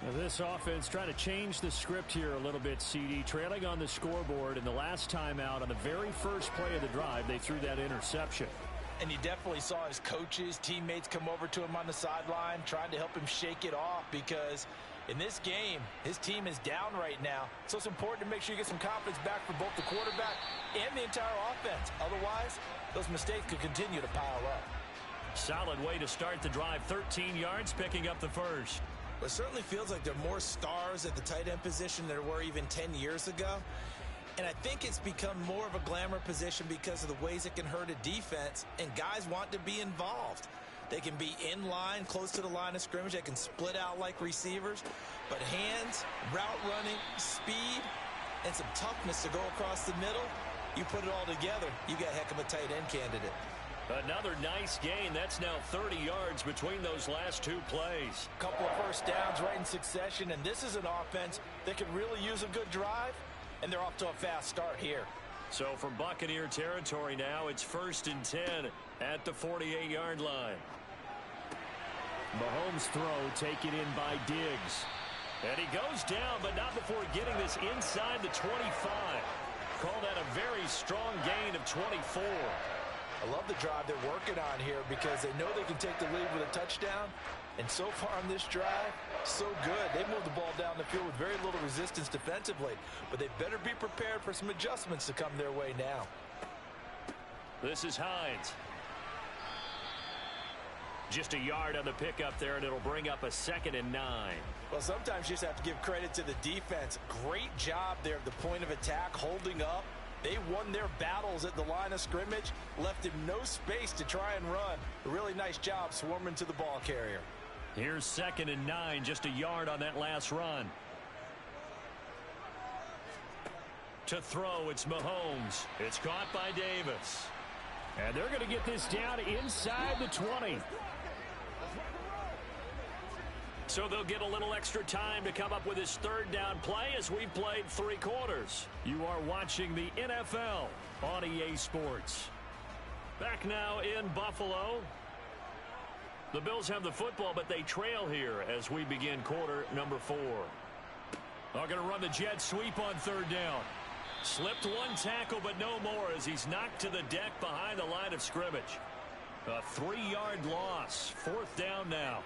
Now this offense trying to change the script here a little bit, CD. Trailing on the scoreboard, and the last time out on the very first play of the drive, they threw that interception. And you definitely saw his coaches, teammates come over to him on the sideline, trying to help him shake it off, because in this game, his team is down right now. So it's important to make sure you get some confidence back for both the quarterback and the entire offense. Otherwise, those mistakes could continue to pile up. Solid way to start the drive. 13 yards, picking up the first. Well, it certainly feels like there are more stars at the tight end position than there were even 10 years ago. And I think it's become more of a glamour position because of the ways it can hurt a defense, and guys want to be involved. They can be in line, close to the line of scrimmage. They can split out like receivers. But hands, route running, speed, and some toughness to go across the middle, you put it all together, you got a heck of a tight end candidate. Another nice gain. That's now 30 yards between those last two plays. A couple of first downs right in succession, and this is an offense that could really use a good drive, and they're off to a fast start here. So from Buccaneer territory now, it's 1st and 10 at the 48-yard line. Mahomes' throw taken in by Diggs. And he goes down, but not before getting this inside the 25. Call that a very strong gain of 24. I love the drive they're working on here because they know they can take the lead with a touchdown. And so far on this drive, so good. They moved the ball down the field with very little resistance defensively. But they better be prepared for some adjustments to come their way now. This is Hines. Just a yard on the pickup there, and it'll bring up a 2nd and 9. Well, sometimes you just have to give credit to the defense. Great job there at the point of attack, holding up. They won their battles at the line of scrimmage, left him no space to try and run. A really nice job swarming to the ball carrier. Here's 2nd and 9, just a yard on that last run. To throw, it's Mahomes. It's caught by Davis. And they're going to get this down inside the 20. So they'll get a little extra time to come up with his 3rd down play as we've played 3 quarters. You are watching the NFL on EA Sports. Back now in Buffalo. The Bills have the football, but they trail here as we begin quarter number 4. They're going to run the jet sweep on 3rd down. Slipped one tackle, but no more as he's knocked to the deck behind the line of scrimmage. A 3-yard loss. 4th down now.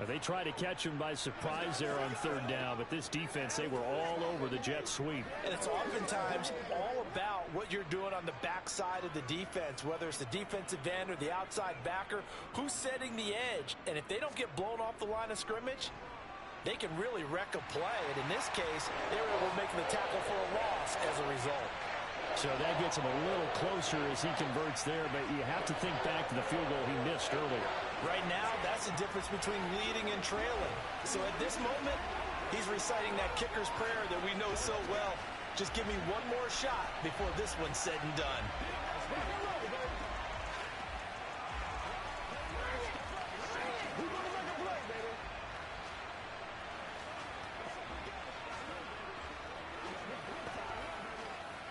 They tried to catch him by surprise there on 3rd down, but this defense, they were all over the jet sweep. And it's oftentimes all about what you're doing on the backside of the defense, whether it's the defensive end or the outside backer, who's setting the edge. And if they don't get blown off the line of scrimmage, they can really wreck a play. And in this case, they were able to make the tackle for a loss as a result. So that gets him a little closer as he converts there, but you have to think back to the field goal he missed earlier. Right now, that's the difference between leading and trailing. So at this moment, he's reciting that kicker's prayer that we know so well. Just give me one more shot before this one's said and done.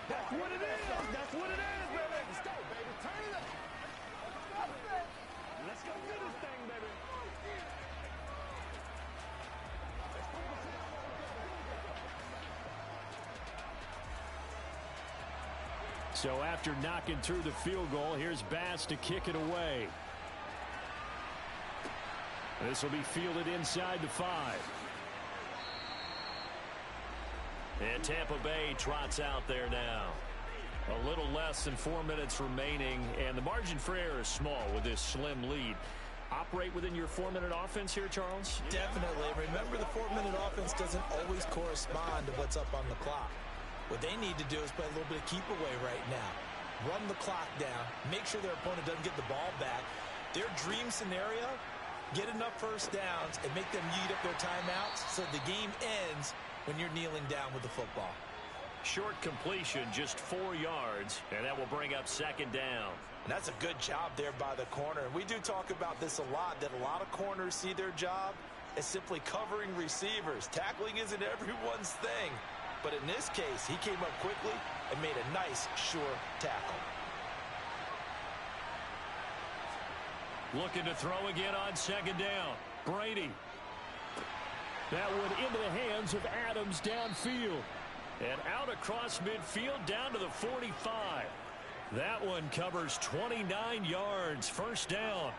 That's what it is. That's what it is, baby. Let's go, baby. Turn it up. Let's go do this thing, baby. So after knocking through the field goal, here's Bass to kick it away. This will be fielded inside the 5. And Tampa Bay trots out there now. A little less than 4 minutes remaining, and the margin for error is small with this slim lead. Operate within your 4-minute offense here, Charles? Definitely. Remember, the 4-minute offense doesn't always correspond to what's up on the clock. What they need to do is play a little bit of keep away right now. Run the clock down. Make sure their opponent doesn't get the ball back. Their dream scenario, get enough first downs and make them eat up their timeouts so the game ends when you're kneeling down with the football. Short completion, just 4 yards, and that will bring up 2nd down. And that's a good job there by the corner. And we do talk about this a lot, that a lot of corners see their job as simply covering receivers. Tackling isn't everyone's thing. But in this case, he came up quickly and made a nice, sure tackle. Looking to throw again on 2nd down. Brady. That one into the hands of Adams downfield. And out across midfield down to the 45. That one covers 29 yards. 1st down.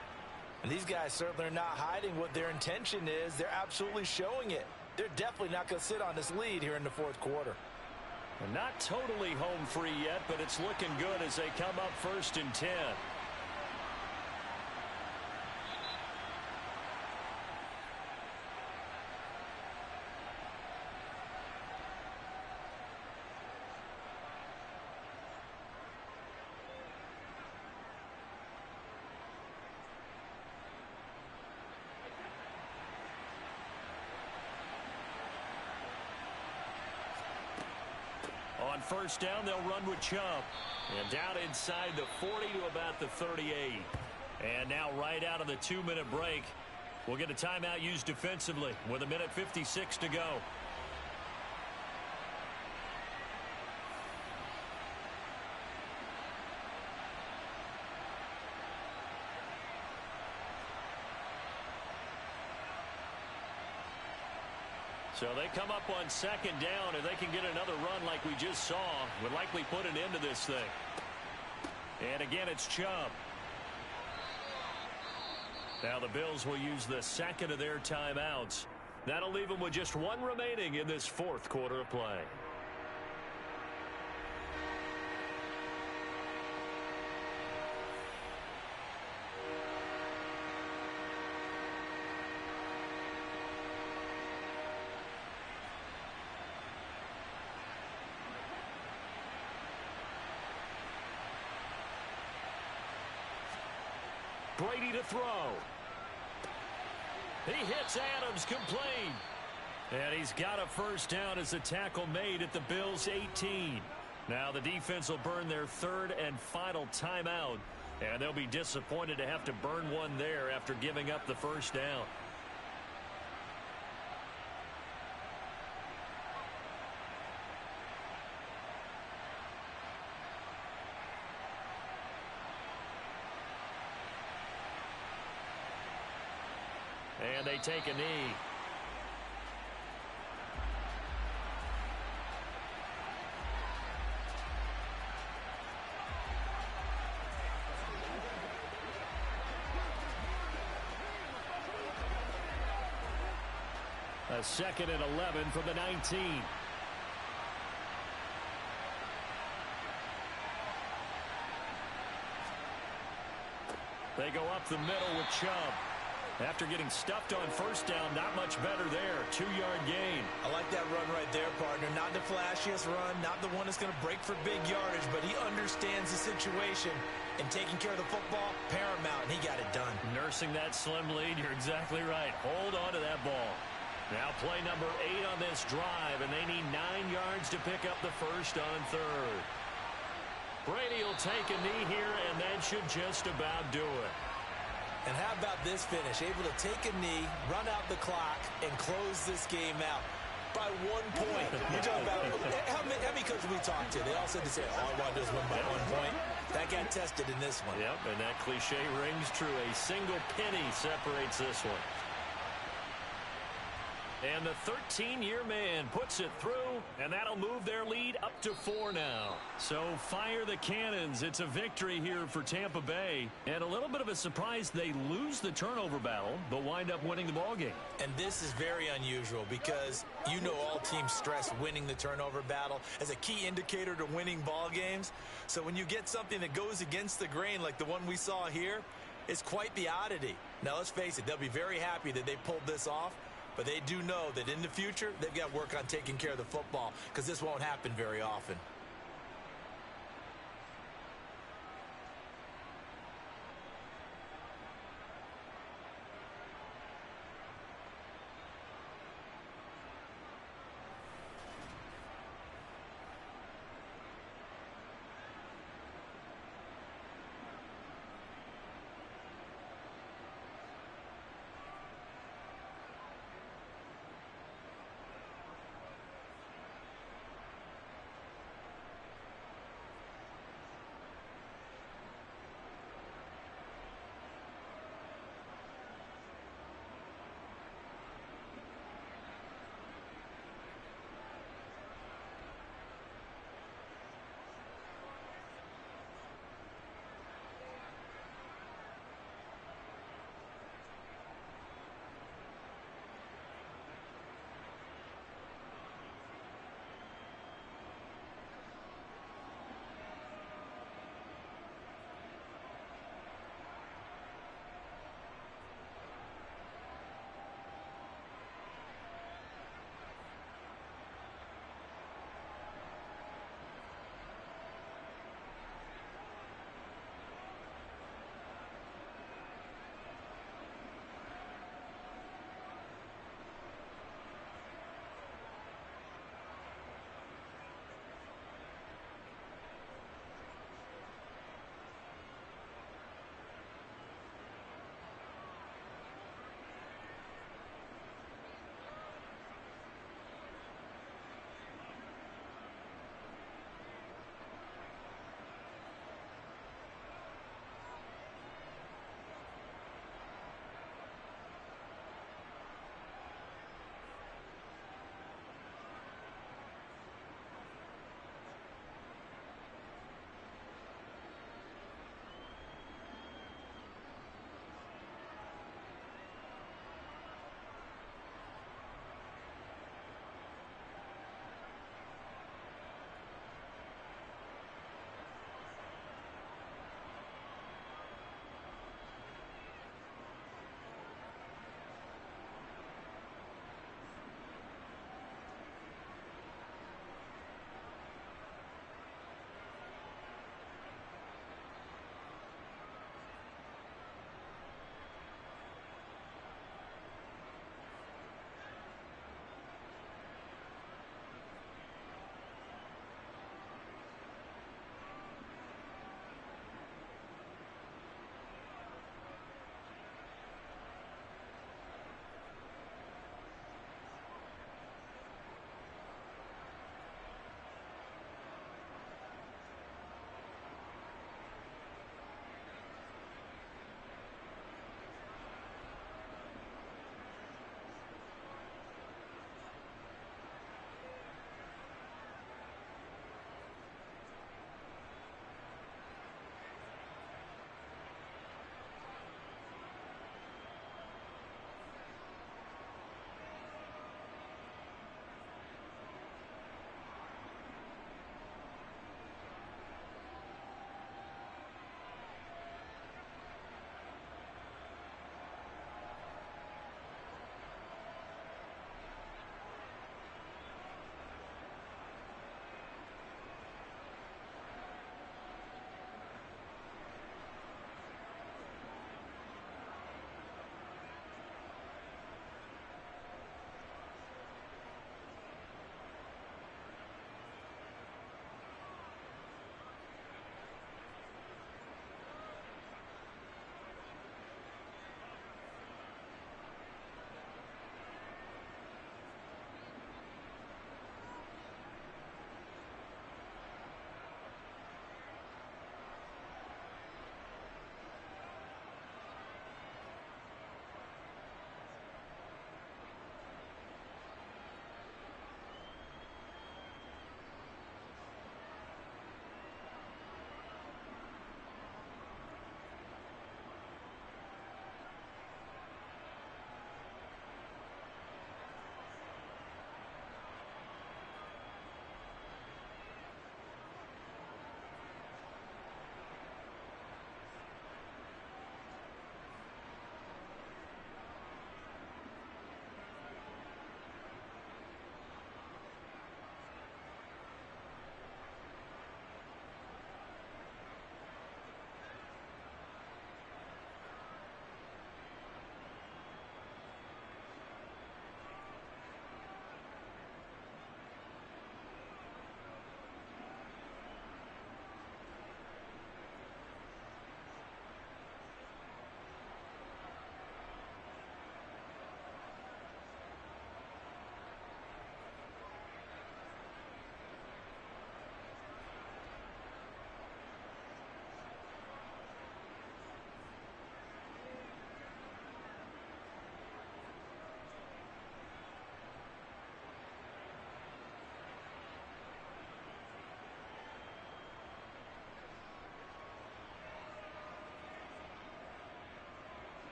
And these guys certainly are not hiding what their intention is. They're absolutely showing it. They're definitely not going to sit on this lead here in the 4th quarter. And not totally home free yet, but it's looking good as they come up 1st and 10. On first down, they'll run with Chubb. And down inside the 40 to about the 38. And now right out of the 2-minute break, we'll get a timeout used defensively with 1:56 to go. So they come up on second down. If they can get another run like we just saw, would likely put an end to this thing. And again, it's Chubb. Now the Bills will use the second of their timeouts. That'll leave them with just one remaining in this fourth quarter of play. Brady to throw. He hits Adams complete. And he's got a first down as a tackle made at the Bills' 18. Now the defense will burn their third and final timeout. And they'll be disappointed to have to burn one there after giving up the first down. And they take a knee. A second and 11 from the 19. They go up the middle with Chubb. After getting stuffed on first down, not much better there. 2-yard gain. I like that run right there, partner. Not the flashiest run, not the one that's going to break for big yardage, but he understands the situation. And taking care of the football, paramount, and he got it done. Nursing that slim lead, you're exactly right. Hold on to that ball. Now play number 8 on this drive, and they need 9 yards to pick up the first on third. Brady will take a knee here, and that should just about do it. And how about this finish? Able to take a knee, run out the clock, and close this game out by 1 point. You're talking about how many coaches we talked to? They all said the same. All I want to do is win by 1 point. That got tested in this one. Yep, and that cliche rings true. A single penny separates this one. And the 13-year man puts it through, and that'll move their lead up to 4 now. So fire the cannons. It's a victory here for Tampa Bay. And a little bit of a surprise, they lose the turnover battle, but wind up winning the ballgame. And this is very unusual because you know all teams stress winning the turnover battle as a key indicator to winning ball games. So when you get something that goes against the grain like the one we saw here, it's quite the oddity. Now, let's face it, they'll be very happy that they pulled this off. But they do know that in the future, they've got to work on taking care of the football because this won't happen very often.